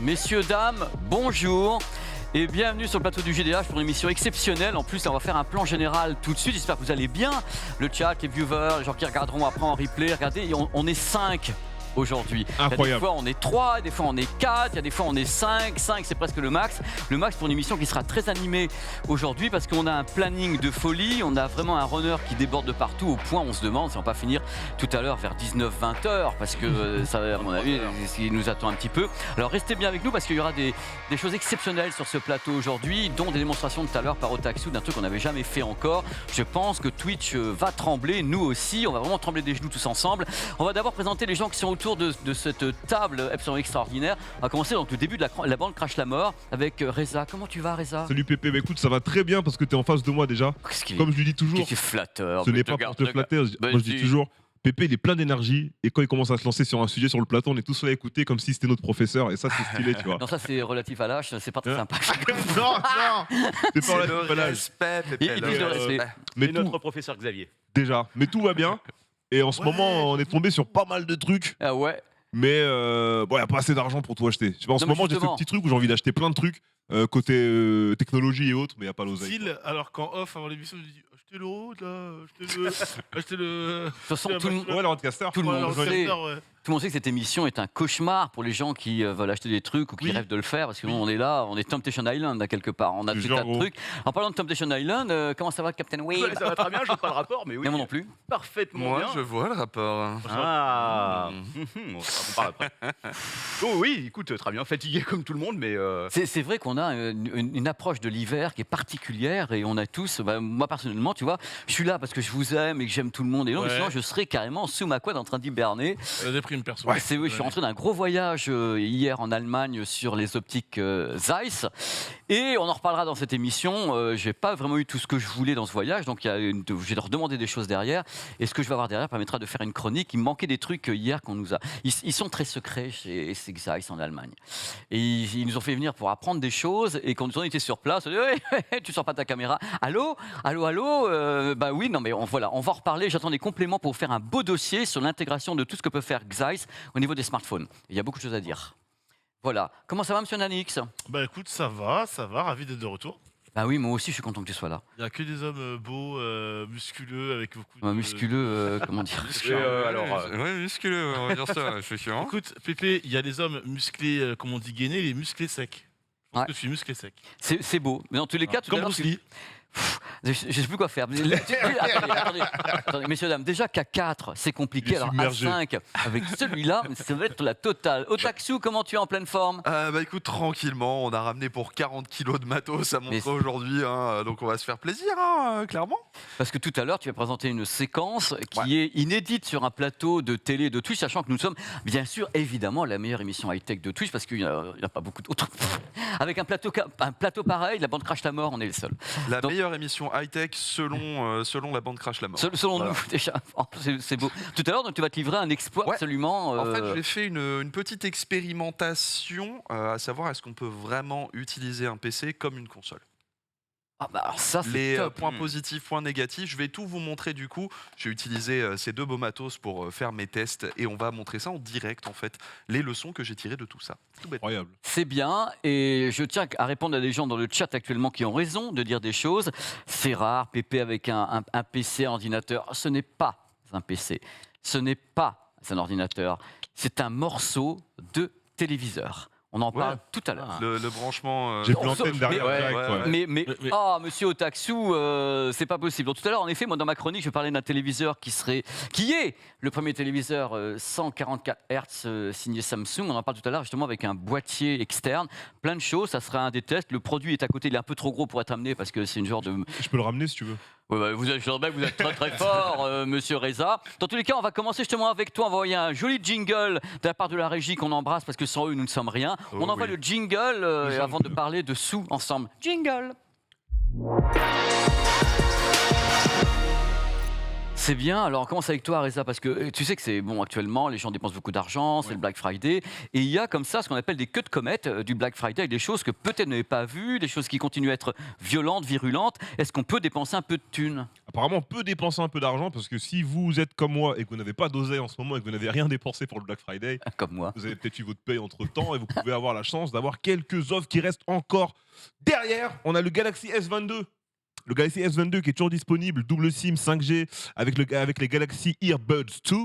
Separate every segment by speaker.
Speaker 1: Messieurs, dames, bonjour et bienvenue sur le plateau du GDH pour une émission exceptionnelle. En plus, on va faire un plan général tout de suite. J'espère que vous allez bien. Le chat, les viewers, les gens qui regarderont après en replay. Regardez, on est 5 aujourd'hui.
Speaker 2: Incroyable.
Speaker 1: Des fois on est 3, des fois on est 4, il y a des fois on est 5. 5 c'est presque le max. Le max pour une émission qui sera très animée aujourd'hui parce qu'on a un planning de folie. On a vraiment un runner qui déborde de partout au point on se demande si on va pas finir tout à l'heure vers 19-20 heures parce que ça à mon avis c'est ce qui nous attend un petit peu. Alors restez bien avec nous parce qu'il y aura des choses exceptionnelles sur ce plateau aujourd'hui, dont des démonstrations tout à l'heure par Otaksu d'un truc qu'on n'avait jamais fait encore. Je pense que Twitch va trembler, nous aussi, on va vraiment trembler des genoux tous ensemble. On va d'abord présenter les gens qui sont autour de cette table absolument extraordinaire. On va commencer donc le début de la bande Crash la mort avec Reza. Comment tu vas, Reza?
Speaker 2: Salut Pépé, bah écoute, ça va très bien parce que tu es en face de moi déjà. Comme je lui dis toujours,
Speaker 1: tu es flatteur.
Speaker 2: ce n'est pas pour te flatter. Moi je dis toujours, Pépé il est plein d'énergie et quand il commence à se lancer sur un sujet sur le plateau, on est tous là à écouter comme si c'était notre professeur et ça c'est stylé, tu vois.
Speaker 1: Non, ça c'est relatif à l'âge, c'est pas très sympa.
Speaker 2: Non, c'est pas relatif à l'âge.
Speaker 3: Respect, Pépé.
Speaker 1: Il dit de respect.
Speaker 2: Mais
Speaker 4: Et notre professeur Xavier.
Speaker 2: déjà, mais tout va bien. Et en ce moment, on est tombé sur pas mal de trucs.
Speaker 1: Ah ouais.
Speaker 2: Mais bon, y a pas assez d'argent pour tout acheter. Tu vois, en ce
Speaker 1: Non, mais
Speaker 2: moment, j'ai ce
Speaker 1: justement.
Speaker 2: petit truc où j'ai envie d'acheter plein de trucs côté technologie et autres, mais y a pas l'oseille.
Speaker 5: Style, alors qu'en off avant l'émission, je dis achetez le road là, achetez le.
Speaker 1: De toute façon, tout le
Speaker 2: Ouais, le roadcaster.
Speaker 1: tout le
Speaker 5: Ouais,
Speaker 1: monde
Speaker 5: alors,
Speaker 1: sait.
Speaker 5: ouais.
Speaker 1: Tout le monde sait que cette émission est un cauchemar pour les gens qui veulent acheter des trucs ou qui
Speaker 5: Oui.
Speaker 1: rêvent de le faire parce que nous,
Speaker 5: Oui.
Speaker 1: on est là, on est Temptation Island là quelque part, on a tout un tas de
Speaker 2: Genre,
Speaker 1: trucs. En parlant de Temptation Island, comment ça va Captain Wave?
Speaker 4: Ouais, ça va très bien, je vois pas le rapport, mais oui.
Speaker 1: Mais moi non plus.
Speaker 4: Parfaitement
Speaker 3: Moi,
Speaker 4: bien.
Speaker 3: je vois le rapport.
Speaker 4: Ah, on parle après. Oh oui, écoute, très bien, fatigué comme tout le monde, mais
Speaker 1: C'est vrai qu'on a une approche de l'hiver qui est particulière et on a tous, moi personnellement, tu vois, je suis là parce que je vous aime et que j'aime tout le monde et non,
Speaker 5: Ouais.
Speaker 1: sinon je serais carrément sous ma couette en train d'hiberner.
Speaker 5: La déprime perso.
Speaker 1: Je suis rentré d'un gros voyage hier en Allemagne sur les optiques Zeiss et on en reparlera dans cette émission. J'ai pas vraiment eu tout ce que je voulais dans ce voyage, donc j'ai leur demandé des choses derrière et ce que je vais avoir derrière permettra de faire une chronique. Il me manquait des trucs hier qu'on nous a. Ils sont très secrets chez Zeiss en Allemagne et ils nous ont fait venir pour apprendre des choses et quand on était sur place, on dit, ouais, tu sors pas ta caméra. Allô, bah oui, non mais on va en reparler. J'attends des compléments pour faire un beau dossier sur l'intégration de tout ce que peut faire Zeiss au niveau des smartphones. Il y a beaucoup de choses à dire. Voilà. Comment ça va, monsieur Nanix?
Speaker 5: Bah écoute, ça va, ravi d'être de retour.
Speaker 1: Bah oui, moi aussi, je suis content que tu sois là.
Speaker 5: Il y a que des hommes beaux, musculeux, avec beaucoup de.
Speaker 1: Musculeux, comment dire?
Speaker 3: Ouais, musculeux, on va dire ça, je suis sûr.
Speaker 5: Écoute, Pépé, il y a des hommes musclés, comme on dit gainés, les musclés secs. Je pense
Speaker 1: Ouais.
Speaker 5: que je suis musclé sec.
Speaker 1: C'est beau. Mais dans tous les cas, tout à
Speaker 5: Comme
Speaker 1: l'heure,
Speaker 5: Bruce Lee.
Speaker 1: Je sais plus quoi faire. Attendez, messieurs, dames, déjà qu'à 4, c'est compliqué.
Speaker 2: Il est
Speaker 1: Alors à
Speaker 2: submergé.
Speaker 1: 5, avec celui-là, ça va être la totale. Otaksu, comment tu es en pleine forme?
Speaker 3: Bah écoute, tranquillement, on a ramené pour 40 kilos de matos à
Speaker 1: Mais-
Speaker 3: montrer aujourd'hui, hein, donc on va se faire plaisir, hein, clairement.
Speaker 1: Parce que tout à l'heure, tu as présenté une séquence qui est inédite sur un plateau de télé de Twitch, sachant que nous sommes, bien sûr, évidemment, la meilleure émission high-tech de Twitch, parce qu'il n'y a pas beaucoup d'autres. Avec un plateau pareil, la bande Crash la mort, on est le seul.
Speaker 3: La
Speaker 1: Donc-
Speaker 3: meilleure émission high-tech selon la bande Crash la mort.
Speaker 1: Selon
Speaker 3: Voilà.
Speaker 1: nous, déjà. C'est beau. Tout à l'heure, donc, tu vas te livrer un exploit
Speaker 3: Ouais.
Speaker 1: absolument.
Speaker 3: En fait, j'ai fait une petite expérimentation, à savoir est-ce qu'on peut vraiment utiliser un PC comme une console.
Speaker 1: Ah bah alors ça, c'est
Speaker 3: Les
Speaker 1: top.
Speaker 3: points positifs, points négatifs, je vais tout vous montrer du coup. J'ai utilisé ces deux beaux matos pour faire mes tests et on va montrer ça en direct en fait, les leçons que j'ai tirées de tout ça. Tout bête.
Speaker 2: Incroyable.
Speaker 1: C'est bien, et je tiens à répondre à des gens dans le chat actuellement qui ont raison de dire des choses. C'est rare, Pépé avec un PC, un ordinateur. Ce n'est pas un PC, ce n'est pas un ordinateur, c'est un morceau de téléviseur. On en parle tout à l'heure.
Speaker 3: Le branchement.
Speaker 2: J'ai
Speaker 1: on
Speaker 2: plus l'antenne
Speaker 1: saute,
Speaker 2: derrière.
Speaker 1: mais-
Speaker 2: direct,
Speaker 3: ouais,
Speaker 2: ouais.
Speaker 1: Mais monsieur Otaksu, c'est pas possible. Donc, tout à l'heure, en effet, moi dans ma chronique, je parlais d'un téléviseur qui est le premier téléviseur 144 Hz signé Samsung. On en parle tout à l'heure justement avec un boîtier externe, plein de choses. Ça sera un des tests. Le produit est à côté, il est un peu trop gros pour être amené parce que c'est une genre de.
Speaker 2: Je peux le ramener si tu veux.
Speaker 1: Ouais, vous êtes très très fort, monsieur Reza. Dans tous les cas, on va commencer justement avec toi. On va envoyer un joli jingle de la part de la régie qu'on embrasse parce que sans eux, nous ne sommes rien. On envoie le jingle avant de parler de sous ensemble. Jingle. C'est bien. Alors, on commence avec toi, Reza, parce que tu sais que c'est bon actuellement, les gens dépensent beaucoup d'argent, c'est le Black Friday, et il y a comme ça ce qu'on appelle des queues de comète du Black Friday, des choses que peut-être vous n'avez pas vues, des choses qui continuent à être violentes, virulentes. Est-ce qu'on peut dépenser un peu de thunes?
Speaker 2: Apparemment, on peut dépenser un peu d'argent parce que si vous êtes comme moi et que vous n'avez pas d'oseille en ce moment et que vous n'avez rien dépensé pour le Black Friday,
Speaker 1: Comme moi.
Speaker 2: vous avez peut-être eu votre paye entre temps et vous pouvez avoir la chance d'avoir quelques offres qui restent encore derrière. On a le Galaxy S22. Le Galaxy S22 qui est toujours disponible, double SIM 5G avec les Galaxy Earbuds 2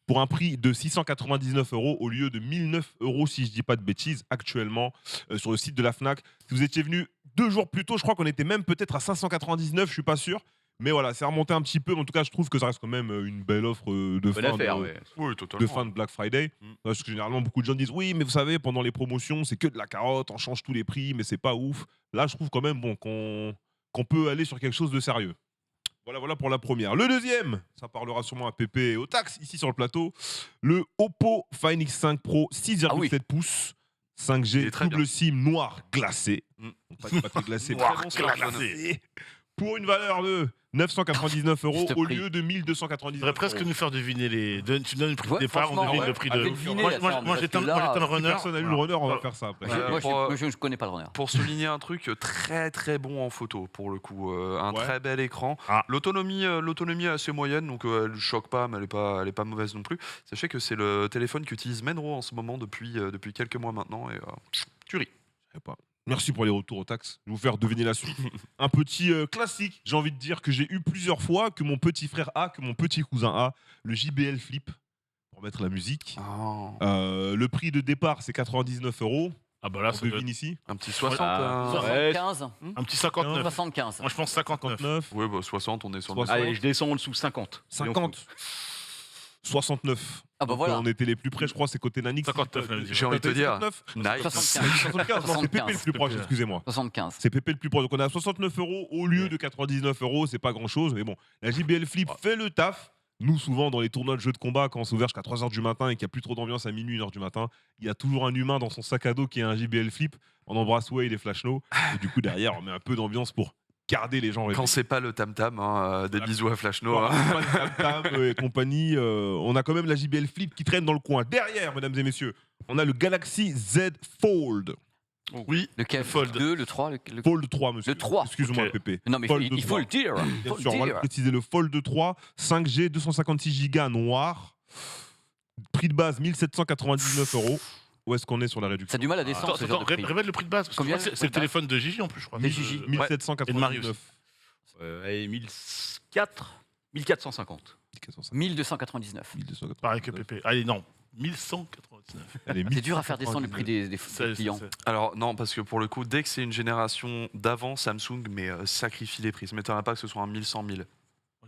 Speaker 2: pour un prix de 699 € au lieu de 1009 € si je dis pas de bêtises actuellement sur le site de la Fnac. Si vous étiez venu 2 jours plus tôt, je crois qu'on était même peut-être à 599, je suis pas sûr. Mais voilà, c'est remonté un petit peu. En tout cas, je trouve que ça reste quand même une belle offre de
Speaker 4: Bonne
Speaker 2: fin
Speaker 4: affaire,
Speaker 2: de,
Speaker 4: ouais.
Speaker 3: Oui,
Speaker 2: de
Speaker 3: totalement.
Speaker 2: fin de Black Friday.
Speaker 4: Mm.
Speaker 2: Parce que généralement, beaucoup de gens disent oui, mais vous savez, pendant les promotions, c'est que de la carotte, on change tous les prix, mais c'est pas ouf. Là, je trouve quand même bon, qu'on peut aller sur quelque chose de sérieux. Voilà pour la première. Le deuxième, ça parlera sûrement à Pépé et au tax ici sur le plateau. Le Oppo Find X5 Pro 6,7
Speaker 1: Ah oui.
Speaker 2: pouces.
Speaker 3: Il
Speaker 2: 5G,
Speaker 3: est très
Speaker 2: double SIM noir glacé.
Speaker 3: Mm.
Speaker 2: Pas très glacé,
Speaker 3: Noir
Speaker 2: très bon
Speaker 3: glacé.
Speaker 2: pour une valeur de 999 €
Speaker 1: Juste
Speaker 2: au
Speaker 1: prix.
Speaker 2: lieu de
Speaker 5: Tu
Speaker 2: 1299
Speaker 5: devrais presque
Speaker 2: €.
Speaker 5: nous faire deviner les. Tu donnes le prix de
Speaker 1: Ouais,
Speaker 5: départ, on
Speaker 1: franchement,
Speaker 5: devine
Speaker 1: ouais.
Speaker 5: le prix
Speaker 1: Ah,
Speaker 5: de.
Speaker 1: devinez,
Speaker 5: Moi,
Speaker 1: attends,
Speaker 5: j'étais
Speaker 1: parce que là,
Speaker 5: un
Speaker 2: Si
Speaker 5: runner.
Speaker 2: personne n'a lu le runner, on va faire ça après.
Speaker 3: Euh,
Speaker 1: Moi,
Speaker 3: pour,
Speaker 1: je ne connais pas le runner.
Speaker 3: Pour souligner un truc très très bon en photo pour le coup, un
Speaker 2: Ouais.
Speaker 3: très bel écran.
Speaker 5: Ah.
Speaker 3: L'autonomie est assez moyenne, donc elle ne choque pas, mais elle est pas mauvaise non plus. Sachez que c'est le téléphone qu'utilise Menro en ce moment depuis quelques mois maintenant et tu ris.
Speaker 2: Je sais pas. Merci pour les retours au tax. Je vais vous faire deviner la suite. Un petit classique, j'ai envie de dire, que j'ai eu plusieurs fois, que mon petit frère a, que mon petit cousin a, le JBL Flip, pour mettre la musique. Le prix de départ, c'est 99 €.
Speaker 5: Ah bah là,
Speaker 2: On
Speaker 5: ça doit
Speaker 2: devine ici.
Speaker 3: Un petit 60.
Speaker 4: Ah.
Speaker 3: hein.
Speaker 1: 75
Speaker 5: être un petit 59.
Speaker 1: 75.
Speaker 5: Moi, je pense 59.
Speaker 2: 59,
Speaker 3: Ouais, bah 60, on est sur
Speaker 2: 60.
Speaker 4: Allez, je descends en dessous 50.
Speaker 2: 50, 69.
Speaker 1: Ah bah
Speaker 2: Donc,
Speaker 1: voilà.
Speaker 2: on était les plus près, je crois, c'est côté Nanix.
Speaker 5: 59, même,
Speaker 3: J'ai envie de te dire.
Speaker 2: 59,
Speaker 3: Nice.
Speaker 1: 75.
Speaker 2: 75, non, c'est Pépé le plus proche,
Speaker 5: Pépé.
Speaker 2: excusez-moi.
Speaker 1: 75.
Speaker 2: C'est Pépé le plus proche. Donc on est à 69 € au lieu de 99 €. C'est pas grand chose. Mais bon, la JBL Flip fait le taf. Nous, souvent, dans les tournois de jeux de combat, quand on s'ouvre jusqu'à 3 h du matin et qu'il n'y a plus trop d'ambiance à minuit, 1 h du matin, il y a toujours un humain dans son sac à dos qui a un JBL Flip. On embrasse Wade et Flashno. Et du coup, derrière, on met un peu d'ambiance pour garder les gens réveillés.
Speaker 3: Quand c'est pas le tam-tam, des bisous à Flashno.
Speaker 2: Voilà,
Speaker 3: hein.
Speaker 2: pas de tam-tam et compagnie. On a quand même la JBL Flip qui traîne dans le coin. Derrière, mesdames et messieurs, on a le Galaxy Z Fold.
Speaker 5: Oui,
Speaker 1: Lequel?
Speaker 5: le Fold.
Speaker 1: 2, le 3, le...
Speaker 2: Fold 3, monsieur.
Speaker 1: Le 3.
Speaker 2: Excuse-moi,
Speaker 5: Ok.
Speaker 2: Pépé.
Speaker 1: Non, mais
Speaker 2: Fold
Speaker 1: il faut
Speaker 2: 3.
Speaker 1: le dire.
Speaker 2: Bien
Speaker 1: Faut
Speaker 2: sûr,
Speaker 1: le
Speaker 2: on va
Speaker 1: dire.
Speaker 2: le préciser. Le Fold 3, 5G, 256 Go noir. Prix de base 1799 €. Où est-ce qu'on est sur la
Speaker 1: Ça a
Speaker 2: réduction?
Speaker 1: du mal à descendre
Speaker 5: Attends,
Speaker 1: ce genre de prix.
Speaker 5: répète le prix de base. Parce que
Speaker 1: Combien,
Speaker 5: je crois que
Speaker 1: le
Speaker 5: c'est le
Speaker 1: prix de
Speaker 5: téléphone de Gigi en plus, je crois.
Speaker 1: De Gigi.
Speaker 5: Ouais.
Speaker 2: 1799.
Speaker 4: Allez, 1450.
Speaker 1: 1299.
Speaker 2: 1299.
Speaker 5: Pareil que Pépé. Allez, non. 1199.
Speaker 2: Allez,
Speaker 1: C'est dur à faire descendre le prix des
Speaker 5: C'est-
Speaker 1: clients.
Speaker 5: c'est-
Speaker 3: Alors non, parce que pour le coup, dès que c'est une génération d'avant, Samsung sacrifie les prix. Ça m'étonnerait pas que ce soit un 1100 000.
Speaker 5: Moi,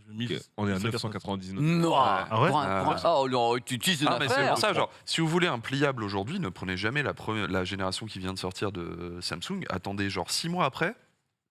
Speaker 5: je mets
Speaker 2: Ok, on est à
Speaker 5: 1199.
Speaker 2: 999.
Speaker 1: Non.
Speaker 5: Ah ouais
Speaker 1: Oh non, tu utilises de
Speaker 3: Ah mais c'est
Speaker 1: l'affaire.
Speaker 3: pour ça, genre, si vous voulez un pliable aujourd'hui, ne prenez jamais la génération qui vient de sortir de Samsung. Attendez genre 6 mois après,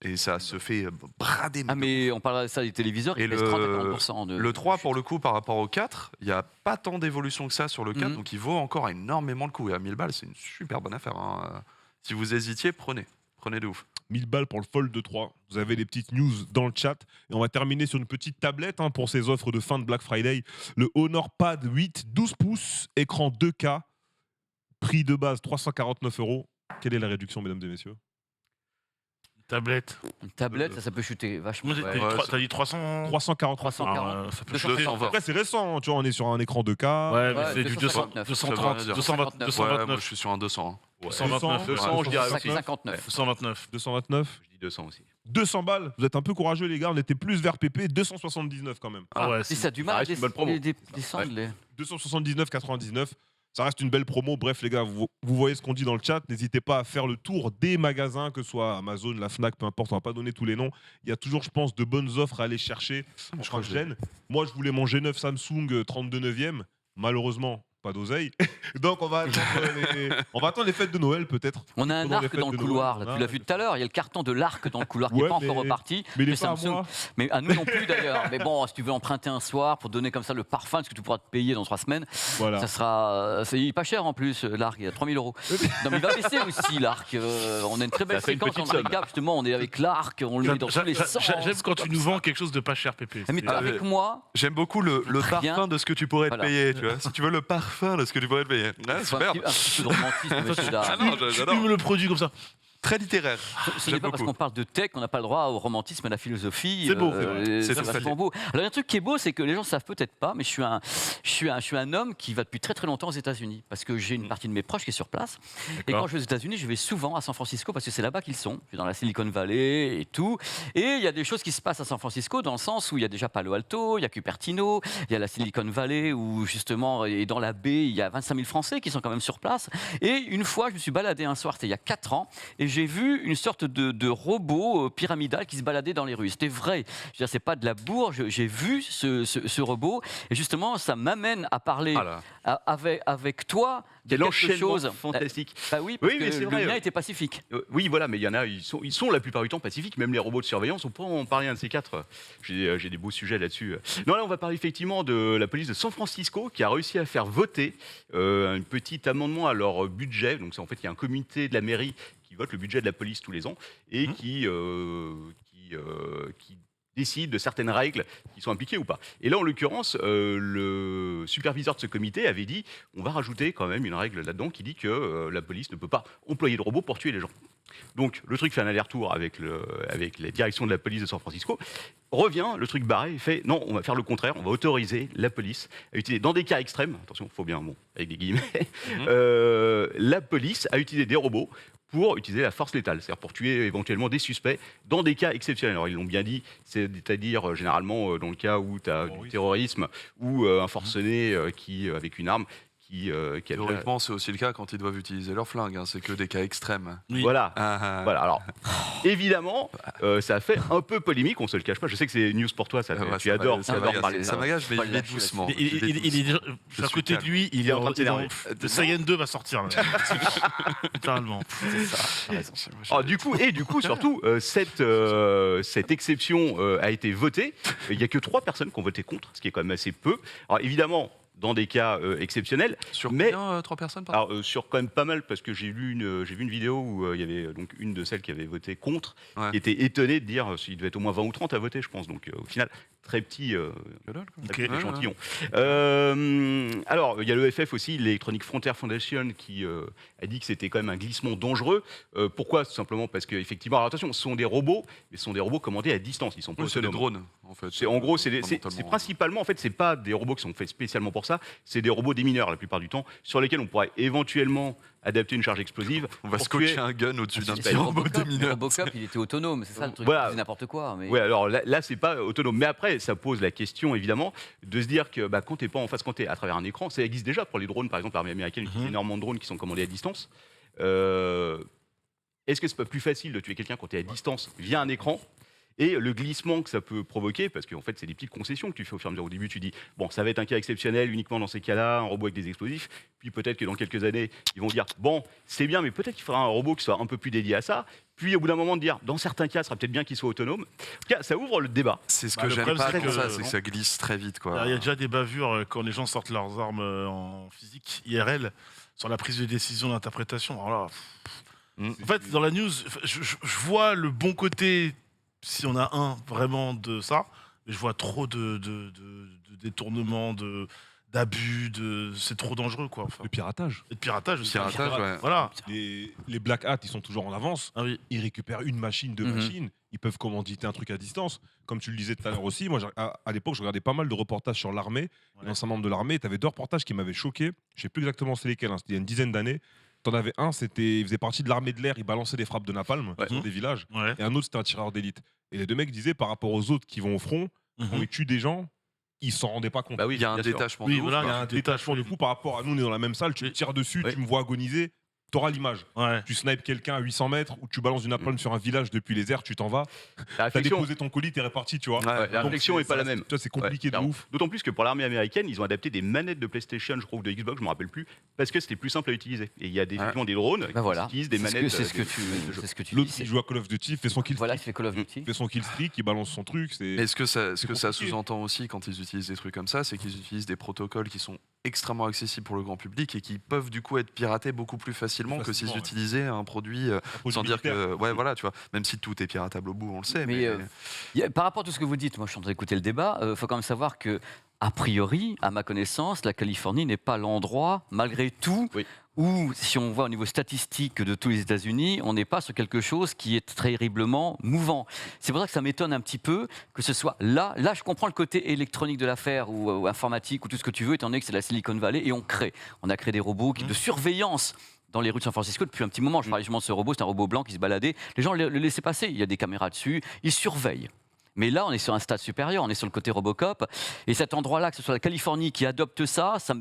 Speaker 3: et ça se fait brader.
Speaker 1: Ah mais on parlera de ça des téléviseurs,
Speaker 3: Et
Speaker 1: ils baissent 30 à 40% de...
Speaker 3: Le 3, pour le coup, par rapport au 4, il n'y a pas tant d'évolution que ça sur le 4,
Speaker 1: Mhm.
Speaker 3: donc il vaut encore énormément le coup. Et à 1000 balles, c'est une super bonne affaire. hein. Si vous hésitiez, prenez. Prenez de ouf.
Speaker 2: 1000 balles pour le Fold 3. Vous avez les petites news dans le chat. Et on va terminer sur une petite tablette pour ces offres de fin de Black Friday. Le Honor Pad 8, 12 pouces, écran 2K. Prix de base 349 €. Quelle est la réduction, mesdames et messieurs?
Speaker 5: Tablette.
Speaker 1: Une tablette, ça peut chuter vachement.
Speaker 5: Moi,
Speaker 3: Ouais,
Speaker 5: t'as dit 300.
Speaker 2: 340.
Speaker 1: 340.
Speaker 5: Ça peut
Speaker 1: 240.
Speaker 5: changer.
Speaker 2: Après, c'est récent. Tu vois, on est sur un écran 2K.
Speaker 5: Ouais, mais
Speaker 1: Ouais,
Speaker 5: c'est du
Speaker 1: 259.
Speaker 5: 230, 229.
Speaker 3: Ouais, moi je suis sur un 200. hein.
Speaker 5: 229.
Speaker 4: 200, je dirais aussi.
Speaker 1: 59.
Speaker 5: 229.
Speaker 2: 229.
Speaker 4: Je dis 200 aussi.
Speaker 2: 200 balles. Vous êtes un peu courageux, les gars. On était plus vers PP. 279 quand même.
Speaker 5: Ah ouais,
Speaker 1: Si
Speaker 5: c'est-
Speaker 1: ça a du mal
Speaker 4: ça
Speaker 1: à
Speaker 4: reste une bonne promo.
Speaker 1: descendre les...
Speaker 2: 279,99. Ça reste une belle promo. Bref, les gars, vous voyez ce qu'on dit dans le chat. N'hésitez pas à faire le tour des magasins, que ce soit Amazon, la Fnac, peu importe. On va pas donner tous les noms. Il y a toujours, je pense, de bonnes offres à aller chercher.
Speaker 3: Je crois que je
Speaker 2: Moi, je voulais mon G9 Samsung 32 neuvième. Malheureusement, pas d'oseille. Donc on va attendre les fêtes de Noël peut-être.
Speaker 1: On a un
Speaker 2: Pendant les
Speaker 1: arc
Speaker 2: fêtes
Speaker 1: dans le
Speaker 2: de
Speaker 1: couloir,
Speaker 2: Noël.
Speaker 1: là, tu l'as vu tout à l'heure, il y a le carton de l'arc dans le couloir qui n'est
Speaker 2: Ouais,
Speaker 1: pas encore
Speaker 2: mais-
Speaker 1: reparti.
Speaker 2: Mais il est
Speaker 1: ça
Speaker 2: pas à
Speaker 1: me saoule.
Speaker 2: moi.
Speaker 1: Mais à nous non plus d'ailleurs. Mais bon, si tu veux emprunter un soir pour donner comme ça le parfum, ce que tu pourras te payer dans 3 semaines,
Speaker 2: Voilà.
Speaker 1: ça sera. C'est pas cher en plus, l'arc, il y a 3000 €. Non, mais il va baisser aussi l'arc. On a une très belle
Speaker 4: Ça fait une
Speaker 1: séquence
Speaker 4: petite
Speaker 1: dans le
Speaker 4: somme.
Speaker 1: recap, justement, on est avec l'arc, on le met dans tous les sens.
Speaker 5: J'aime quand tu nous vends quelque chose de pas cher, Pépé.
Speaker 1: Mais
Speaker 5: C'est-
Speaker 1: avec moi,
Speaker 3: J'aime beaucoup le
Speaker 1: Rien.
Speaker 3: parfum de ce que tu pourrais
Speaker 1: Voilà.
Speaker 3: te payer, tu vois. Si tu veux le parfum de ce que tu pourrais te payer. Ouais,
Speaker 1: faut un
Speaker 3: super.
Speaker 1: petit peu de romantisme, monsieur Dard.
Speaker 3: Ah non,
Speaker 5: Tu
Speaker 3: j'adore.
Speaker 5: me le produis comme ça.
Speaker 3: Très littéraire.
Speaker 1: Ce n'est
Speaker 3: J'aime
Speaker 1: pas parce
Speaker 3: beaucoup.
Speaker 1: qu'on parle de tech qu'on n'a pas le droit au romantisme et à la philosophie.
Speaker 5: C'est beau, c'est vrai.
Speaker 3: C'est
Speaker 1: C'est
Speaker 3: tout à
Speaker 1: vachement
Speaker 3: fait.
Speaker 1: beau. Alors, il y a un truc qui est beau, c'est que les gens ne savent peut-être pas, mais je suis un homme qui va depuis très très longtemps aux États-Unis parce que j'ai une partie de mes proches qui est sur place. Et quand je vais aux États-Unis, je vais souvent à San Francisco parce que c'est là-bas qu'ils sont. Je suis dans la Silicon Valley et tout. Et il y a des choses qui se passent à San Francisco dans le sens où il y a déjà Palo Alto, il y a Cupertino, il y a la Silicon Valley où justement, et dans la baie, il y a 25 000 Français qui sont quand même sur place. Et une fois, je me suis baladé un soir, c'était il y a 4 ans, et j'ai vu une sorte de robot pyramidal qui se baladait dans les rues. C'était vrai. Je veux dire, c'est pas de la bourge. J'ai vu ce robot, et justement, ça m'amène à parler
Speaker 3: Voilà.
Speaker 1: avec toi de
Speaker 4: Quel
Speaker 1: quelque
Speaker 4: enchaînement
Speaker 1: chose.
Speaker 4: fantastique.
Speaker 1: Bah oui, parce
Speaker 4: Oui, mais
Speaker 1: que
Speaker 4: c'est
Speaker 1: le
Speaker 4: vrai,
Speaker 1: mien était pacifique.
Speaker 4: Oui, voilà, mais il y en a, ils sont la plupart du temps pacifiques, même les robots de surveillance, on pourra en parler un de ces quatre. J'ai des beaux sujets là-dessus. Non, là, on va parler effectivement de la police de San Francisco qui a réussi à faire voter un petit amendement à leur budget. Donc, en fait, il y a un comité de la mairie qui vote le budget de la police tous les ans et qui décide de certaines règles qui sont appliquées ou pas. Et là, en l'occurrence, le superviseur de ce comité avait dit on va rajouter quand même une règle là-dedans qui dit que la police ne peut pas employer de robots pour tuer les gens. Donc, le truc fait un aller-retour avec la direction de la police de San Francisco. Revient, le truc barré, il fait non, on va faire le contraire, on va autoriser la police à utiliser, dans des cas extrêmes, attention, il faut bien, bon, avec des guillemets, la police a utilisé des robots pour utiliser la force létale, c'est-à-dire pour tuer éventuellement des suspects dans des cas exceptionnels. Alors ils l'ont bien dit, c'est-à-dire généralement dans le cas où tu as du terrorisme ou un forcené qui, avec une arme, qui a déjà-
Speaker 3: Théoriquement, c'est aussi le cas quand ils doivent utiliser leur flingue. C'est que des cas extrêmes.
Speaker 5: Oui.
Speaker 4: Voilà.
Speaker 3: Ah, ah.
Speaker 4: Voilà, alors évidemment, ça a fait un peu polémique, on se le cache pas. Je sais que c'est news pour toi, ça fait,
Speaker 3: Ouais,
Speaker 4: tu
Speaker 3: ça
Speaker 4: adores,
Speaker 3: m'agace,
Speaker 4: tu
Speaker 3: ça
Speaker 4: adores
Speaker 3: m'agace,
Speaker 4: parler de
Speaker 3: ça
Speaker 4: ça.
Speaker 3: m'agace, je vais
Speaker 1: Pas
Speaker 3: y
Speaker 1: le
Speaker 3: aller
Speaker 1: lâcher
Speaker 3: doucement.
Speaker 5: Il est à côté de lui, il est en train de
Speaker 4: s'énerver.
Speaker 5: Saiyan 2 va sortir. Là. Littéralement.
Speaker 4: Ah, du coup, surtout, cette exception a été votée. Il n'y a que 3 personnes qui ont voté contre, ce qui est quand même assez peu. Alors évidemment, dans des cas exceptionnels,
Speaker 3: Sur
Speaker 4: mais
Speaker 3: combien 3 personnes pardon
Speaker 4: alors, sur quand même pas mal, parce que j'ai vu une vidéo où il y avait donc une de celles qui avait voté contre,
Speaker 3: Ouais.
Speaker 4: qui était étonnée de dire s'il devait être au moins 20 ou 30 à voter, je pense. Donc au final, très petit
Speaker 5: Ok.
Speaker 4: très petit
Speaker 3: Ouais,
Speaker 4: échantillon. Alors, il y a l'EFF aussi, l'Electronic Frontier Foundation, qui a dit que c'était quand même un glissement dangereux. Pourquoi? Tout simplement parce qu'effectivement, alors attention, ce sont des robots, mais ce sont des robots commandés à distance. Ils sont pas
Speaker 3: Oui, c'est des
Speaker 4: autonomes.
Speaker 3: drones, en fait.
Speaker 4: En gros, c'est
Speaker 3: Fondamentalement.
Speaker 4: principalement, en fait, c'est pas des robots qui sont faits spécialement pour ça, c'est des robots démineurs la plupart du temps, sur lesquels on pourrait éventuellement adapter une charge explosive.
Speaker 3: On va
Speaker 4: pour
Speaker 3: scotcher
Speaker 4: tuer-
Speaker 3: un gun au-dessus d'un
Speaker 1: Et
Speaker 3: petit robot
Speaker 1: Robocop,
Speaker 3: démineur.
Speaker 1: Robocop, il était autonome, c'est ça le truc,
Speaker 4: Voilà.
Speaker 1: il faisait n'importe quoi. Mais...
Speaker 4: Ouais, alors là c'est pas autonome. Mais après, ça pose la question, évidemment, de se dire que quand t'es pas en face, quand t'es à travers un écran, ça existe déjà pour les drones, par exemple, l'armée américaine utilise énormément de drones qui sont commandés à distance. Est-ce que c'est pas plus facile de tuer quelqu'un quand t'es à distance via un écran? Et le glissement que ça peut provoquer, parce qu'en fait, c'est des petites concessions que tu fais au fur et à mesure. Au début, tu dis, bon, ça va être un cas exceptionnel, uniquement dans ces cas-là, un robot avec des explosifs. Puis peut-être que dans quelques années, ils vont dire, bon, c'est bien, mais peut-être qu'il faudra un robot qui soit un peu plus dédié à ça. Puis au bout d'un moment, de dire, dans certains cas, ce sera peut-être bien qu'il soit autonome. En tout cas, ça ouvre le débat.
Speaker 3: C'est ce
Speaker 5: Bah,
Speaker 3: que
Speaker 5: le
Speaker 3: j'aime
Speaker 5: problème,
Speaker 3: pas
Speaker 5: c'est
Speaker 3: dans
Speaker 5: que-
Speaker 3: ça, c'est que ça glisse très vite. Quoi.
Speaker 5: Il y a déjà des bavures quand les gens sortent leurs armes en physique, IRL, sur la prise de décision d'interprétation. Alors là, en fait, dans la news, je vois le bon côté, si on a un vraiment de ça, mais je vois trop de détournements, d'abus, c'est trop dangereux, quoi. Enfin,
Speaker 2: Le piratage.
Speaker 5: et de piratage aussi.
Speaker 3: Piratage, ouais.
Speaker 5: Voilà.
Speaker 2: Les Black Hat, ils sont toujours en avance.
Speaker 5: Ah oui.
Speaker 2: Ils récupèrent une machine, deux machines. Ils peuvent commanditer un truc à distance. Comme tu le disais tout à l'heure aussi, moi, à l'époque, je regardais pas mal de reportages sur l'armée,
Speaker 5: Ouais.
Speaker 2: l'ancien membre de l'armée. Tu avais 2 reportages qui m'avaient choqué. Je sais plus exactement c'est lesquels. C'était il y a une dizaine d'années. T'en avais un, il faisait partie de l'armée de l'air. Il balançait des frappes de napalm sur des villages.
Speaker 5: Ouais.
Speaker 2: Et un autre, c'était un tireur d'élite. Et les 2 mecs disaient par rapport aux autres qui vont au front, quand ils tuent des gens, ils s'en rendaient pas compte.
Speaker 4: Bah oui,
Speaker 3: Il y a un
Speaker 4: bien sûr.
Speaker 3: détachement.
Speaker 5: Oui,
Speaker 3: de ouf,
Speaker 5: voilà,
Speaker 3: quoi.
Speaker 5: il y a un
Speaker 2: Détachement, du coup, par rapport à nous, on est dans la même salle, tu me tires dessus,
Speaker 4: Ouais.
Speaker 2: tu me vois agoniser. t'auras l'image.
Speaker 5: Ouais.
Speaker 2: Tu snipes quelqu'un à 800 mètres ou tu balances une napalm sur un village depuis les airs, tu t'en vas.
Speaker 4: La
Speaker 2: T'as
Speaker 4: réflexion,
Speaker 2: déposé ton colis, t'es réparti, tu vois.
Speaker 3: Ouais,
Speaker 4: la
Speaker 2: Donc,
Speaker 4: réflexion est pas la même.
Speaker 2: Tu vois, c'est compliqué de
Speaker 4: clairement.
Speaker 2: ouf.
Speaker 4: D'autant plus que pour l'armée américaine, ils ont adapté des manettes de PlayStation, je crois, ou de Xbox, je me rappelle plus, parce que c'était plus simple à utiliser. Et il y a effectivement des drones
Speaker 1: Bah voilà.
Speaker 4: qui utilisent des
Speaker 1: C'est ce
Speaker 4: manettes.
Speaker 1: que- c'est ce que
Speaker 4: de-
Speaker 1: tu-
Speaker 4: de jeu.
Speaker 1: c'est ce que tu
Speaker 2: L'autre
Speaker 1: dis.
Speaker 2: qui joue à Call of Duty fait son kill
Speaker 1: Voilà, il
Speaker 2: streak.
Speaker 1: fait Call of Duty.
Speaker 2: Fait son kill streak, il balance son truc. C'est
Speaker 3: Mais ce que ça
Speaker 2: compliqué.
Speaker 3: sous-entend aussi quand ils utilisent des trucs comme ça, c'est qu'ils utilisent des protocoles qui sont extrêmement accessibles pour le grand public et qui peuvent du coup être piratés beaucoup plus facilement que s'ils
Speaker 2: Facilement, ouais.
Speaker 3: utilisaient un produit
Speaker 2: produit
Speaker 3: sans dire
Speaker 2: militaire.
Speaker 3: que ouais voilà tu vois, même si tout est piratable au bout, on le sait.
Speaker 1: Mais par rapport à tout ce que vous dites, moi je suis en train d'écouter le débat, il faut quand même savoir que, a priori, à ma connaissance, la Californie n'est pas l'endroit, malgré tout,
Speaker 4: Oui.
Speaker 1: où, si on voit au niveau statistique de tous les États-Unis, on n'est pas sur quelque chose qui est terriblement mouvant. C'est pour ça que ça m'étonne un petit peu que ce soit là. Là, je comprends le côté électronique de l'affaire ou informatique ou tout ce que tu veux, étant donné que c'est la Silicon Valley et on a créé des robots de surveillance dans les rues de San Francisco depuis un petit moment. Je parlais justement de ce robot, c'est un robot blanc qui se baladait. Les gens le laissaient passer, il y a des caméras dessus, ils surveillent. Mais là, on est sur un stade supérieur, on est sur le côté Robocop. Et cet endroit-là, que ce soit la Californie qui adopte ça, ça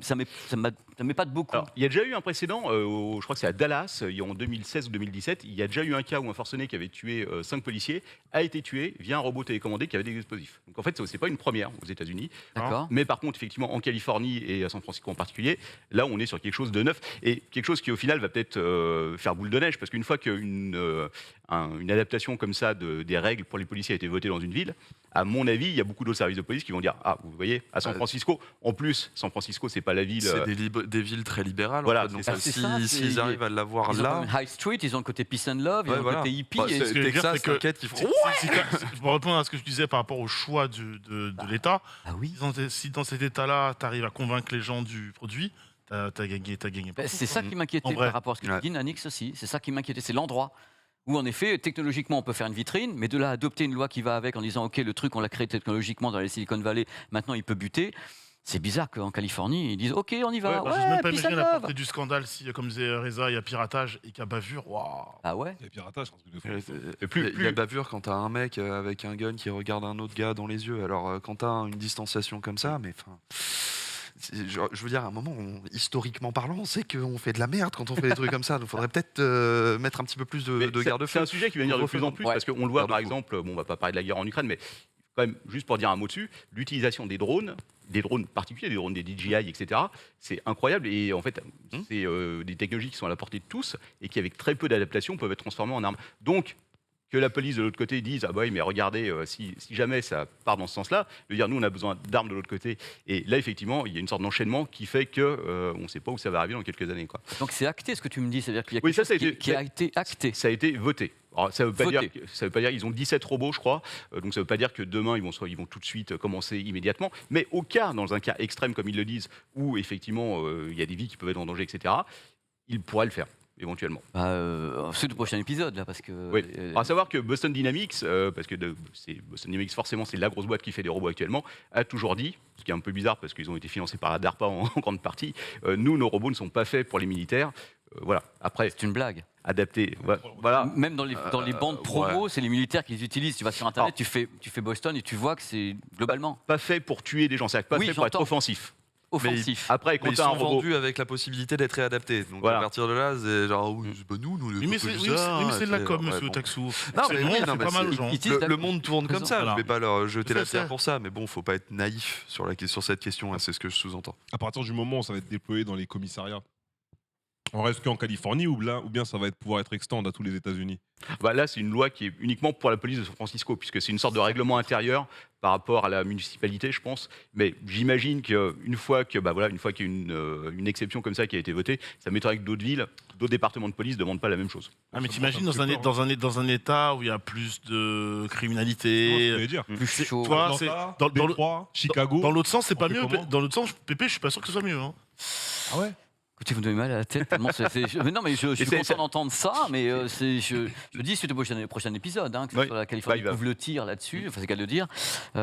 Speaker 1: m'épate beaucoup.
Speaker 4: Alors, il y a déjà eu un précédent, je crois que c'est à Dallas, en 2016 ou 2017. Il y a déjà eu un cas où un forcené qui avait tué 5 policiers a été tué via un robot télécommandé qui avait des explosifs. Donc en fait, c'est pas une première aux États-Unis.
Speaker 1: D'accord.
Speaker 4: Mais par contre, effectivement, en Californie et à San Francisco en particulier, là, on est sur quelque chose de neuf et quelque chose qui, au final, va peut-être faire boule de neige. Parce qu'une fois qu'une une adaptation comme ça des règles pour les policiers a été votée dans une ville, à mon avis, il y a beaucoup d'autres services de police qui vont dire ah, vous voyez, à San Francisco, en plus, San Francisco, c'est pas la ville.
Speaker 3: c'est des villes très libérales.
Speaker 4: Voilà,
Speaker 3: en fait, donc
Speaker 4: c'est
Speaker 1: ça. C'est ça,
Speaker 3: s'ils
Speaker 1: c'est-
Speaker 3: arrivent à l'avoir
Speaker 1: Ils ont
Speaker 3: là,
Speaker 1: comme High Street, ils ont le côté Peace and Love, ils
Speaker 3: Ouais,
Speaker 1: ont
Speaker 3: voilà.
Speaker 1: le côté hippie.
Speaker 3: Bah,
Speaker 1: et-
Speaker 3: c'est
Speaker 5: Ce que je veux dire,
Speaker 3: Texas,
Speaker 5: c'est que-
Speaker 3: t'inquiète, ils feront.
Speaker 5: Pour répondre à ce que je disais par rapport au choix de l'État,
Speaker 1: Ah oui.
Speaker 5: si dans cet État-là, tu arrives à convaincre les gens du produit, t'as gagné.
Speaker 1: Ben, c'est ça qui m'inquiétait
Speaker 5: En vrai.
Speaker 1: par rapport à ce que
Speaker 3: Ouais.
Speaker 1: tu dis, Nanix aussi. C'est ça qui m'inquiétait, c'est l'endroit où, en effet, technologiquement, on peut faire une vitrine, mais de là à adopter une loi qui va avec en disant, OK, le truc, on l'a créé technologiquement dans les Silicon Valley, maintenant il peut buter. C'est bizarre qu'en Californie, ils disent, OK, on y va.
Speaker 5: J'ose même pas
Speaker 1: peace
Speaker 5: imaginer
Speaker 1: and
Speaker 5: la
Speaker 1: love.
Speaker 5: portée du scandale si, comme disait Reza, il y a piratage et qu'il y a bavure. Waouh.
Speaker 1: Ah ouais.
Speaker 2: Il y a piratage, c'est un truc de fou.
Speaker 3: Il y a bavure quand t'as un mec avec un gun qui regarde un autre gars dans les yeux. Alors quand t'as une distanciation comme ça, mais enfin, je veux dire, à un moment, historiquement parlant, on sait qu'on fait de la merde quand on fait des trucs comme ça. Donc, faudrait peut-être mettre un petit peu plus
Speaker 4: Mais
Speaker 3: de
Speaker 4: c'est
Speaker 3: garde-feu.
Speaker 4: un sujet qui va venir de plus en plus
Speaker 1: Ouais.
Speaker 4: parce qu'on le voit par
Speaker 3: Garde-fou.
Speaker 4: exemple, bon, on va pas parler de la guerre en Ukraine, mais quand même, juste pour dire un mot dessus, l'utilisation des drones particuliers, des drones des DJI, etc., c'est incroyable et en fait, c'est des technologies qui sont à la portée de tous et qui, avec très peu d'adaptation, peuvent être transformées en armes. Donc, que la police de l'autre côté dise ah bah oui mais regardez si jamais ça part dans ce sens-là, de dire nous on a besoin d'armes de l'autre côté et là effectivement il y a une sorte d'enchaînement qui fait que on ne sait pas où ça va arriver dans quelques années quoi.
Speaker 1: Donc c'est acté ce que tu me dis, c'est-à-dire qu'il y a
Speaker 4: Oui,
Speaker 1: quelque
Speaker 4: ça
Speaker 1: chose
Speaker 4: a été-
Speaker 1: qui a été acté.
Speaker 4: Ça a été voté. Alors, ça veut pas
Speaker 1: Voté.
Speaker 4: dire ils ont 17 robots je crois, donc ça veut pas dire que demain ils vont tout de suite commencer immédiatement, mais dans un cas extrême comme ils le disent où effectivement il y a des vies qui peuvent être en danger etc. Ils pourraient le faire éventuellement.
Speaker 1: C'est le prochain épisode, là, parce que...
Speaker 4: Oui. À savoir que Boston Dynamics, parce que Boston Dynamics forcément c'est la grosse boîte qui fait des robots actuellement, a toujours dit, ce qui est un peu bizarre parce qu'ils ont été financés par la DARPA en grande partie, nous nos robots ne sont pas faits pour les militaires. Voilà. Après,
Speaker 1: C'est une blague.
Speaker 4: adapté. Voilà.
Speaker 1: Même dans les bandes promo, c'est les militaires qui les utilisent. Tu vas sur Internet,
Speaker 4: Alors,
Speaker 1: tu fais Boston et tu vois que c'est globalement
Speaker 4: Pas fait pour tuer des gens, c'est pas
Speaker 1: Oui,
Speaker 4: fait pour être
Speaker 1: j'entends.
Speaker 4: offensif.
Speaker 1: offensif.
Speaker 4: Après,
Speaker 3: Mais
Speaker 4: quand
Speaker 3: ils
Speaker 4: t'as un
Speaker 3: sont
Speaker 4: robot,
Speaker 3: vendus avec la possibilité d'être réadaptés. Donc
Speaker 4: Voilà.
Speaker 3: à partir de là, c'est genre, oui, c'est pas nous,
Speaker 5: Oui, mais c'est de la com, monsieur Taxou.
Speaker 3: Non, mais
Speaker 5: Absolument,
Speaker 3: oui,
Speaker 5: on
Speaker 3: non,
Speaker 5: fait
Speaker 3: mais
Speaker 5: pas mal aux
Speaker 3: c'est-
Speaker 5: gens.
Speaker 1: Ils disent
Speaker 3: Le monde tourne comme ça,
Speaker 5: Voilà.
Speaker 3: je vais pas leur jeter
Speaker 5: Je
Speaker 3: la
Speaker 5: sais,
Speaker 3: pierre
Speaker 5: ça.
Speaker 3: pour ça, mais bon, faut pas être naïf sur cette question, et c'est ce que je sous-entends.
Speaker 2: À partir du moment où ça va être déployé dans les commissariats, on reste qu'en Californie ou bien ça va pouvoir être extend à tous les États-Unis?
Speaker 4: bah là, c'est une loi qui est uniquement pour la police de San Francisco, puisque c'est une sorte de règlement intérieur par rapport à la municipalité, je pense. Mais j'imagine qu'une fois qu'il y a une exception comme ça qui a été votée, ça m'étonnerait que d'autres villes, d'autres départements de police ne demandent pas la même chose.
Speaker 5: Ah, mais
Speaker 2: Ça
Speaker 5: t'imagines
Speaker 2: me fait peur,
Speaker 5: dans un état où il y a plus de
Speaker 2: Je
Speaker 5: criminalité.
Speaker 2: voulais dire.
Speaker 1: Plus chaud.
Speaker 5: Toi,
Speaker 2: Atlanta,
Speaker 5: c'est- dans le-
Speaker 2: Détroit, Chicago.
Speaker 5: Dans l'autre sens, c'est
Speaker 2: On
Speaker 5: pas
Speaker 2: fait
Speaker 5: mieux.
Speaker 2: comment
Speaker 5: Dans l'autre sens, Pépé, je suis pas sûr que ce soit mieux. Hein.
Speaker 2: Ah ouais.
Speaker 1: Écoutez, vous me donnez mal à la tête tellement mais non, mais je suis
Speaker 4: c'est-
Speaker 1: content d'entendre ça, mais je dis suite au prochain épisode, que ce
Speaker 4: Oui.
Speaker 1: soit la Californie
Speaker 4: Bah, il va.
Speaker 1: couvre le tir là-dessus, enfin c'est qu'à le dire,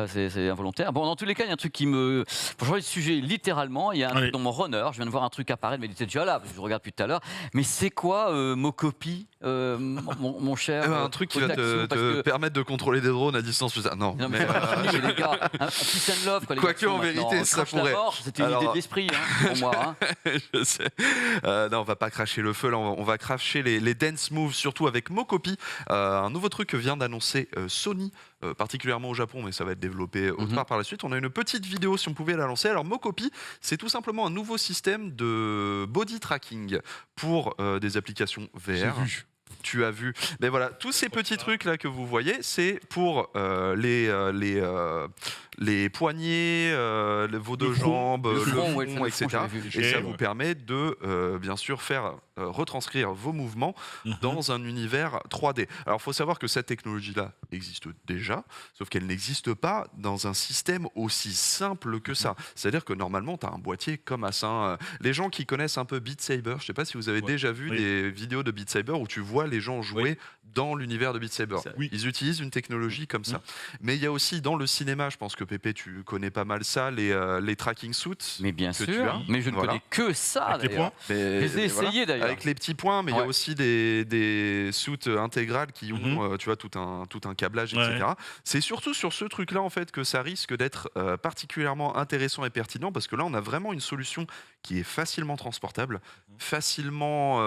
Speaker 1: c'est involontaire. Bon, dans tous les cas, il y a un truc qui me... Pour changer de sujet, littéralement, il y a un
Speaker 5: Allez.
Speaker 1: truc dans mon runner, je viens de voir un truc apparaître, mais il était déjà là, parce que je regarde depuis tout à l'heure, mais c'est quoi Mocopi, mon cher
Speaker 3: Un truc qui va
Speaker 1: Otaxu, parce
Speaker 3: te
Speaker 1: que-
Speaker 3: permettre de contrôler des drones à distance. Non,
Speaker 1: Non, mais
Speaker 3: mais,
Speaker 1: c'est fini, les gars. Un peace and love, quoi, les
Speaker 3: Quoique,
Speaker 1: garçons,
Speaker 3: en
Speaker 1: maintenant.
Speaker 3: vérité, ça
Speaker 1: Crash la
Speaker 3: pourrait.
Speaker 1: mort, c'était une
Speaker 3: Alors-
Speaker 1: idée de l'esprit, pour moi.
Speaker 3: je sais. Non, on va pas cracher le feu, là, on va cracher les dance moves, surtout avec Mokopi. Un nouveau truc que vient d'annoncer Sony, particulièrement au Japon, mais ça va être développé autre part par la suite. On a une petite vidéo si on pouvait la lancer. Alors Mokopi, c'est tout simplement un nouveau système de body tracking pour des applications VR.
Speaker 2: J'ai vu.
Speaker 3: Tu as vu. Mais voilà, tous ces petits trucs là que vous voyez, c'est pour les poignets, vos deux jambes, le front, etc. Et ça vous permet de, bien sûr, faire retranscrire vos mouvements dans un univers 3D. Alors, il faut savoir que cette technologie-là existe déjà, sauf qu'elle n'existe pas dans un système aussi simple que ça. C'est-à-dire que normalement, tu as un boîtier comme ça. Les gens qui connaissent un peu Beat Saber, je ne sais pas si vous avez déjà vu des vidéos de Beat Saber où tu vois les gens jouer dans l'univers de Beat Saber. Ils utilisent une technologie comme ça. Mais il y a aussi dans le cinéma, je pense que Pépé, tu connais pas mal ça, les tracking suits.
Speaker 1: Mais bien sûr, mais je ne connais que ça d'ailleurs. Je les ai essayés d'ailleurs.
Speaker 3: Avec les petits points, mais il y a aussi des suits intégrales qui ont tu vois, tout un câblage, etc. C'est surtout sur ce truc-là en fait que ça risque d'être particulièrement intéressant et pertinent parce que là on a vraiment une solution qui est facilement transportable, facilement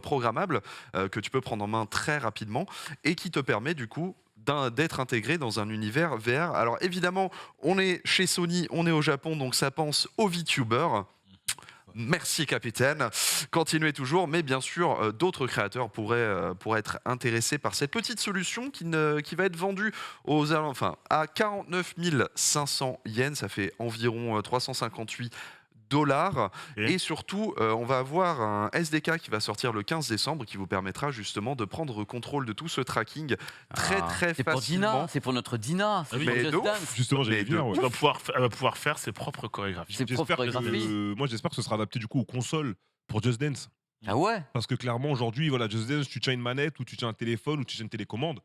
Speaker 3: programmable, que tu peux prendre en main très rapidement et qui te permet du coup d'être intégré dans un univers VR. Alors évidemment, on est chez Sony, on est au Japon, donc ça pense aux VTubers. Merci capitaine, continuez toujours, mais bien sûr d'autres créateurs pourraient être intéressés par cette petite solution qui va être vendue à 49 500 yens, ça fait environ 358 $. Et surtout, on va avoir un SDK qui va sortir le 15 décembre qui vous permettra justement de prendre contrôle de tout ce tracking très facilement.
Speaker 1: C'est pour notre Dina.
Speaker 3: Mais
Speaker 2: justement, j'allais dire.
Speaker 5: Elle va pouvoir faire ses propres chorégraphies.
Speaker 2: Moi, j'espère que ce sera adapté du coup aux consoles pour Just Dance.
Speaker 1: Ah ouais.
Speaker 2: Parce que clairement, aujourd'hui, voilà, Just Dance, tu tiens une manette ou tu tiens un téléphone ou tu tiens une télécommande.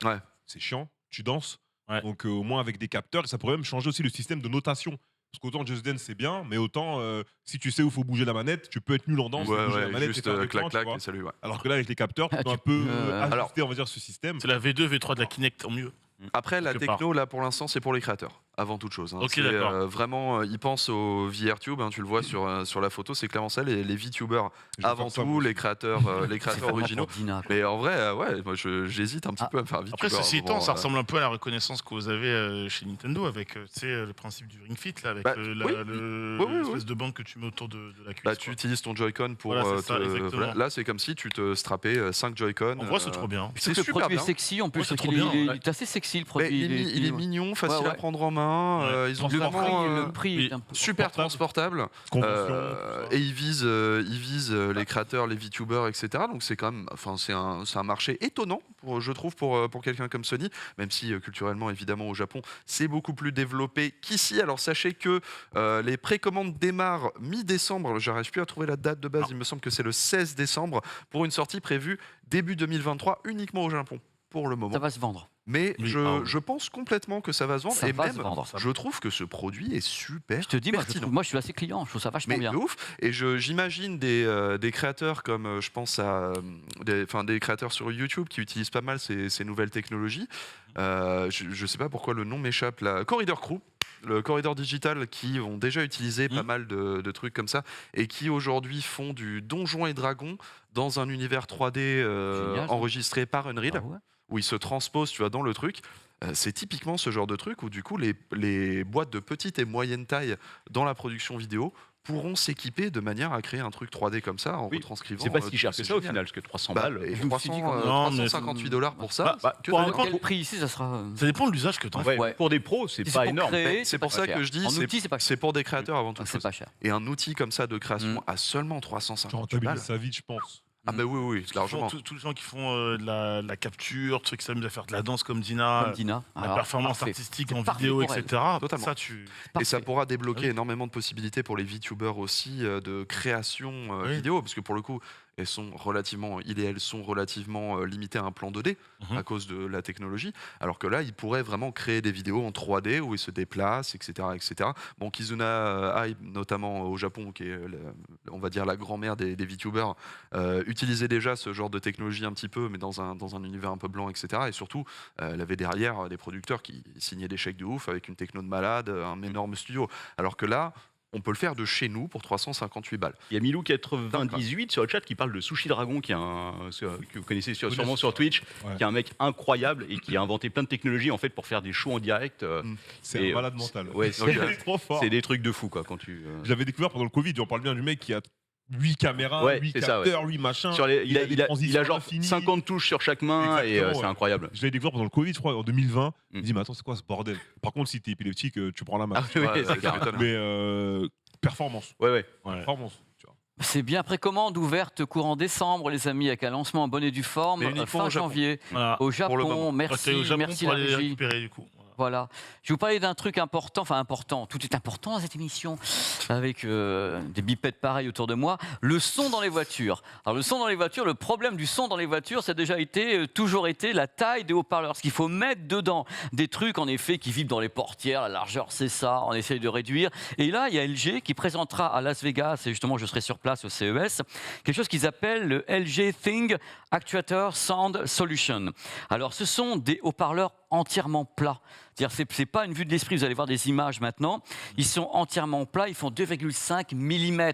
Speaker 2: C'est chiant, tu danses. Donc au moins avec des capteurs, ça pourrait même changer aussi le système de notation. Parce qu'autant Just Dance c'est bien, mais autant si tu sais où il faut bouger la manette, tu peux être nul en danse, bouger la manette,
Speaker 3: juste
Speaker 2: et faire
Speaker 3: clac clac et salut.
Speaker 2: Alors que là avec les capteurs, tu peux un peu ajuster, on va dire, ce système.
Speaker 5: C'est la V2, V3 de la Kinect en mieux.
Speaker 3: Après, la techno, là, pour l'instant, c'est pour les créateurs, avant toute chose.
Speaker 5: Ok, d'accord.
Speaker 3: Vraiment, ils pensent au VRTube, tu le vois sur la photo, c'est clairement ça, les VTubers avant tout, les créateurs originaux. Mais en vrai, moi, j'hésite un petit peu à me faire VTuber.
Speaker 5: Après, ceci étant, ça ressemble un peu à la reconnaissance que vous avez chez Nintendo, avec le principe du Ring Fit, là, avec l'espèce de bande que tu mets autour de la cuisse.
Speaker 3: Tu utilises ton Joy-Con pour... là, c'est comme si tu te strappais 5 Joy-Con.
Speaker 5: En vrai, c'est trop bien.
Speaker 3: C'est super bien.
Speaker 1: Sexy, en plus, il est assez sexy le produit.
Speaker 3: Il est mignon, facile à prendre en main. Ils ont vraiment
Speaker 1: le prix est un peu
Speaker 3: super transportable. Et ils visent les créateurs, les VTubers, etc. Donc c'est quand même, c'est un marché étonnant, je trouve, pour quelqu'un comme Sony, même si culturellement, évidemment, au Japon, c'est beaucoup plus développé qu'ici. Alors sachez que les précommandes démarrent mi-décembre. J'arrive plus à trouver la date de base. Il me semble que c'est le 16 décembre pour une sortie prévue début 2023 uniquement au Japon. Pour le moment.
Speaker 1: Ça va se vendre.
Speaker 3: Mais je pense complètement que ça va se vendre. Je trouve que ce produit est super.
Speaker 1: Je te dis, moi je suis assez client, je trouve ça vachement bien.
Speaker 3: De ouf. Et j'imagine des créateurs comme je pense à des créateurs sur YouTube qui utilisent pas mal ces nouvelles technologies. Je sais pas pourquoi le nom m'échappe là. Corridor Crew. Le corridor digital qui ont déjà utilisé pas mal de trucs comme ça et qui aujourd'hui font du Donjons et Dragons dans un univers 3D enregistré par Unreal. Où ils se transposent, tu vois, dans le truc. C'est typiquement ce genre de truc où du coup les boîtes de petite et moyenne taille dans la production vidéo pourront s'équiper de manière à créer un truc 3D comme ça en retranscrivant.
Speaker 4: C'est pas si cher que ça au final, parce que 300 balles.
Speaker 3: Et 358 $ pour ça.
Speaker 1: Quel prix ici, ça sera.
Speaker 5: Ça dépend de l'usage que tu en fais.
Speaker 4: Pour des pros, c'est pas énorme.
Speaker 3: C'est pour ça que je dis, c'est pour des créateurs avant tout.
Speaker 1: C'est pas cher.
Speaker 3: Et un outil comme ça de création à seulement 350 balles.
Speaker 2: Ça vite, je pense.
Speaker 3: Ah bah oui, largement.
Speaker 5: Tous les gens qui font de la capture, ceux qui s'amusent à faire de la danse comme Dina, la performance artistique en vidéo, etc.
Speaker 3: Totalement. Et ça pourra débloquer énormément de possibilités pour les VTubers aussi de création vidéo, parce que pour le coup, elles sont relativement limitées à un plan 2D à cause de la technologie, alors que là, ils pourraient vraiment créer des vidéos en 3D où ils se déplacent, etc. etc. Bon, Kizuna Ai, notamment au Japon, qui est, on va dire, la grand-mère des VTubers, utilisait déjà ce genre de technologie un petit peu, mais dans un univers un peu blanc, etc. Et surtout, elle avait derrière des producteurs qui signaient des chèques de ouf avec une techno de malade, un énorme studio. Alors que là, on peut le faire de chez nous pour 358 balles.
Speaker 4: Il y a Milou98 sur le chat qui parle de Sushi Dragon, que vous connaissez sûrement sur Twitch,
Speaker 2: Ouais.
Speaker 4: qui est un mec incroyable et qui a inventé plein de technologies en fait pour faire des shows en direct.
Speaker 2: C'est
Speaker 4: Et,
Speaker 2: un malade mental.
Speaker 4: Ouais,
Speaker 2: Il est trop fort.
Speaker 4: c'est des trucs de fou quoi quand tu.
Speaker 2: J'avais découvert pendant le Covid, on parle bien du mec qui a 8 caméras,
Speaker 4: Ouais,
Speaker 2: 8
Speaker 4: c'est ça,
Speaker 2: capteurs, 8 machins.
Speaker 4: Sur les- il, a,
Speaker 2: des
Speaker 4: il a
Speaker 2: transitions
Speaker 4: genre
Speaker 2: infinies.
Speaker 4: 50 touches sur chaque main et
Speaker 2: Exactement,
Speaker 4: c'est
Speaker 2: ouais.
Speaker 4: incroyable.
Speaker 2: Je l'avais découvert pendant le Covid, je crois, en 2020. Je
Speaker 4: Mm.
Speaker 2: me dis, mais attends, c'est quoi ce bordel? Par contre, si t'es épileptique, tu prends la main.
Speaker 4: Ah oui,
Speaker 3: Ouais,
Speaker 4: c'est
Speaker 3: tu
Speaker 4: clair.
Speaker 3: m'étonnes.
Speaker 2: Mais performance.
Speaker 4: Ouais.
Speaker 2: Performance. Tu vois.
Speaker 1: C'est bien précommande ouverte courant décembre, les amis, avec un lancement en bonne et due forme
Speaker 3: Mais uniquement
Speaker 1: fin
Speaker 3: au Japon.
Speaker 1: janvier
Speaker 5: Voilà.
Speaker 1: au
Speaker 3: Pour le moment.
Speaker 1: Japon.
Speaker 5: Restez
Speaker 1: Merci,
Speaker 5: au Japon
Speaker 1: merci
Speaker 5: pour
Speaker 1: la
Speaker 5: aller les
Speaker 1: régie.
Speaker 5: récupérer du coup.
Speaker 1: Voilà. Je vais vous parler d'un truc important, enfin important, tout est important dans cette émission, avec des bipettes pareils autour de moi. Le son dans les voitures. Alors le son dans les voitures, le problème du son dans les voitures, ça a déjà été, toujours été la taille des haut-parleurs. Ce qu'il faut mettre dedans, des trucs en effet qui vibrent dans les portières, la largeur c'est ça, on essaye de réduire. Et là, il y a LG qui présentera à Las Vegas, et justement je serai sur place au CES, quelque chose qu'ils appellent le LG Thing Actuator Sound Solution. Alors ce sont des haut-parleurs entièrement plats. C'est-à-dire, c'est pas une vue de l'esprit, vous allez voir des images maintenant. Ils sont entièrement plats, ils font 2,5 mm.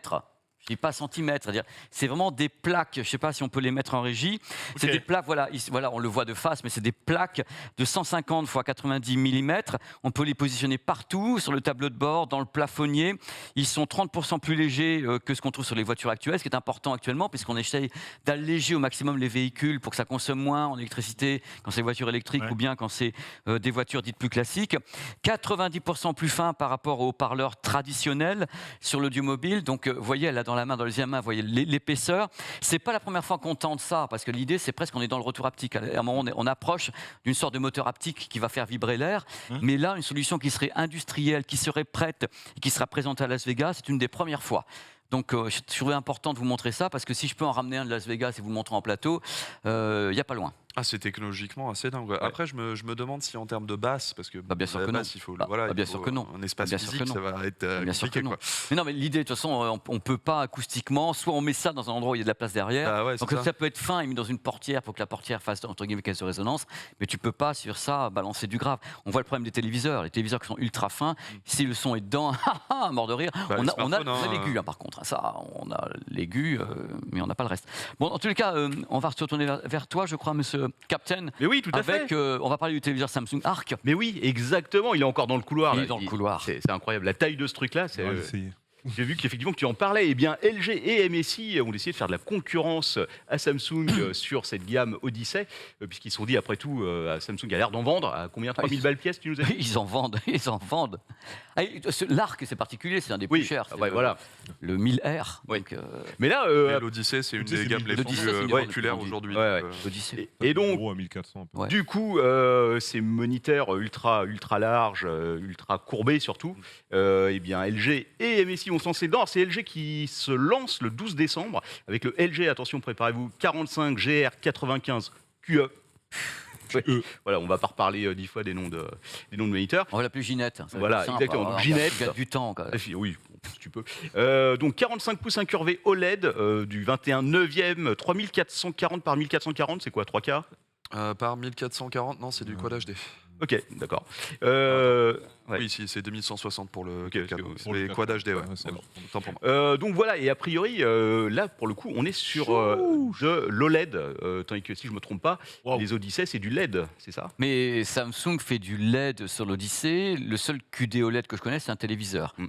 Speaker 1: Je dis pas centimètres, c'est-à-dire c'est vraiment des plaques. Je ne sais pas si on peut les mettre en régie. C'est
Speaker 5: Ok.
Speaker 1: des plaques, voilà, on le voit de face, mais c'est des plaques de 150 x 90 mm. On peut les positionner partout, sur le tableau de bord, dans le plafonnier. Ils sont 30% plus légers que ce qu'on trouve sur les voitures actuelles, ce qui est important actuellement, puisqu'on essaye d'alléger au maximum les véhicules pour que ça consomme moins en électricité quand c'est des voitures électriques
Speaker 5: Ouais.
Speaker 1: ou bien quand c'est des voitures dites plus classiques. 90% plus fin par rapport aux haut-parleurs traditionnels sur l'audiomobile. Donc, vous voyez, elle a dans la main, dans la deuxième main, vous voyez l'épaisseur. C'est pas la première fois qu'on tente ça, parce que l'idée, c'est presque qu'on est dans le retour haptique. À un moment, on approche d'une sorte de moteur haptique qui va faire vibrer l'air. Mais là, une solution qui serait industrielle, qui serait prête et qui sera présentée à Las Vegas, c'est une des premières fois. Donc, je trouvais important de vous montrer ça, parce que si je peux en ramener un de Las Vegas et vous le montrer en plateau, il n'y a pas loin.
Speaker 3: Ah, c'est technologiquement assez dingue. Ouais. Après, je me demande si en termes de basse, parce que
Speaker 1: bien sûr
Speaker 3: la
Speaker 1: que non.
Speaker 3: basse, il faut,
Speaker 1: Bah,
Speaker 3: voilà,
Speaker 1: bien
Speaker 3: il
Speaker 1: sûr
Speaker 3: faut
Speaker 1: que non.
Speaker 3: un espace
Speaker 1: Bien sûr
Speaker 3: physique,
Speaker 1: que
Speaker 3: ça
Speaker 1: non.
Speaker 3: va être
Speaker 1: Bien sûr que
Speaker 3: compliqué.
Speaker 1: non.
Speaker 3: Quoi.
Speaker 1: Mais non, mais l'idée, de toute façon, on ne peut pas acoustiquement, soit on met ça dans un endroit où il y a de la place derrière.
Speaker 3: Ah ouais, c'est
Speaker 1: Donc ça.
Speaker 3: ça.
Speaker 1: peut être fin et mis dans une portière pour que la portière fasse entre guillemets caisse de résonance, mais tu peux pas sur ça balancer du grave. On voit le problème des téléviseurs, les téléviseurs qui sont ultra fins. Si le son est dedans, mort de rire.
Speaker 3: Bah,
Speaker 1: on
Speaker 3: les
Speaker 1: a
Speaker 3: smartphones,
Speaker 1: l'aigu par contre. Ça, on a l'aigu, mais on n'a pas le reste. Bon, en tous les cas, on va se retourner vers toi, je crois, Monsieur Captain.
Speaker 4: Mais oui, tout à fait.
Speaker 1: Avec, on va parler du téléviseur Samsung Arc.
Speaker 4: Mais oui, exactement. Il est encore dans le couloir.
Speaker 1: Il est
Speaker 4: là.
Speaker 1: dans le couloir.
Speaker 4: C'est incroyable. La taille de ce truc-là, c'est.
Speaker 2: On va essayer.
Speaker 4: J'ai vu qu'effectivement que tu en parlais. Eh bien, LG et MSI ont décidé de faire de la concurrence à Samsung sur cette gamme Odyssey, puisqu'ils se sont dit, après tout, Samsung a l'air d'en vendre. À combien 3000 balles pièce, tu nous as dit
Speaker 1: Ils en vendent, ils en vendent. Ah, L'Arc, c'est particulier, c'est un des plus
Speaker 4: Oui,
Speaker 1: chers.
Speaker 4: ah
Speaker 1: c'est
Speaker 4: ouais, voilà.
Speaker 1: Le 1000R.
Speaker 4: Oui.
Speaker 1: Donc,
Speaker 4: Mais là,
Speaker 3: Mais l'Odyssée, c'est une
Speaker 2: L'Odyssée,
Speaker 3: des
Speaker 2: c'est
Speaker 3: gammes les plus
Speaker 1: l'Odyssée, c'est une des
Speaker 3: populaires
Speaker 1: plus
Speaker 3: aujourd'hui.
Speaker 4: Ouais,
Speaker 3: donc,
Speaker 1: l'Odyssée.
Speaker 4: et donc,
Speaker 2: Gros à 1400 un peu.
Speaker 1: Ouais.
Speaker 4: du coup, ces moniteurs ultra larges, ultra courbés surtout, eh bien LG et MSI vont se lancer dedans. Alors, c'est LG qui se lance le 12 décembre avec le LG, attention, préparez-vous, 45 GR95 QE. Ouais. Voilà, on va pas reparler 10 fois des noms de moniteurs.
Speaker 1: On va l'appeler Ginette. Ça va
Speaker 4: Voilà,
Speaker 1: être simple.
Speaker 4: exactement.
Speaker 1: Alors,
Speaker 4: Donc, Ginette.
Speaker 1: Tu gagnes du temps. Quoi.
Speaker 4: Oui, si tu peux. Donc 45 pouces incurvé OLED du 21 9e, 3440 par 1440, c'est quoi, 3K?
Speaker 3: par 1440, non, c'est du Quad HD.
Speaker 4: Ok, d'accord. Ouais.
Speaker 3: Oui, si, c'est 2160 pour le
Speaker 4: Ok,
Speaker 3: Quad.
Speaker 4: parce que
Speaker 3: C'est les Quad HD, ouais.
Speaker 2: Ouais, c'est bon.
Speaker 3: Autant pour moi.
Speaker 4: Donc voilà, et a priori, là, pour le coup, on est sur de l'OLED, tandis que si je me trompe pas,
Speaker 5: Wow.
Speaker 4: les Odyssey, c'est du LED, c'est ça?
Speaker 1: Mais Samsung fait du LED sur l'Odyssée. Le seul QD OLED que je connais, c'est un téléviseur.
Speaker 4: Mm.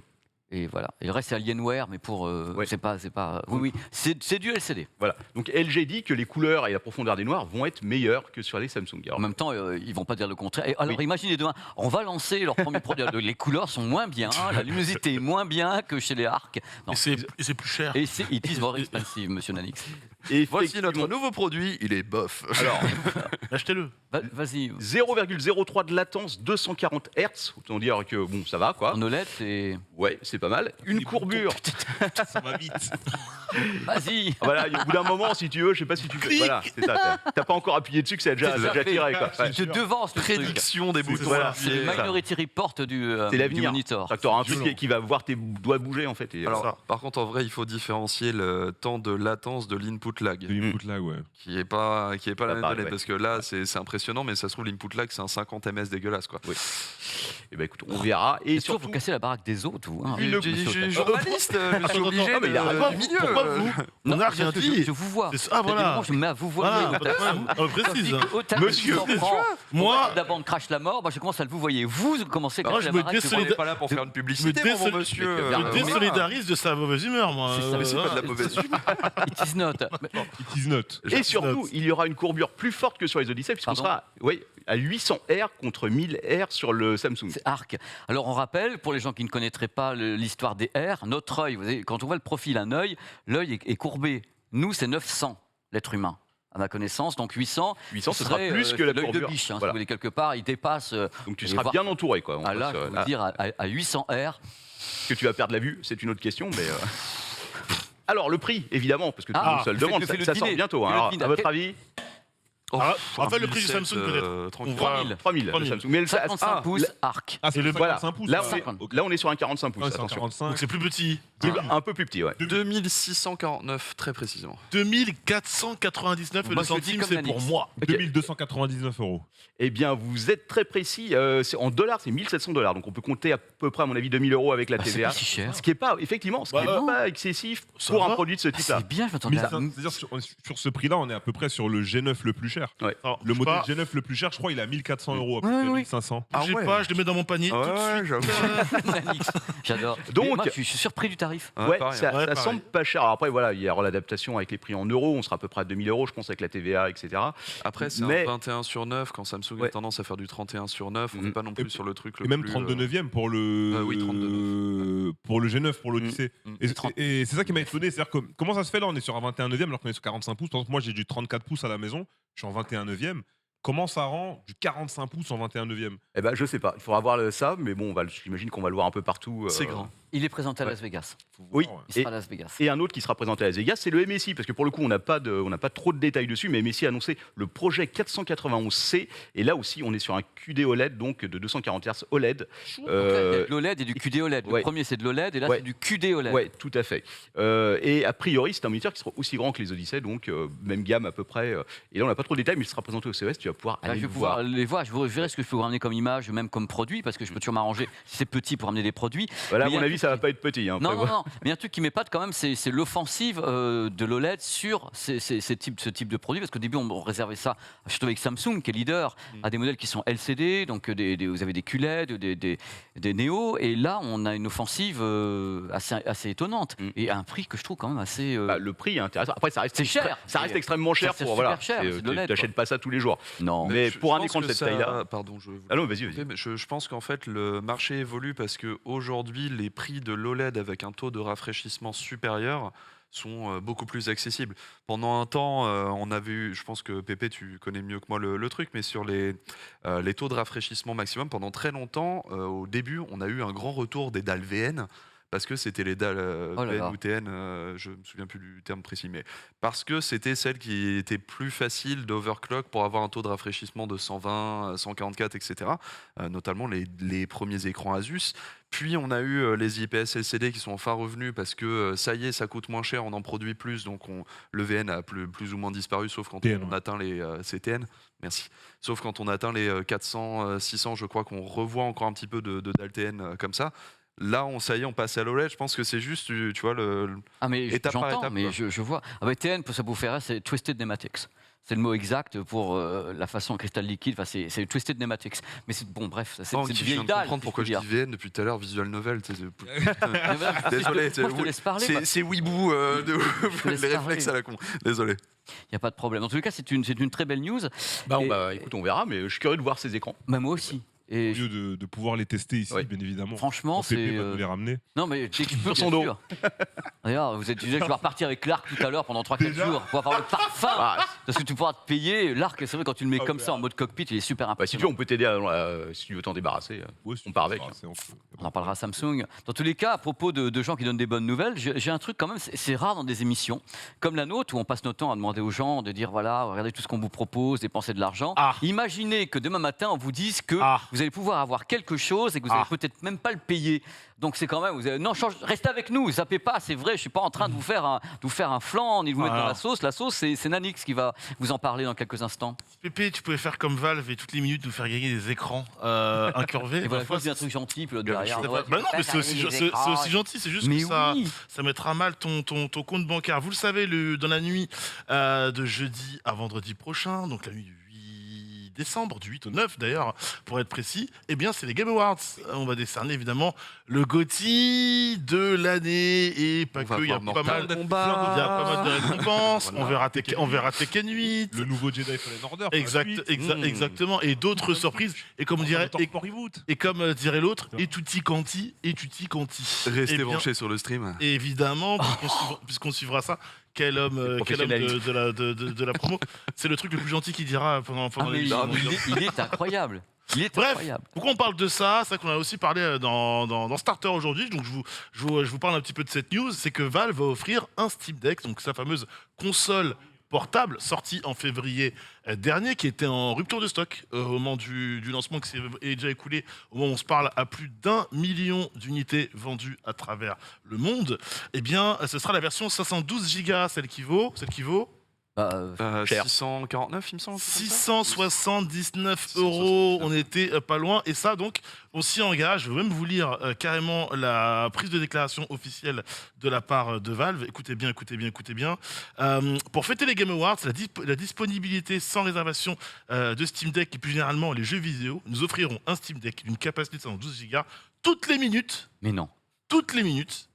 Speaker 1: Et voilà. Et le reste, c'est Alienware, mais pour.
Speaker 4: Ouais.
Speaker 1: C'est pas. Oui, c'est du LCD.
Speaker 4: Voilà. Donc LG dit que les couleurs et la profondeur des noirs vont être meilleures que sur les Samsung. Alors,
Speaker 1: En même temps, ils vont pas dire le contraire. Et alors,
Speaker 4: Oui.
Speaker 1: imaginez demain, on va lancer leur premier produit. Les couleurs sont moins bien, la luminosité est moins bien que chez les Arc. Non.
Speaker 5: Et c'est plus cher.
Speaker 1: Et c'est it is more expensive, monsieur Nanix.
Speaker 4: et
Speaker 3: Voici
Speaker 4: effectivement,
Speaker 3: notre nouveau produit, il est bof.
Speaker 4: Alors,
Speaker 5: Achetez-le.
Speaker 1: Vas-y.
Speaker 4: 0,03 de latence, 240 Hz. Autant dire que bon, ça va quoi.
Speaker 1: En OLED, c'est.
Speaker 4: Ouais, c'est pas mal. Une
Speaker 2: Les
Speaker 4: courbure.
Speaker 2: Ça va vite.
Speaker 1: Vas-y.
Speaker 4: Voilà, au bout d'un moment, si tu veux, je sais pas si tu fais. Voilà, c'est ça. T'as pas encore appuyé dessus que ça a déjà,
Speaker 1: C'est déjà
Speaker 4: déjà
Speaker 1: fait.
Speaker 4: tiré quoi. Ouais.
Speaker 1: Je te devance le truc.
Speaker 3: Prédiction des boutons.
Speaker 4: voilà,
Speaker 1: C'est le
Speaker 3: appuyés.
Speaker 1: Minority Report du
Speaker 4: C'est l'avenir.
Speaker 1: monitor.
Speaker 4: Tu auras un truc
Speaker 2: violent.
Speaker 4: qui va voir tes doigts bouger en fait. Et,
Speaker 3: Alors,
Speaker 5: ça.
Speaker 3: par contre, en vrai, il faut différencier le temps de latence de l'input lag,
Speaker 2: De l'input lag, ouais.
Speaker 3: qui est pas la
Speaker 4: Pas
Speaker 3: même
Speaker 4: pareil,
Speaker 3: donnée,
Speaker 4: ouais.
Speaker 3: parce que là, c'est impressionnant, mais ça se trouve l'input lag, c'est un 50 ms dégueulasse, quoi.
Speaker 4: et ben écoute, on verra. Et
Speaker 1: Et surtout,
Speaker 4: surtout,
Speaker 1: vous cassez la baraque des autres, vous. Hein.
Speaker 4: une 22
Speaker 3: je suis
Speaker 1: monsieur.
Speaker 3: journaliste, je suis obligé
Speaker 4: mais il a raison.
Speaker 3: du milieu.
Speaker 5: Pourquoi vous On n'a rien
Speaker 1: parce que
Speaker 5: dit.
Speaker 1: je vous vois.
Speaker 5: Ah, voilà.
Speaker 1: Je me mets à vous voir.
Speaker 5: Voilà, pas de problème. On précise.
Speaker 4: Monsieur,
Speaker 5: Moi-
Speaker 1: la bande crache la mort, moi je commence à vous voyez. Vous commencez à
Speaker 5: Moi,
Speaker 1: cracher
Speaker 5: je
Speaker 1: la
Speaker 5: me
Speaker 1: baraque.
Speaker 5: désolide-
Speaker 3: On n'est pas là pour faire une publicité,
Speaker 5: me
Speaker 3: mon monsieur.
Speaker 4: Je
Speaker 5: Je me
Speaker 4: me
Speaker 5: désolidarise de sa mauvaise humeur, moi.
Speaker 1: C'est ça,
Speaker 3: Mais c'est pas de la
Speaker 5: voilà.
Speaker 3: mauvaise humeur.
Speaker 1: It is not.
Speaker 2: It is not.
Speaker 4: Et surtout, il y aura une courbure plus forte que sur les Odyssey, puisqu'on
Speaker 1: Pardon
Speaker 4: sera à 800 R contre 1000 R sur le Samsung.
Speaker 1: C'est arc. Alors on rappelle, pour les gens qui ne connaîtraient pas l'histoire des R, notre œil, vous savez, quand on voit le profil d'un œil, l'œil est courbé. Nous, c'est 900, l'être humain, à ma connaissance. Donc 800,
Speaker 4: 800, ce sera plus que la
Speaker 1: l'œil de
Speaker 4: courbure.
Speaker 1: biche. Hein,
Speaker 4: Voilà.
Speaker 1: Si vous voulez, quelque part, il dépasse.
Speaker 4: Donc tu
Speaker 1: et
Speaker 4: seras
Speaker 1: voir-
Speaker 4: bien entouré. Quoi. On
Speaker 1: Ah, là,
Speaker 4: passe,
Speaker 1: je peux
Speaker 4: là.
Speaker 1: vous dire, à 800 R,
Speaker 4: Que tu vas perdre la vue, c'est une autre question. Mais alors, le prix, évidemment, parce que tout le monde se le demande,
Speaker 1: faites le
Speaker 4: ça sort
Speaker 1: dîner.
Speaker 4: bientôt.
Speaker 1: Faites
Speaker 4: hein.
Speaker 1: le
Speaker 4: Alors,
Speaker 1: dîner.
Speaker 4: à votre avis,
Speaker 5: Ah, on fait le prix du Samsung, peut-être.
Speaker 3: tranquille.
Speaker 5: On voit-
Speaker 1: 3000.
Speaker 4: 3000 le
Speaker 5: 3000.
Speaker 4: Samsung. Mais
Speaker 1: 55 pouces, arc.
Speaker 2: Ah, c'est
Speaker 5: Et
Speaker 2: le
Speaker 5: le-
Speaker 2: 45 pouces.
Speaker 4: Là,
Speaker 2: ça.
Speaker 4: là, on est sur un 45 pouces.
Speaker 2: Ouais, c'est
Speaker 4: attention.
Speaker 2: 45.
Speaker 5: Donc c'est plus petit.
Speaker 4: Un peu plus petit, ouais.
Speaker 3: 2649, très précisément.
Speaker 5: 2499 et
Speaker 1: Moi,
Speaker 5: le
Speaker 1: je dis
Speaker 5: centime,
Speaker 1: comme
Speaker 5: c'est
Speaker 1: Yannick.
Speaker 5: pour moi.
Speaker 2: 2299 €.
Speaker 4: Eh bien, vous êtes très précis. En dollars, c'est 1700 $. Donc, on peut compter à peu près, à mon avis, 2000 € avec la
Speaker 1: Ah, c'est
Speaker 4: TVA.
Speaker 1: pas si cher.
Speaker 4: Ce qui n'est pas, effectivement, ce qui est
Speaker 5: Bah,
Speaker 4: pas excessif
Speaker 5: ça
Speaker 4: pour un
Speaker 5: va.
Speaker 4: produit de ce type-là.
Speaker 1: C'est bien, je m'attendais à.
Speaker 2: C'est-à-dire sur ce prix-là, on est à peu près sur le G9 le plus cher.
Speaker 5: Alors,
Speaker 2: Le
Speaker 5: je
Speaker 2: modèle
Speaker 5: sais
Speaker 2: G9 le plus cher, je crois, il est à 1400 € à peu
Speaker 1: Oui,
Speaker 2: près,
Speaker 1: oui, oui.
Speaker 2: 1500.
Speaker 3: Ah
Speaker 5: J'ai
Speaker 3: ouais.
Speaker 5: pas, je le mets dans mon panier tout de
Speaker 3: Ouais,
Speaker 5: suite.
Speaker 3: j'avoue.
Speaker 1: J'adore.
Speaker 4: Donc-
Speaker 1: Mais moi, je suis surpris du tarif.
Speaker 4: Ouais,
Speaker 3: pareil,
Speaker 4: ça,
Speaker 5: hein. Ouais,
Speaker 4: ça
Speaker 5: pareil.
Speaker 4: semble pas cher. Alors après, voilà, il y aura l'adaptation avec les prix en euros. On sera à peu près à 2000 €, je pense, avec la TVA, etc.
Speaker 3: Après, c'est
Speaker 4: Mais-
Speaker 3: un 21 sur 9. Quand Samsung
Speaker 4: Ouais.
Speaker 3: a tendance à faire du 31 sur 9, on
Speaker 4: Mhm.
Speaker 3: n'est pas non plus sur le truc le
Speaker 2: Et même
Speaker 3: plus,
Speaker 2: 32,9e pour le
Speaker 3: oui, 32,9.
Speaker 2: pour le G9, pour l'Odyssey.
Speaker 3: Mhm.
Speaker 2: Et c'est ça qui m'a étonné, c'est-à-dire que comment ça se fait là, on est sur un 21,9e alors qu'on est sur 45 pouces. Par exemple, moi j'ai du 34 pouces à la maison, je suis en 21,9e. Comment ça rend du 45 pouces en 21,9e?
Speaker 4: Eh ben, je sais pas. Il faudra voir ça, mais bon, j'imagine qu'on va le voir un peu partout.
Speaker 3: C'est grand.
Speaker 1: Il est présenté à
Speaker 4: Ouais.
Speaker 1: Las Vegas.
Speaker 4: Oui.
Speaker 1: Il sera à Las Vegas.
Speaker 4: Et un autre qui sera présenté à Las Vegas, c'est le MSI, parce que pour le coup, on n'a pas trop de détails dessus, mais MSI a annoncé le projet 491C, et là aussi, on est sur un QD OLED, donc de 240 Hz OLED.
Speaker 1: Donc là, il y a
Speaker 4: Euh,
Speaker 1: de l'OLED et du QD OLED.
Speaker 4: ouais.
Speaker 1: Le premier, c'est de l'OLED et là,
Speaker 4: Ouais.
Speaker 1: c'est du QD OLED.
Speaker 4: Ouais, tout à fait. Et a priori, c'est un moniteur qui sera aussi grand que les Odyssey, donc même gamme à peu près. Et là, on n'a pas trop de détails, mais il sera présenté au CES, tu vas pouvoir
Speaker 1: Là,
Speaker 4: aller
Speaker 1: je vais
Speaker 4: le
Speaker 1: pouvoir
Speaker 4: voir.
Speaker 1: les voir. Je verrai ce que je peux vous ramener comme image, même comme produit, parce que je peux toujours m'arranger si c'est petit pour amener des produits.
Speaker 4: Voilà, à
Speaker 1: Mais il y
Speaker 4: mon
Speaker 1: a un
Speaker 4: avis,
Speaker 1: truc
Speaker 4: ça va
Speaker 1: qui-
Speaker 4: pas être petit. Hein,
Speaker 1: Non,
Speaker 4: après,
Speaker 1: non,
Speaker 4: voilà.
Speaker 1: non. Mais il y a un truc qui m'épate quand même, c'est l'offensive de l'OLED sur ce type de produit. Parce qu'au début, on réservait ça, surtout avec Samsung, qui est leader, à des modèles qui sont LCD, donc vous avez des QLED, des Neo. Et là, on a une offensive assez étonnante.
Speaker 4: Mm.
Speaker 1: Et à un prix que je trouve quand même assez.
Speaker 4: Bah, le prix est intéressant. Après, ça reste,
Speaker 1: C'est cher.
Speaker 4: ça reste extrêmement cher
Speaker 1: c'est
Speaker 4: pour.
Speaker 1: super
Speaker 4: Voilà,
Speaker 1: cher, c'est de l'OLED,
Speaker 4: tu n'achètes pas ça tous les jours.
Speaker 1: Non.
Speaker 4: Mais
Speaker 3: je
Speaker 4: pour un
Speaker 3: pense
Speaker 4: écran de
Speaker 3: que
Speaker 4: cette taille-là.
Speaker 3: Pardon, je voulais vous
Speaker 4: Allons, vas-y,
Speaker 3: couper,
Speaker 4: vas-y.
Speaker 3: mais je pense qu'en fait, le marché évolue parce qu'aujourd'hui, les prix de l'OLED avec un taux de rafraîchissement supérieur sont beaucoup plus accessibles. Pendant un temps, on a vu, je pense que Pépé, tu connais mieux que moi le truc, mais sur les taux de rafraîchissement maximum, pendant très longtemps, au début, on a eu un grand retour des dalles VN. Parce que c'était les dalles
Speaker 1: Oh là
Speaker 3: VN
Speaker 1: là.
Speaker 3: ou TN, je me souviens plus du terme précis, mais parce que c'était celle qui était plus facile d'overclock pour avoir un taux de rafraîchissement de 120, 144, etc. Notamment les premiers écrans Asus. Puis on a eu les IPS LCD qui sont enfin revenus parce que ça y est, ça coûte moins cher, on en produit plus, donc le VN a plus ou moins disparu, sauf quand
Speaker 2: TN,
Speaker 3: on
Speaker 2: ouais.
Speaker 3: atteint les CTN. Merci. Sauf quand on atteint les 400, 600, je crois qu'on revoit encore un petit peu de dalles TN comme ça. Là, ça y est, on passe à l'OLED. Je pense que c'est juste, tu vois,
Speaker 1: Ah mais
Speaker 3: étape par
Speaker 1: j'entends,
Speaker 3: étape,
Speaker 1: mais
Speaker 3: quoi.
Speaker 1: je vois. Ah bah, TN, pour ça vous faire, c'est Twisted Nematics. C'est le mot exact pour la façon cristal liquide. Enfin, c'est Twisted Nematics. Mais c'est bon, bref, c'est
Speaker 3: Oh,
Speaker 1: une
Speaker 3: Guy, je
Speaker 1: vieille
Speaker 3: viens de
Speaker 1: dalle.
Speaker 3: comprendre
Speaker 1: si
Speaker 3: pourquoi
Speaker 1: je
Speaker 3: je
Speaker 1: peux
Speaker 3: dis
Speaker 1: dire.
Speaker 3: VN depuis tout à l'heure, visual novel.
Speaker 1: Mais voilà,
Speaker 3: Désolé,
Speaker 1: moi, je te laisse parler. bah,
Speaker 3: c'est Weeboo de
Speaker 1: te laisse
Speaker 3: les réflexes
Speaker 1: parler.
Speaker 3: à la con. Désolé.
Speaker 1: Il n'y a pas de problème. En tout cas, c'est une très belle news.
Speaker 4: Bah,
Speaker 1: Et-
Speaker 4: écoute, on verra, mais je suis curieux de voir ces écrans.
Speaker 1: Bah, moi aussi. Et
Speaker 2: Au lieu de pouvoir les tester ici,
Speaker 4: Ouais.
Speaker 2: bien évidemment.
Speaker 1: franchement,
Speaker 2: Quand Pépé
Speaker 1: c'est.
Speaker 2: va nous les ramener.
Speaker 1: Non, mais dès que tu peux,
Speaker 4: Sur son
Speaker 1: bien
Speaker 4: dos.
Speaker 1: sûr. D'ailleurs, vous êtes disais que je vais repartir avec l'arc tout à l'heure pendant 3-4
Speaker 2: Déjà
Speaker 1: jours pour avoir le parfum.
Speaker 4: Ah,
Speaker 1: Parce que tu pourras te payer. L'arc, c'est vrai, quand tu le mets
Speaker 2: Ah,
Speaker 1: comme
Speaker 2: ouais.
Speaker 1: ça en mode cockpit, il est super
Speaker 4: bah, si tu
Speaker 1: impressionnant.
Speaker 4: veux, on peut t'aider si tu veux t'en débarrasser.
Speaker 2: Ouais, si
Speaker 4: On
Speaker 2: tu
Speaker 4: part
Speaker 2: veux,
Speaker 4: avec.
Speaker 2: c'est entre-
Speaker 1: On en parlera à Samsung. Dans tous les cas, à propos de gens qui donnent des bonnes nouvelles, j'ai un truc quand même, c'est rare dans des émissions comme la nôtre où on passe notre temps à demander aux gens de dire voilà, regardez tout ce qu'on vous propose, dépensez de l'argent.
Speaker 5: Ah.
Speaker 1: Imaginez que demain matin, on vous dise que
Speaker 5: Ah.
Speaker 1: vous allez pouvoir avoir quelque chose et que vous allez peut-être même pas le payer. Donc c'est quand même, vous allez, non, restez avec nous, zappez pas, c'est vrai, je suis pas en train de vous faire un flanc ni de vous mettre dans la sauce. La sauce, c'est Nanix qui va vous en parler dans quelques instants.
Speaker 5: Pépé, tu pouvais faire comme Valve et toutes les minutes nous faire gagner des écrans incurvés.
Speaker 1: Et voilà, je dis un truc gentil, puis l'autre derrière.
Speaker 5: Bah non, mais c'est aussi gentil, c'est juste que ça mettra mal ton compte bancaire. Vous le savez, dans la nuit de jeudi à vendredi prochain, donc la nuit du 8 décembre, du 8 au 9 d'ailleurs, pour être précis, eh bien c'est les Game Awards. On va décerner évidemment le GOTY de l'année et pas que, il y a pas mal de récompenses, on verra Tekken 8.
Speaker 2: Le nouveau Jedi Fallen Order.
Speaker 5: Exactement, et d'autres surprises. Et comme dirait l'autre, et tutti quanti.
Speaker 3: Restez branchés sur le stream.
Speaker 5: Évidemment, puisqu'on suivra ça. Quel homme de la promo. C'est le truc le plus gentil qu'il dira pendant l'émission.
Speaker 1: Il est incroyable. Incroyable.
Speaker 5: Pourquoi on parle de ça? C'est ça qu'on a aussi parlé dans Starter aujourd'hui. Donc je vous parle un petit peu de cette news. C'est que Valve va offrir un Steam Deck, donc sa fameuse console portable sortie en février dernier, qui était en rupture de stock au moment du lancement, qui s'est déjà écoulé au moment où on se parle à plus d'1 million d'unités vendues à travers le monde. Eh bien, ce sera la version 512 Go, celle qui vaut
Speaker 3: 649, il me semble.
Speaker 5: 679 €, on était pas loin. Et ça, donc, on s'y engage. Je vais même vous lire carrément la prise de déclaration officielle de la part de Valve. Écoutez bien. Pour fêter les Game Awards, la disponibilité sans réservation de Steam Deck et plus généralement les jeux vidéo, nous offrirons un Steam Deck d'une capacité de 112 Go toutes les minutes.
Speaker 1: Mais non.
Speaker 5: Toutes les minutes.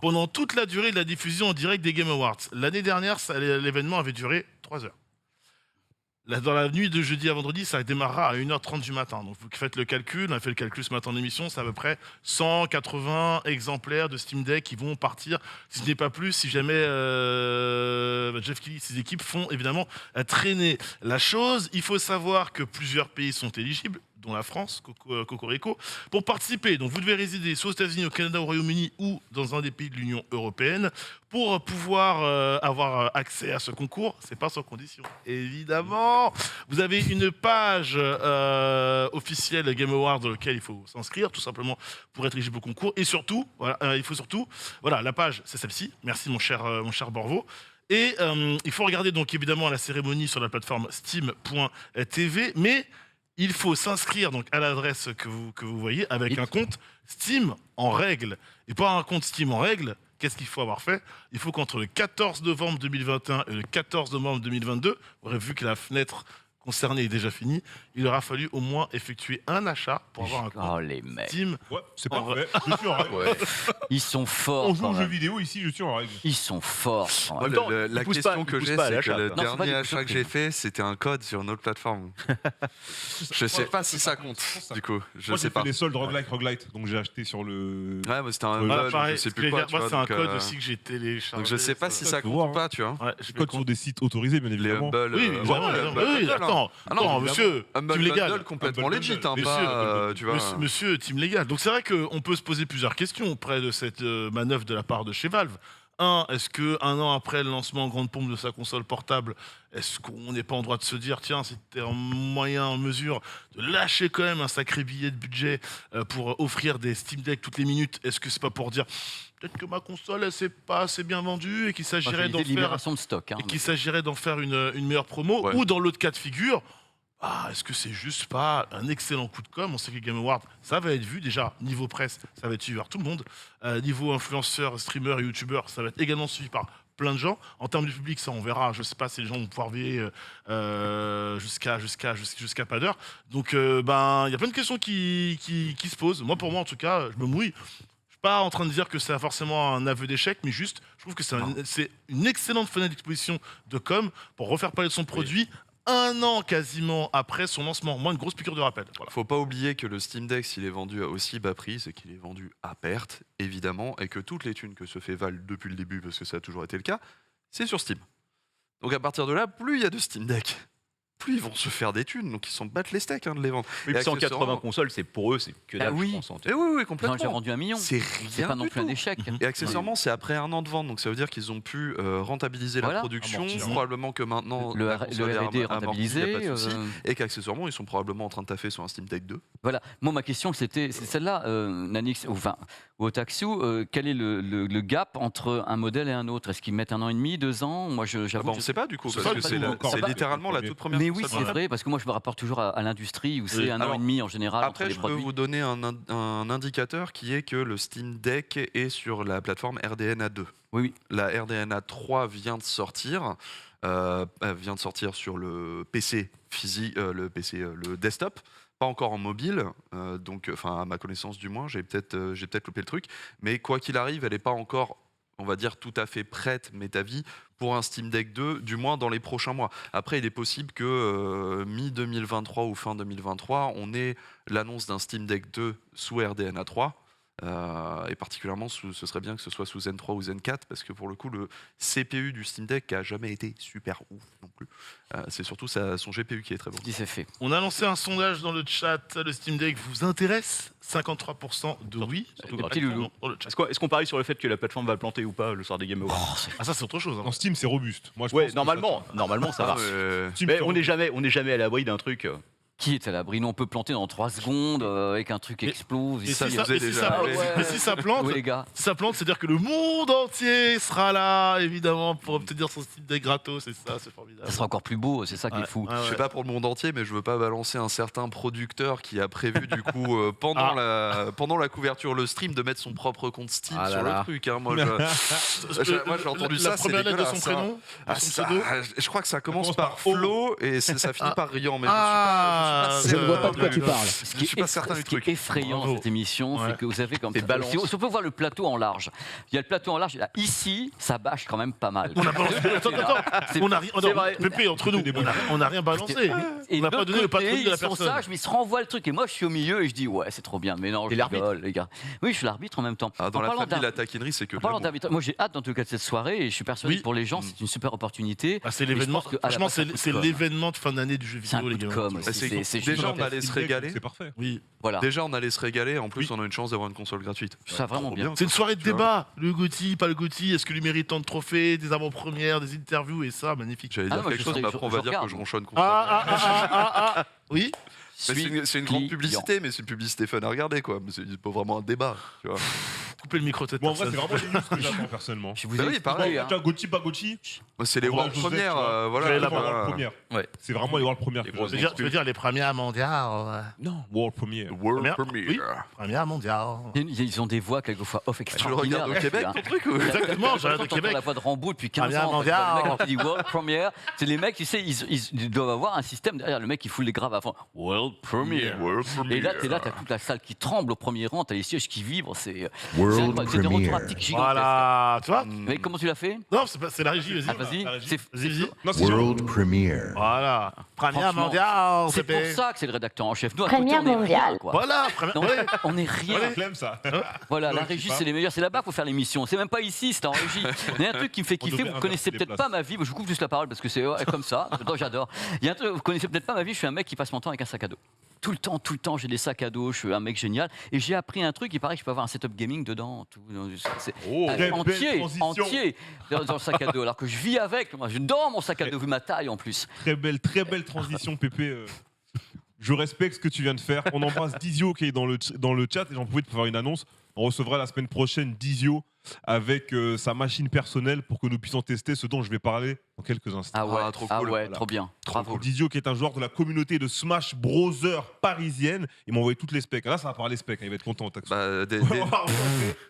Speaker 5: Pendant toute la durée de la diffusion en direct des Game Awards. L'année dernière, l'événement avait duré 3 heures. Là, dans la nuit de jeudi à vendredi, ça démarrera à 1h30 du matin. Donc vous faites le calcul, on a fait le calcul ce matin en émission, c'est à peu près 180 exemplaires de Steam Deck qui vont partir, si ce n'est pas plus, si jamais Jeff Keighley et ses équipes font évidemment traîner la chose. Il faut savoir que plusieurs pays sont éligibles, dont la France, Cocorico, pour participer. Donc vous devez résider soit aux États-Unis, au Canada, au Royaume-Uni ou dans un des pays de l'Union européenne pour pouvoir avoir accès à ce concours. C'est pas sans condition, évidemment. Vous avez une page officielle Game Awards dans laquelle il faut s'inscrire, tout simplement pour être éligible au concours. Et surtout, la page, c'est celle-ci. Merci mon cher Borvo. Et il faut regarder donc évidemment la cérémonie sur la plateforme steam.tv, mais il faut s'inscrire donc à l'adresse que vous voyez avec un compte Steam en règle. Et pour un compte Steam en règle, qu'est-ce qu'il faut avoir fait? Il faut qu'entre le 14 novembre 2021 et le 14 novembre 2022, vous aurez vu que la fenêtre concernée est déjà finie, il aura fallu au moins effectuer un achat pour avoir un compte Steam.
Speaker 2: Ouais, c'est parfait. Je suis en règle.
Speaker 1: Ils sont forts.
Speaker 2: On joue aux jeux vidéo ici, je suis en règle.
Speaker 1: Ils sont forts.
Speaker 3: La question que j'ai, c'est que le dernier achat que j'ai fait, c'était un code sur une autre plateforme. Je sais pas si ça compte, du coup. Je sais pas.
Speaker 2: J'ai fait des soldes roguelite, donc j'ai acheté sur le.
Speaker 3: Ouais, mais c'était un code, je sais plus quoi.
Speaker 5: Moi, c'est un code aussi que j'ai téléchargé.
Speaker 3: Donc je sais pas si ça compte pas, tu vois.
Speaker 2: Les codes sur des sites autorisés, bien
Speaker 3: Les
Speaker 2: évidemment.
Speaker 3: Humble.
Speaker 5: Oui, attends, monsieur,
Speaker 3: Humble
Speaker 5: team légal.
Speaker 3: complètement legit, pas, tu vois.
Speaker 5: Monsieur, team légal. Donc c'est vrai qu'on peut se poser plusieurs questions auprès de cette manœuvre de la part de chez Valve. Est-ce qu'un an après le lancement en grande pompe de sa console portable, est-ce qu'on n'est pas en droit de se dire, tiens, c'était en mesure de lâcher quand même un sacré billet de budget pour offrir des Steam Deck toutes les minutes? Est-ce que c'est pas pour dire, peut-être que ma console, elle s'est pas assez bien vendue et qu'il s'agirait d'en faire une meilleure promo, ou dans l'autre cas de figure, est-ce que c'est juste pas un excellent coup de com'? On sait que les Game Awards, ça va être vu déjà, niveau presse, ça va être suivi par tout le monde. Niveau influenceurs, streamers et youtubeurs, ça va être également suivi par plein de gens. En termes de public, ça on verra. Je sais pas si les gens vont pouvoir veiller jusqu'à pas d'heure. Donc il y a plein de questions qui se posent. Moi, pour moi en tout cas, je me mouille. Je suis pas en train de dire que c'est forcément un aveu d'échec, mais juste, je trouve que c'est une excellente fenêtre d'exposition de com pour refaire parler de son produit. Un an quasiment après son lancement. Moi, une grosse piqûre de rappel. Voilà.
Speaker 3: Faut pas oublier que le Steam Deck, s'il est vendu à aussi bas prix, c'est qu'il est vendu à perte, évidemment, et que toutes les thunes que se fait Valve depuis le début, parce que ça a toujours été le cas, c'est sur Steam. Donc à partir de là, plus il y a de Steam Deck, plus, ils vont se faire des thunes, donc ils s'en battent les steaks de les vendre.
Speaker 4: Oui,
Speaker 3: Et
Speaker 4: 180
Speaker 3: accessoirement-
Speaker 4: consoles, c'est pour eux, c'est que
Speaker 1: Ah
Speaker 4: dalle,
Speaker 1: oui.
Speaker 4: je pense. en
Speaker 3: Eh oui,
Speaker 1: J'en ai
Speaker 3: complètement.
Speaker 1: vendu 1 million.
Speaker 3: C'est
Speaker 1: C'est
Speaker 3: rien
Speaker 1: pas non
Speaker 3: du
Speaker 1: plus un
Speaker 3: tout.
Speaker 1: échec.
Speaker 3: Et accessoirement, c'est après 1 an de vente, donc ça veut dire qu'ils ont pu rentabiliser la
Speaker 1: Voilà.
Speaker 3: production.
Speaker 5: Amortir.
Speaker 3: Probablement que maintenant
Speaker 1: Le
Speaker 3: la
Speaker 1: R-
Speaker 3: console
Speaker 1: le
Speaker 3: est
Speaker 1: R&D est
Speaker 3: amortie, y a pas de
Speaker 1: rentabilisé.
Speaker 3: souci. Et qu'accessoirement, ils sont probablement en train de taffer sur un Steam Deck 2.
Speaker 1: Voilà. Moi, ma question, c'est celle-là, Nanix, enfin, ou Otaksu, quel est le gap entre un modèle et un autre? Est-ce qu'ils mettent 1 an et demi, 2 ans? Moi,
Speaker 3: Ah
Speaker 1: j'avoue.
Speaker 3: bah, on
Speaker 1: je-
Speaker 3: ne sait pas du coup,
Speaker 5: C'est
Speaker 3: parce
Speaker 5: pas
Speaker 3: que
Speaker 5: du
Speaker 3: c'est
Speaker 5: tout encore.
Speaker 3: c'est
Speaker 5: Ah bah,
Speaker 3: littéralement la
Speaker 2: mais-
Speaker 3: toute première
Speaker 1: Mais oui,
Speaker 3: console.
Speaker 1: c'est vrai, parce que moi, je me rapporte toujours à l'industrie où c'est
Speaker 5: Oui.
Speaker 1: 1 an
Speaker 3: Alors,
Speaker 1: et demi en général
Speaker 3: Après,
Speaker 1: entre les
Speaker 3: je peux
Speaker 1: produits.
Speaker 3: vous donner un indicateur qui est que le Steam Deck est sur la plateforme RDNA 2.
Speaker 1: Oui, oui.
Speaker 3: La RDNA 3 vient de sortir. Elle vient de sortir sur le PC physique, le desktop, pas encore en mobile. Donc, enfin, à ma connaissance du moins, j'ai peut-être loupé le truc. Mais quoi qu'il arrive, elle n'est pas encore, on va dire, tout à fait prête, m'est avis, pour un Steam Deck 2, du moins dans les prochains mois. Après, il est possible que mi-2023 ou fin 2023, on ait l'annonce d'un Steam Deck 2 sous RDNA 3. Et particulièrement, ce serait bien que ce soit sous Zen 3 ou Zen 4, parce que pour le coup, le CPU du Steam Deck n'a jamais été super ouf non plus. C'est surtout son GPU qui est très bon.
Speaker 1: Dis, c'est fait.
Speaker 5: On a lancé un sondage dans le chat. Le Steam Deck vous intéresse? 53% de oui.
Speaker 4: surtout
Speaker 5: Et
Speaker 4: gratuit,
Speaker 5: pas de
Speaker 1: loulou.
Speaker 5: non dans le chat.
Speaker 4: Est-ce qu'on parie sur le fait que la plateforme va planter ou pas le soir des Game Awards?
Speaker 5: Ah, ça, c'est autre chose. hein.
Speaker 2: En Steam, c'est robuste. Moi, je
Speaker 4: Ouais,
Speaker 2: pense que
Speaker 4: normalement ça va.
Speaker 2: Steam,
Speaker 4: Mais
Speaker 2: c'est
Speaker 4: on
Speaker 2: robuste.
Speaker 4: n'est jamais à l'abri d'un truc.
Speaker 1: Qui est à l'abri? Nous, on peut planter dans 3 secondes avec un truc
Speaker 5: Et-
Speaker 1: explose.
Speaker 5: Et
Speaker 1: ici.
Speaker 5: si
Speaker 3: nous
Speaker 5: ça,
Speaker 3: est
Speaker 5: et si
Speaker 3: déjà
Speaker 5: ça-
Speaker 3: arrivé.
Speaker 5: et si ça plante,
Speaker 1: Oui, les gars.
Speaker 5: si ça plante, c'est-à-dire que le monde entier sera là, évidemment, pour obtenir son Steam Deck gratos. C'est ça, c'est formidable.
Speaker 1: Ça sera encore plus beau, c'est ça qui est
Speaker 5: Ouais,
Speaker 1: fou.
Speaker 5: ouais,
Speaker 3: Je sais
Speaker 5: ouais.
Speaker 3: pas pour le monde entier, mais je veux pas balancer un certain producteur qui a prévu du coup pendant la couverture, le stream, de mettre son propre compte Steam
Speaker 5: Ah là
Speaker 3: sur
Speaker 5: là.
Speaker 3: le truc. Hein. Moi, j'ai entendu
Speaker 5: La
Speaker 3: ça. C'est
Speaker 5: première lettre de son
Speaker 3: dégueulasse, hein.
Speaker 5: prénom,
Speaker 3: Ah,
Speaker 5: son
Speaker 3: ça,
Speaker 5: pseudo.
Speaker 3: je crois que ça commence
Speaker 2: commence
Speaker 3: par
Speaker 2: par O.
Speaker 3: Flo et ça finit
Speaker 5: Ah.
Speaker 3: par Rian. Mais
Speaker 5: Ah,
Speaker 3: je
Speaker 6: Je ne vois pas de quoi tu parles.
Speaker 1: Ce
Speaker 3: Je suis pas certain
Speaker 1: ce
Speaker 3: du
Speaker 1: qui est
Speaker 3: truc.
Speaker 1: effrayant
Speaker 5: Bravo.
Speaker 1: cette émission,
Speaker 5: Ouais.
Speaker 1: c'est que vous avez comme
Speaker 4: C'est
Speaker 1: ça.
Speaker 4: balance.
Speaker 1: Si on peut voir le plateau en large. Il y a le plateau en large. Là, ici, ça bâche quand même pas mal.
Speaker 5: On a balancé. Attends.
Speaker 1: C'est-
Speaker 5: On a rien.
Speaker 1: c'est vrai.
Speaker 5: Pépé, entre nous, on a rien balancé.
Speaker 1: Et
Speaker 5: On n'a
Speaker 1: de
Speaker 5: pas
Speaker 1: l'autre
Speaker 5: donné le
Speaker 1: côté,
Speaker 5: patronyme de la
Speaker 1: ils sont
Speaker 5: personne.
Speaker 1: sages, mais ils se renvoient le truc. Et moi, je suis au milieu et je dis, ouais, c'est trop bien. Mais non, je
Speaker 4: T'es l'arbitre.
Speaker 1: rigole, les gars. Oui, je suis l'arbitre en même temps.
Speaker 3: Dans
Speaker 1: En
Speaker 3: la
Speaker 1: parlant
Speaker 3: famille, la
Speaker 1: d'arbitre-
Speaker 3: taquinerie, c'est que
Speaker 1: en
Speaker 3: de
Speaker 1: parlant
Speaker 3: l'amour.
Speaker 1: d'arbitre, moi j'ai hâte en tout cas de cette soirée et je suis persuadé
Speaker 5: Oui.
Speaker 1: que pour les gens c'est une super opportunité.
Speaker 5: Ah, c'est
Speaker 1: Mais je
Speaker 5: l'événement.
Speaker 1: pense que, à la
Speaker 5: Franchement,
Speaker 1: base, c'est un coup de
Speaker 5: c'est
Speaker 1: com.
Speaker 5: l'événement de fin d'année du jeu
Speaker 1: C'est un
Speaker 5: vidéo,
Speaker 1: coup
Speaker 5: les
Speaker 1: de
Speaker 5: gars.
Speaker 1: com.
Speaker 3: Bah,
Speaker 1: c'est-
Speaker 3: c'est
Speaker 1: c'est-
Speaker 3: cool.
Speaker 1: c'est
Speaker 3: Déjà,
Speaker 1: juste-
Speaker 3: on allait se régaler.
Speaker 2: C'est parfait.
Speaker 5: Oui.
Speaker 1: Voilà.
Speaker 3: Déjà, on allait se régaler. En plus,
Speaker 5: Oui.
Speaker 3: on a une chance d'avoir une console gratuite.
Speaker 1: Ça, vraiment
Speaker 3: Trop
Speaker 1: bien.
Speaker 5: C'est une soirée de
Speaker 3: Tu vois.
Speaker 5: débat. Le GOTY, pas le GOTY. Est-ce que lui mérite tant de trophées, des avant-premières, des interviews et ça, magnifique.
Speaker 3: J'allais
Speaker 1: Ah,
Speaker 3: dire
Speaker 1: moi,
Speaker 3: quelque
Speaker 1: je
Speaker 3: chose,
Speaker 1: serais-
Speaker 3: mais après, on
Speaker 1: je
Speaker 3: va dire que
Speaker 1: regarde.
Speaker 3: je ronchonne
Speaker 5: Ah. Oui.
Speaker 3: Mais c'est une grande publicité, mais c'est une publicité fun à regarder, quoi. Mais c'est pas vraiment un débat, tu vois.
Speaker 5: Coupez le micro de cette
Speaker 2: Bon, en vrai,
Speaker 5: personne.
Speaker 2: c'est vraiment les news que j'attends personnellement.
Speaker 1: Je vous
Speaker 3: Bah
Speaker 1: ai
Speaker 3: oui,
Speaker 1: expliqué,
Speaker 3: pareil,
Speaker 1: hein.
Speaker 2: Tu vois, Gauthier, pas Gauthier,
Speaker 3: C'est les
Speaker 2: On va
Speaker 3: world
Speaker 2: Joseph,
Speaker 3: premières,
Speaker 2: tu vois.
Speaker 3: voilà.
Speaker 5: J'allais
Speaker 2: c'est
Speaker 5: la
Speaker 2: vraiment
Speaker 5: voir.
Speaker 2: World Premiere.
Speaker 1: Ouais.
Speaker 2: C'est vraiment les World Premiere.
Speaker 4: Les
Speaker 2: que
Speaker 4: grosses
Speaker 2: j'attends.
Speaker 5: Je veux dire les premières mondiales.
Speaker 2: Non, World Premiere.
Speaker 3: World
Speaker 5: Première. Oui. Première mondiale.
Speaker 1: Ils ont des voix quelquefois off
Speaker 3: Tu le
Speaker 1: extraordinaires.
Speaker 3: regardes au Québec, ton truc ou
Speaker 5: Exactement, j'arrête au
Speaker 1: T'entends
Speaker 5: Québec.
Speaker 1: la voix de Rambo depuis 15
Speaker 5: Première
Speaker 1: ans. parce que
Speaker 5: mondiale.
Speaker 1: Le mec qui dit World Premiere, c'est les mecs, tu sais, ils doivent avoir un système derrière. Le mec qui fout les graves avant. World Premiere.
Speaker 3: World
Speaker 1: Et là, t'es là, t'as toute la salle qui tremble au premier rang, t'as les sièges qui vibrent. C'est des retours haptiques gigantesques.
Speaker 5: Voilà, tu vois.
Speaker 1: Mais comment tu l'as fait?
Speaker 5: Non, c'est la régie,
Speaker 1: Ah,
Speaker 5: vas-y.
Speaker 1: vas-y. C'est
Speaker 5: Vas-y.
Speaker 2: Non, c'est genre-
Speaker 6: World Premiere.
Speaker 5: Voilà. Première
Speaker 1: Franchement,
Speaker 5: mondiale,
Speaker 1: c'est pour
Speaker 5: Pépé.
Speaker 1: ça que c'est le rédacteur en chef. Nous, à côté,
Speaker 7: Première
Speaker 1: on est rien,
Speaker 7: mondiale.
Speaker 1: quoi.
Speaker 5: Voilà, première.
Speaker 1: Non,
Speaker 5: Ouais.
Speaker 1: on est rien.
Speaker 2: C'est flemme, ça.
Speaker 1: Voilà,
Speaker 2: Ouais,
Speaker 1: la
Speaker 2: je sais
Speaker 1: régie,
Speaker 2: pas.
Speaker 1: c'est les meilleurs. C'est là-bas qu'il faut faire l'émission. C'est même pas ici, c'est en régie. Il y a un truc qui me fait
Speaker 2: On
Speaker 1: kiffer.
Speaker 2: devrait
Speaker 1: Vous connaissez
Speaker 2: inverser les
Speaker 1: peut-être
Speaker 2: places.
Speaker 1: pas ma vie. Je vous coupe juste la parole parce que c'est comme ça. Non, j'adore. Il y a un truc, vous connaissez peut-être pas ma vie. Je suis un mec qui passe mon temps avec un sac à dos. Tout le temps, j'ai des sacs à dos. Je suis un mec génial. Et j'ai appris un truc. Il paraît que je peux avoir un setup gaming dedans. Tout. C'est
Speaker 2: Oh, très belle
Speaker 1: entier
Speaker 2: transition.
Speaker 1: dans le sac à dos. Alors que je vis avec. Moi, je dors mon sac à dos vu ma taille en plus.
Speaker 2: Très belle transition, Pépé. Je respecte ce que tu viens de faire. On embrasse Dizio qui est dans le chat et j'en profite pour faire une annonce. On recevra la semaine prochaine Dizio avec sa machine personnelle pour que nous puissions tester ce dont je vais parler dans quelques instants.
Speaker 1: Ah ouais,
Speaker 3: Ah, trop cool.
Speaker 1: ouais,
Speaker 2: Voilà.
Speaker 1: trop bien. Bravo.
Speaker 2: Dizio qui est un joueur de la communauté de Smash Bros parisienne. Il m'a envoyé toutes les specs. Là, ça va parler specs. Il va être content. Taxo.
Speaker 3: Bah,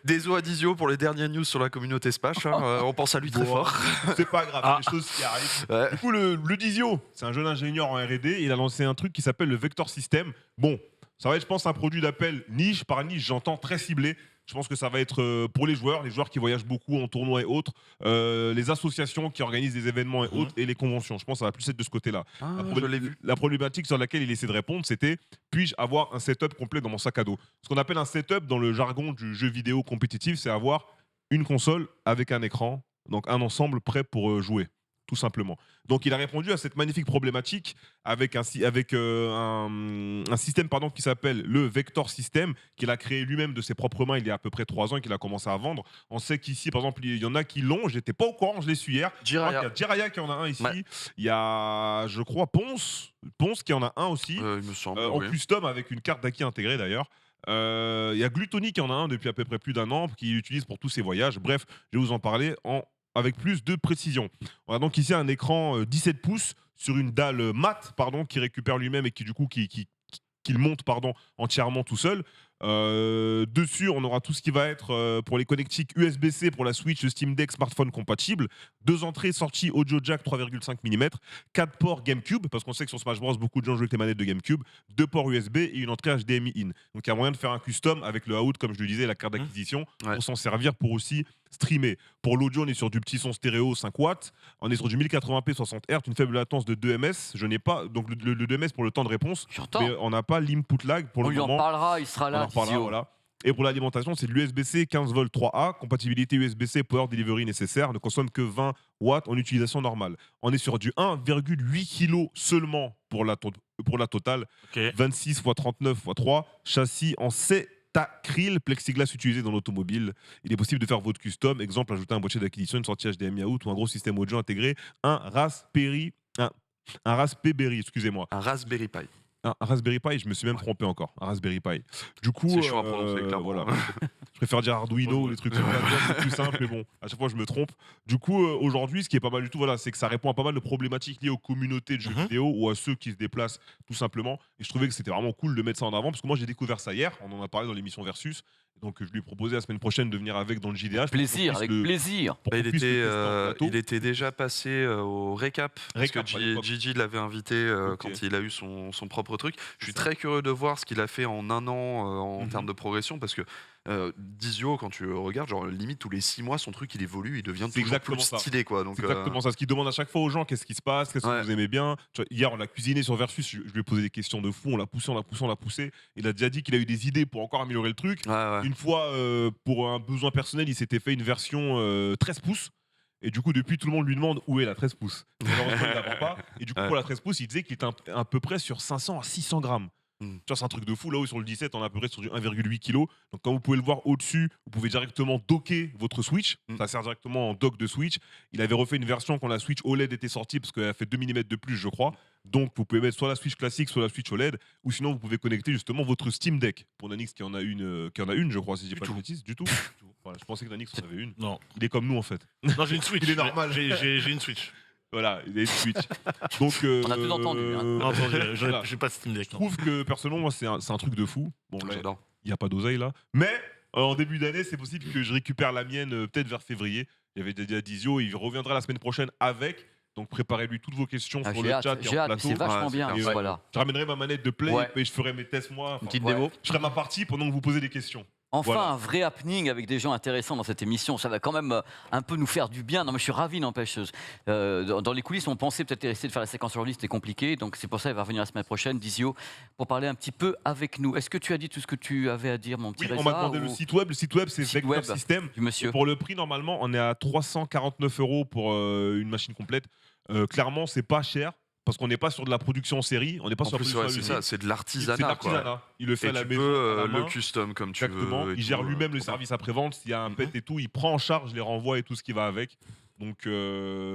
Speaker 3: des os à Dizio pour les dernières news sur la communauté Smash. Hein. On pense à lui très
Speaker 2: Bon,
Speaker 3: fort.
Speaker 2: C'est pas grave,
Speaker 5: Ah.
Speaker 2: c'est des choses qui arrivent.
Speaker 3: Ouais.
Speaker 2: Du coup, le Dizio, c'est un jeune ingénieur en R&D. Il a lancé un truc qui s'appelle le Vector System. Bon, ça va être, je pense, un produit d'appel niche par niche, j'entends très ciblé. Je pense que ça va être pour les joueurs qui voyagent beaucoup en tournoi et autres, les associations qui organisent des événements et autres, et les conventions. Je pense que ça va plus être de ce côté-là.
Speaker 3: Ah,
Speaker 2: La
Speaker 3: je l'ai vu.
Speaker 2: La problématique sur laquelle il essaie de répondre, c'était puis-je avoir un setup complet dans mon sac à dos? Ce qu'on appelle un setup dans le jargon du jeu vidéo compétitif, c'est avoir une console avec un écran, donc un ensemble prêt pour jouer. tout simplement. Donc il a répondu à cette magnifique problématique avec un système qui s'appelle le Vector System, qu'il a créé lui-même de ses propres mains il y a à peu près 3 ans et qu'il a commencé à vendre. On sait qu'ici, par exemple, il y en a qui l'ont, j'étais pas au courant, je l'ai su hier. Je crois qu'il y a Jiraya qui en a un ici.
Speaker 3: Ouais.
Speaker 2: Il y a, je crois, Ponce qui en a un aussi.
Speaker 3: Il me semble.
Speaker 2: En
Speaker 3: oui.
Speaker 2: custom avec une carte d'Aki intégrée d'ailleurs. Il y a Gluttony qui en a un depuis à peu près plus d'1 an, qui l'utilise pour tous ses voyages. Bref, je vais vous en parler avec plus de précision. On a donc ici un écran 17 pouces sur une dalle mat, qui récupère lui-même et qui du coup qu'il monte entièrement tout seul. Dessus, on aura tout ce qui va être pour les connectiques USB-C pour la Switch, Steam Deck, smartphone compatible. 2 entrées, sorties audio jack 3,5 mm. 4 ports GameCube, parce qu'on sait que sur Smash Bros, beaucoup de gens jouent avec les manettes de GameCube. 2 ports USB et une entrée HDMI in. Donc il y a moyen de faire un custom avec le out, comme je le disais, la carte d'acquisition, pour s'en servir pour aussi streamer. Pour l'audio, on est sur du petit son stéréo 5 watts. On est sur du 1080p 60 Hz, une faible latence de 2 ms. Je n'ai pas, donc le 2 ms pour le temps de réponse.
Speaker 1: J'entends.
Speaker 2: Mais on n'a pas l'input lag pour
Speaker 1: On
Speaker 2: le
Speaker 1: lui en
Speaker 2: moment.
Speaker 1: parlera, il sera
Speaker 2: On en
Speaker 1: là.
Speaker 2: reparlera,
Speaker 1: Tizio.
Speaker 2: voilà. Et pour l'alimentation, c'est de l'USB-C 15 v 3A, compatibilité USB-C Power Delivery nécessaire, ne consomme que 20 watts en utilisation normale. On est sur du 1,8 kg seulement pour la totale, 26 x 39 x 3, châssis en Cetacryl, plexiglas utilisé dans l'automobile. Il est possible de faire votre custom, exemple, ajouter un boîtier d'acquisition, une sortie HDMI out ou un gros système audio intégré, un Raspberry, excusez-moi.
Speaker 3: Un Raspberry Pi.
Speaker 2: Un Raspberry Pi, je me suis même trompé encore. Un Raspberry Pi. Du coup,
Speaker 3: C'est chaud à prononcer, clairement.
Speaker 2: voilà. Je préfère dire Arduino, les trucs comme ça, c'est plus simple, mais bon, à chaque fois je me trompe. Du coup, aujourd'hui, ce qui est pas mal du tout, voilà, c'est que ça répond à pas mal de problématiques liées aux communautés de jeux vidéo ou à ceux qui se déplacent tout simplement. Et je trouvais que c'était vraiment cool de mettre ça en avant, parce que moi j'ai découvert ça hier, on en a parlé dans l'émission Versus. Donc je lui ai proposé la semaine prochaine de venir avec dans le JDH.
Speaker 1: Plaisir, avec plaisir.
Speaker 2: Pour qu'on puisse le tester en plateau.
Speaker 3: Il était déjà passé au récap, parce que
Speaker 2: à l'époque.
Speaker 3: Gigi l'avait invité quand il a eu son propre truc. Je suis très curieux de voir ce qu'il a fait en 1 an en termes de progression, parce que Dizio, quand tu regardes, genre limite tous les 6 mois, son truc il évolue, il devient toujours
Speaker 2: exactement
Speaker 3: plus
Speaker 2: ça.
Speaker 3: stylé, quoi. Donc,
Speaker 2: C'est exactement ça. Ce qu'il demande à chaque fois aux gens, qu'est-ce qui se passe, qu'est-ce que vous aimez bien. Tu vois, hier, on l'a cuisiné sur Versus, je lui ai posé des questions de fou, on l'a poussé. Il a déjà dit qu'il a eu des idées pour encore améliorer le truc. Une fois, pour un besoin personnel, il s'était fait une version 13 pouces. Et du coup, depuis, tout le monde lui demande où est la 13 pouces. Malheureusement, il ne la vend pas. Et du coup, pour la 13 pouces, il disait qu'il était à peu près sur 500 à 600 grammes. Tu vois, c'est un truc de fou. Là-haut, sur le 17, on est à peu près sur du 1,8 kg. Donc, comme vous pouvez le voir au-dessus, vous pouvez directement docker votre Switch. Ça sert directement en dock de Switch. Il avait refait une version quand la Switch OLED était sortie, parce qu'elle a fait 2 mm de plus, je crois. Donc, vous pouvez mettre soit la Switch classique, soit la Switch OLED. Ou sinon, vous pouvez connecter justement votre Steam Deck. Pour Nanix qui en a une, je crois, si je dis pas de bêtises. Du tout. Voilà, je pensais que Nanix en avait une.
Speaker 5: Non.
Speaker 2: Il est comme nous, en fait.
Speaker 5: Non, j'ai une Switch.
Speaker 2: Il est normal.
Speaker 5: J'ai une Switch.
Speaker 2: Voilà, il a une Switch. Donc,
Speaker 1: On a tout entendu, hein.
Speaker 5: Non, attends,
Speaker 2: voilà.
Speaker 5: j'ai pas de Steam Deck.
Speaker 2: Je trouve que personnellement, moi, c'est un truc de fou. Bon, là,
Speaker 3: j'adore.
Speaker 2: il n'y a pas d'oseille là. Mais en début d'année, c'est possible que je récupère la mienne peut-être vers février. Il y avait déjà Dizio, il reviendra la semaine prochaine avec. Donc préparez-lui toutes vos questions sur le chat et en
Speaker 1: J'ai hâte, mais
Speaker 2: plateau.
Speaker 1: c'est vachement bien.
Speaker 2: Et
Speaker 1: Voilà.
Speaker 2: Je ramènerai ma manette de Play
Speaker 1: Ouais.
Speaker 2: et je ferai mes tests moi.
Speaker 4: Une petite
Speaker 1: Ouais.
Speaker 4: démo.
Speaker 2: Je ferai ma partie pendant que vous posez des questions.
Speaker 1: Enfin,
Speaker 2: Voilà.
Speaker 1: un vrai happening avec des gens intéressants dans cette émission. Ça va quand même un peu nous faire du bien. Non, mais je suis ravi, n'empêche. Dans les coulisses, on pensait peut-être essayer de faire la séquence aujourd'hui, c'était compliqué. Donc c'est pour ça qu'il va revenir la semaine prochaine, Dizio, pour parler un petit peu avec nous. Est-ce que tu as dit tout ce que tu avais à dire, mon petit
Speaker 2: Oui,
Speaker 1: Reza,
Speaker 2: on m'a demandé le site web. Le site web, c'est
Speaker 1: Site
Speaker 2: Vector
Speaker 1: web
Speaker 2: System.
Speaker 1: du monsieur?
Speaker 2: Pour le prix, normalement, on est à 349 € pour une machine complète. Clairement, c'est pas cher. Parce qu'on n'est pas sur de la production en série, on n'est pas
Speaker 3: En
Speaker 2: sur
Speaker 3: plus,
Speaker 2: la
Speaker 3: ouais,
Speaker 2: production
Speaker 3: c'est
Speaker 2: à
Speaker 3: ça,
Speaker 2: l'usine.
Speaker 3: c'est de
Speaker 2: C'est de
Speaker 3: l'artisanat, quoi.
Speaker 2: l'artisanat. Il le fait
Speaker 3: Et
Speaker 2: à la
Speaker 3: tu
Speaker 2: maison.
Speaker 3: peux
Speaker 2: à la
Speaker 3: le
Speaker 2: main.
Speaker 3: custom comme tu
Speaker 2: Exactement.
Speaker 3: veux. et
Speaker 2: Il gère
Speaker 3: tout,
Speaker 2: lui-même le
Speaker 3: trop bien.
Speaker 2: service après-vente. S'il y a un pet et tout, il prend en charge les renvois et tout ce qui va avec. Donc,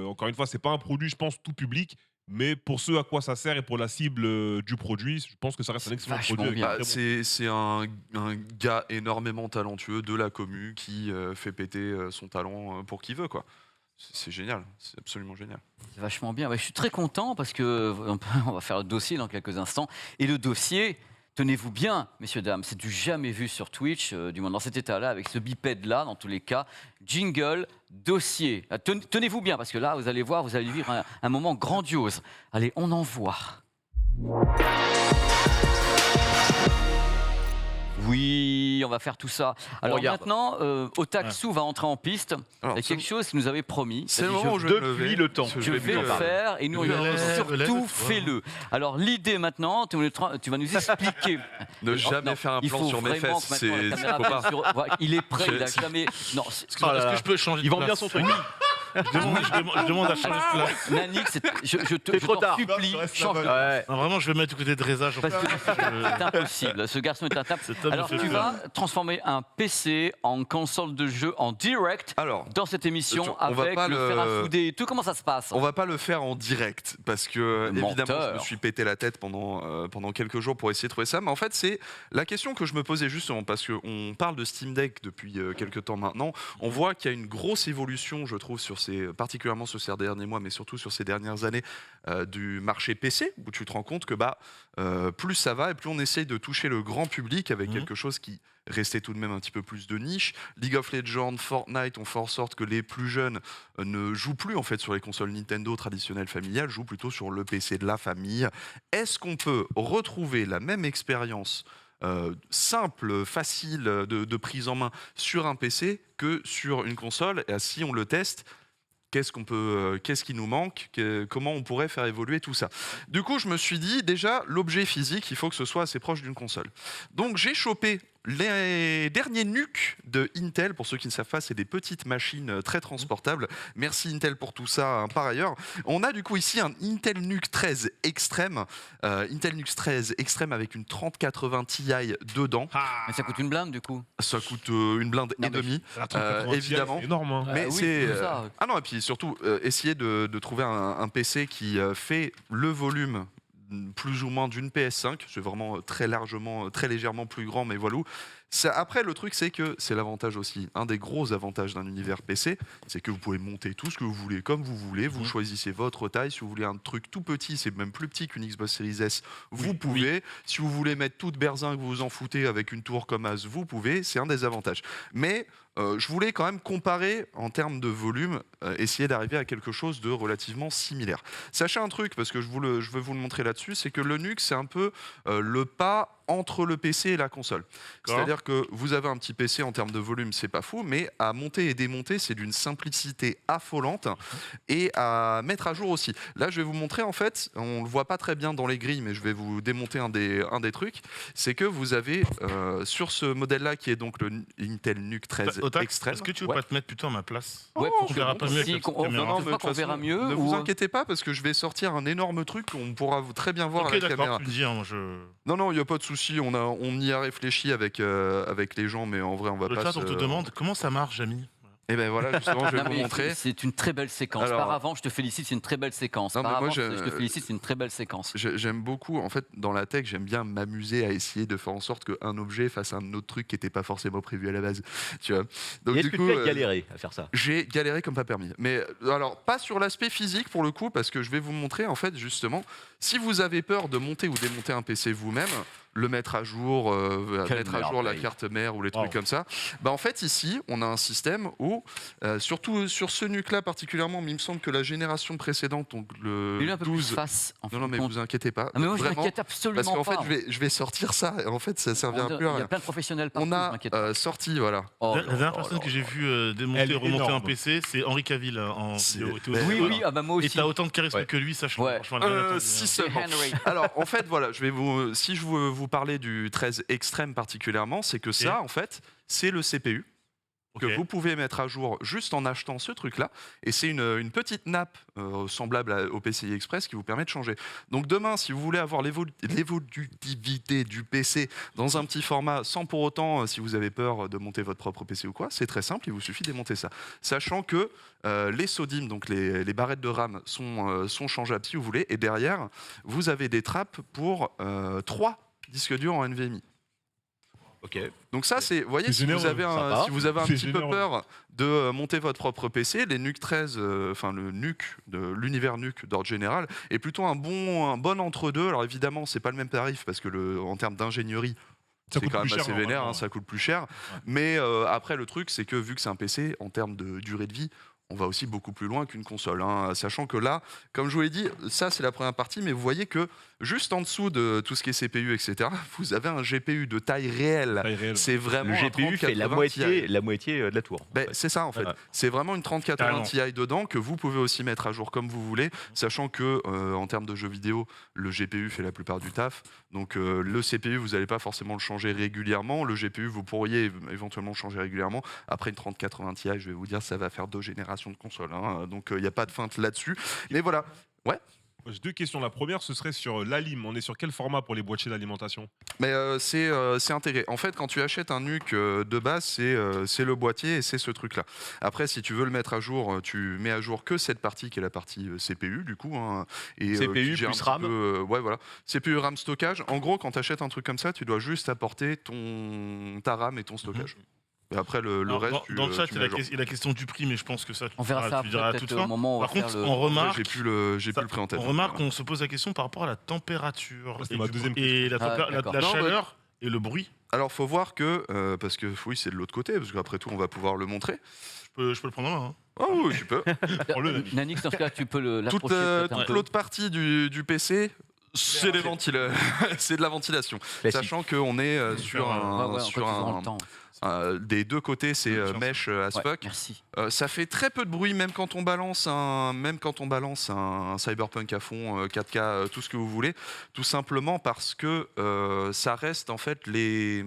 Speaker 2: encore une fois, c'est pas un produit, je pense, tout public. Mais pour ceux à quoi ça sert et pour la cible du produit, je pense que ça reste un excellent
Speaker 1: Vachement
Speaker 2: produit. avec
Speaker 1: bien.
Speaker 2: un
Speaker 3: Bah,
Speaker 2: très bon-
Speaker 3: c'est un gars énormément talentueux de la commu qui fait péter son talent pour qui veut, quoi. C'est génial, c'est absolument génial.
Speaker 1: C'est vachement bien. Ouais, je suis très content parce que on va faire le dossier dans quelques instants. Et le dossier, tenez-vous bien, messieurs, dames, c'est du jamais vu sur Twitch, du moins dans cet état-là, avec ce bipède-là, dans tous les cas. Jingle, dossier. Tenez-vous bien, parce que là, vous allez voir, vous allez vivre un moment grandiose. Allez, on envoie. Oui, on va faire tout ça. Alors
Speaker 4: Regarde.
Speaker 1: maintenant, Otaksu va entrer en piste.
Speaker 3: Alors,
Speaker 1: Il y a quelque chose qu'il nous avait promis.
Speaker 3: C'est le
Speaker 1: Il a dit,
Speaker 3: moment où je vais me
Speaker 4: depuis
Speaker 3: lever.
Speaker 4: le temps.
Speaker 1: je vais le faire et nous,
Speaker 5: Le lève,
Speaker 1: surtout,
Speaker 5: le lève.
Speaker 1: fais-le. Alors, l'idée maintenant, tu vas nous expliquer.
Speaker 3: Ne jamais
Speaker 1: Non,
Speaker 3: faire un
Speaker 1: il
Speaker 3: plan
Speaker 1: faut
Speaker 3: sur mes
Speaker 1: vraiment
Speaker 3: fesses,
Speaker 1: que maintenant la
Speaker 3: c'est
Speaker 1: caméra
Speaker 3: faut pas.
Speaker 1: vienne sur- Voilà, il est prêt, il a
Speaker 3: C'est-
Speaker 1: jamais. Non,
Speaker 5: Excuse-moi,
Speaker 4: Oh là
Speaker 5: est-ce
Speaker 4: là.
Speaker 5: que je peux changer de
Speaker 4: Il vend
Speaker 5: place
Speaker 4: bien son truc.
Speaker 5: Je demande à changer de place.
Speaker 1: Nanix, je
Speaker 4: C'est trop
Speaker 1: t'en
Speaker 4: tard.
Speaker 1: supplie,
Speaker 2: Non, ça reste
Speaker 1: change de
Speaker 2: là-bas.
Speaker 4: Ouais.
Speaker 5: Non, vraiment, je vais mettre du côté de Reza.
Speaker 1: parce que c'est impossible. Ce garçon est intable.
Speaker 5: Cet homme me
Speaker 1: Alors,
Speaker 5: fait
Speaker 1: tu
Speaker 5: peur.
Speaker 1: vas transformer un PC en console de jeu en direct
Speaker 3: Alors,
Speaker 1: dans cette émission
Speaker 3: on va
Speaker 1: avec
Speaker 3: pas
Speaker 1: le
Speaker 3: le-
Speaker 1: fer à souder et tout. Comment ça se passe?
Speaker 3: on va pas le faire en direct parce que évidemment
Speaker 1: Menteur.
Speaker 3: je me suis pété la tête pendant quelques jours pour essayer de trouver ça. Mais en fait c'est la question que je me posais justement parce qu'on parle de Steam Deck depuis quelques temps maintenant. On voit qu'il y a une grosse évolution, je trouve, particulièrement sur ces derniers mois, mais surtout sur ces dernières années du marché PC où tu te rends compte que plus ça va et plus on essaye de toucher le grand public avec quelque chose qui restait tout de même un petit peu plus de niche. League of Legends, Fortnite ont fait en sorte que les plus jeunes ne jouent plus en fait sur les consoles Nintendo traditionnelles familiales, jouent plutôt sur le PC de la famille. Est-ce qu'on peut retrouver la même expérience simple, facile de prise en main sur un PC que sur une console? Et si on le teste, qu'est-ce qui nous manque, comment on pourrait faire évoluer tout ça? Du coup, je me suis dit, déjà, l'objet physique, il faut que ce soit assez proche d'une console. Donc, j'ai chopé les derniers NUC de Intel. Pour ceux qui ne savent pas, c'est des petites machines très transportables. Merci Intel pour tout ça, hein, par ailleurs. On a du coup ici un Intel NUC 13 Extreme. Intel NUC 13 Extreme avec une 3080 Ti dedans.
Speaker 1: Mais ça coûte une blinde du coup.
Speaker 3: Ça coûte une blinde
Speaker 1: Non,
Speaker 3: et
Speaker 1: mais
Speaker 3: demie.
Speaker 2: La 3080 Ti,
Speaker 3: évidemment.
Speaker 2: C'est énorme. Hein.
Speaker 3: Mais
Speaker 1: oui,
Speaker 3: c'est
Speaker 1: c'est ça.
Speaker 3: ah non, et puis surtout essayer de trouver un PC qui fait le volume plus ou moins d'une PS5. C'est vraiment très largement, très légèrement plus grand, mais voilà. Après, le truc, c'est que c'est l'avantage aussi. Un des gros avantages d'un univers PC, c'est que vous pouvez monter tout ce que vous voulez, comme vous voulez. Vous choisissez votre taille. Si vous voulez un truc tout petit, c'est même plus petit qu'une Xbox Series S, vous pouvez. Si vous voulez mettre toute berzingue, vous vous en foutez avec une tour comme As, vous pouvez. C'est un des avantages. Mais je voulais quand même comparer en termes de volume, essayer d'arriver à quelque chose de relativement similaire. Sachez un truc, parce que je vais vous le montrer là-dessus, c'est que le NUC, c'est un peu le pas entre le PC et la console. C'est-à-dire que vous avez un petit PC en termes de volume, c'est pas fou, mais à monter et démonter, c'est d'une simplicité affolante et à mettre à jour aussi. Là, je vais vous montrer, en fait, on le voit pas très bien dans les grilles, mais je vais vous démonter un des trucs, c'est que vous avez sur ce modèle-là, qui est donc le Intel NUC 13
Speaker 5: Otak,
Speaker 3: Extreme.
Speaker 5: est-ce que tu veux
Speaker 3: Ouais.
Speaker 5: pas te mettre plutôt à ma place?
Speaker 1: Ouais,
Speaker 3: Oh,
Speaker 1: pour
Speaker 5: on verra pas mieux avec
Speaker 1: si,
Speaker 5: la petite
Speaker 1: on-
Speaker 5: caméra.
Speaker 1: non,
Speaker 3: mais de
Speaker 1: pas
Speaker 3: toute
Speaker 1: qu'on verra
Speaker 3: façon,
Speaker 1: mieux.
Speaker 3: Ne
Speaker 1: ou-
Speaker 3: vous inquiétez pas parce que je vais sortir un énorme truc qu'on pourra très bien voir
Speaker 5: Ok,
Speaker 3: à la
Speaker 5: d'accord,
Speaker 3: caméra.
Speaker 5: tu me dis, hein, moi, je...
Speaker 3: Non, il n'y a pas de souci. On y a réfléchi avec les gens, mais en vrai, on va
Speaker 5: Le
Speaker 3: pas.
Speaker 5: chat, on te demande comment ça marche, Jamy.
Speaker 3: Et ben voilà, justement, je vais
Speaker 1: Non,
Speaker 3: vous
Speaker 1: mais
Speaker 3: montrer.
Speaker 1: c'est une très belle séquence.
Speaker 3: Alors-
Speaker 1: Par avant, je te félicite, c'est une très belle séquence.
Speaker 3: Non, mais
Speaker 1: Par
Speaker 3: moi,
Speaker 1: avant,
Speaker 3: je-
Speaker 1: je te félicite, c'est une très belle séquence.
Speaker 3: J'aime beaucoup, en fait, dans la tech, j'aime bien m'amuser à essayer de faire en sorte qu'un objet fasse un autre truc qui n'était pas forcément prévu à la base. Tu vois. Donc
Speaker 4: Et est-ce
Speaker 3: du
Speaker 4: que
Speaker 3: coup,
Speaker 4: tu as galéré à faire ça?
Speaker 3: j'ai galéré comme pas permis. Mais alors, pas sur l'aspect physique pour le coup, parce que je vais vous montrer, en fait, justement, si vous avez peur de monter ou démonter un PC vous-même, le mettre à jour,
Speaker 1: Quelle
Speaker 3: mettre à jour la
Speaker 1: merveille.
Speaker 3: carte mère ou les trucs
Speaker 5: Wow.
Speaker 3: comme ça, en fait, ici, on a un système où, surtout sur ce NUC-là particulièrement, mais il me semble que la génération précédente, donc le
Speaker 1: Fais-le un peu plus
Speaker 3: 12...
Speaker 1: face. En
Speaker 3: Non, non, mais
Speaker 1: fin de
Speaker 3: vous
Speaker 1: compte.
Speaker 3: inquiétez pas.
Speaker 1: Ah, mais moi, je
Speaker 3: Vraiment,
Speaker 1: m'inquiète absolument
Speaker 3: parce qu'en
Speaker 1: pas.
Speaker 3: fait, je vais sortir ça, et en fait, ça servira plus à
Speaker 1: Il y
Speaker 3: rien.
Speaker 1: a plein de professionnels partout,
Speaker 3: On
Speaker 1: je
Speaker 3: a
Speaker 1: m'inquiète pas.
Speaker 3: sorti, voilà.
Speaker 1: Oh
Speaker 5: La
Speaker 1: là
Speaker 5: dernière
Speaker 1: là
Speaker 5: personne
Speaker 1: là
Speaker 5: que j'ai
Speaker 1: là.
Speaker 5: vu démonter
Speaker 2: Elle
Speaker 5: et
Speaker 2: est
Speaker 5: remonter un
Speaker 2: énorme.
Speaker 5: PC, c'est Henri Cavill en
Speaker 3: C'est-
Speaker 5: vidéo. T'es
Speaker 3: Oui,
Speaker 5: aussi-
Speaker 1: Oui,
Speaker 5: voilà.
Speaker 1: oui, ah bah moi
Speaker 5: Et
Speaker 1: aussi.
Speaker 5: t'as autant de charisme
Speaker 4: Ouais.
Speaker 5: que lui, sache-le.
Speaker 1: Ouais.
Speaker 5: Franchement, elle a rien entendu,
Speaker 3: Si
Speaker 5: hein.
Speaker 1: C'est
Speaker 3: seulement.
Speaker 1: Henry.
Speaker 3: Alors, en fait, voilà, si je veux vous parler du 13 Extreme particulièrement, c'est que ça, en fait, c'est le CPU que
Speaker 5: Ok.
Speaker 3: vous pouvez mettre à jour juste en achetant ce truc-là. Et c'est une petite nappe semblable au PCI Express qui vous permet de changer. Donc demain, si vous voulez avoir l'évolutivité du PC dans un petit format, sans pour autant, si vous avez peur de monter votre propre PC ou quoi, c'est très simple, il vous suffit de démonter ça. Sachant que les SODIMM, donc les barrettes de RAM, sont changeables si vous voulez. Et derrière, vous avez des trappes pour 3 disques durs en NVMe.
Speaker 4: Ok.
Speaker 3: Donc ça, c'est, vous voyez,
Speaker 2: C'est
Speaker 3: si vous
Speaker 2: généreux,
Speaker 3: avez
Speaker 4: sympa.
Speaker 3: si vous avez un
Speaker 2: C'est
Speaker 3: petit peu
Speaker 2: généreux.
Speaker 3: peur de monter votre propre PC, les NUC 13, enfin le NUC, de l'univers NUC d'ordre général, est plutôt un bon entre-deux. Alors évidemment, c'est pas le même tarif parce que en termes d'ingénierie,
Speaker 2: Ça
Speaker 3: c'est
Speaker 2: coûte
Speaker 3: quand
Speaker 2: plus
Speaker 3: même
Speaker 2: cher,
Speaker 3: assez vénère,
Speaker 2: normalement.
Speaker 3: ça coûte plus cher. Mais après, le truc, c'est que vu que c'est un PC, en termes de durée de vie, on va aussi beaucoup plus loin qu'une console. Hein. Sachant que là, comme je vous l'ai dit, ça c'est la première partie, mais vous voyez que juste en dessous de tout ce qui est CPU, etc., vous avez un GPU de taille réelle.
Speaker 2: Taille réelle.
Speaker 3: C'est vraiment
Speaker 4: Le
Speaker 3: un
Speaker 4: GPU fait
Speaker 3: 3080 Ti.
Speaker 4: la moitié de la tour.
Speaker 3: Ben, c'est ça en fait.
Speaker 4: Ouais.
Speaker 3: C'est vraiment une 3080
Speaker 5: Carrément.
Speaker 3: Ti dedans que vous pouvez aussi mettre à jour comme vous voulez, sachant que en termes de jeux vidéo, le GPU fait la plupart du taf. Donc le CPU, vous n'allez pas forcément le changer régulièrement. Le GPU, vous pourriez éventuellement le changer régulièrement. Après une 3080 Ti, je vais vous dire, ça va faire 2 générations génération de consoles, hein, donc il n'y a pas de feinte là-dessus. Mais voilà.
Speaker 2: J'ai 2 questions. La première, ce serait sur l'alim. On est sur quel format pour les boîtiers d'alimentation?
Speaker 3: Mais c'est intégré. En fait, quand tu achètes un NUC de base, c'est le boîtier et c'est ce truc-là. Après, si tu veux le mettre à jour, tu mets à jour que cette partie qui est la partie CPU, du coup. Hein, et,
Speaker 4: CPU
Speaker 3: qui gère
Speaker 4: plus
Speaker 3: un petit
Speaker 4: RAM.
Speaker 3: peu, ouais, voilà. CPU, RAM, stockage. En gros, quand tu achètes un truc comme ça, tu dois juste apporter ta RAM et ton stockage. Et après, le
Speaker 5: Alors,
Speaker 3: reste,
Speaker 5: dans le chat,
Speaker 3: tu
Speaker 5: il
Speaker 3: mets
Speaker 5: y
Speaker 3: à jour.
Speaker 5: a la question du prix, mais je pense que ça,
Speaker 1: On verra ça
Speaker 5: tu diras à
Speaker 1: après,
Speaker 5: toute
Speaker 1: peut-être
Speaker 5: fin.
Speaker 1: au moment où on
Speaker 5: Par
Speaker 1: va faire
Speaker 5: contre,
Speaker 1: le...
Speaker 5: on remarque,
Speaker 3: J'ai plus le prix en tête.
Speaker 5: on remarque qu'on se pose la question par rapport à la température
Speaker 2: Ouais, c'est
Speaker 5: et,
Speaker 2: ma
Speaker 5: du coup-
Speaker 2: deuxième
Speaker 5: et la,
Speaker 1: Ah,
Speaker 5: tempé- la-
Speaker 1: d'accord.
Speaker 5: la
Speaker 3: Non,
Speaker 5: chaleur et le bruit.
Speaker 3: Alors, faut voir que, parce que oui, c'est de l'autre côté, parce qu'après tout, on va pouvoir le montrer.
Speaker 5: Je peux le prendre en main. Hein.
Speaker 3: Oh oui, tu peux.
Speaker 2: Prends-le, Nani.
Speaker 1: Nanix, dans ce cas, tu peux
Speaker 3: Toute,
Speaker 1: l'approcher peut-être un
Speaker 3: toute
Speaker 1: peu.
Speaker 3: l'autre partie du PC, c'est c'est de la ventilation.
Speaker 4: Classique.
Speaker 3: Sachant qu'on est sur
Speaker 5: Ouais,
Speaker 3: un,
Speaker 1: Ouais,
Speaker 3: sur
Speaker 1: encore toujours
Speaker 3: un-
Speaker 1: le temps.
Speaker 3: des deux côtés, c'est
Speaker 5: Bien sûr,
Speaker 3: mesh as
Speaker 1: Ouais,
Speaker 3: fuck.
Speaker 1: merci.
Speaker 3: Ça fait très peu de bruit, même quand on balance un Cyberpunk à fond, 4K, tout ce que vous voulez, tout simplement parce que ça reste en fait les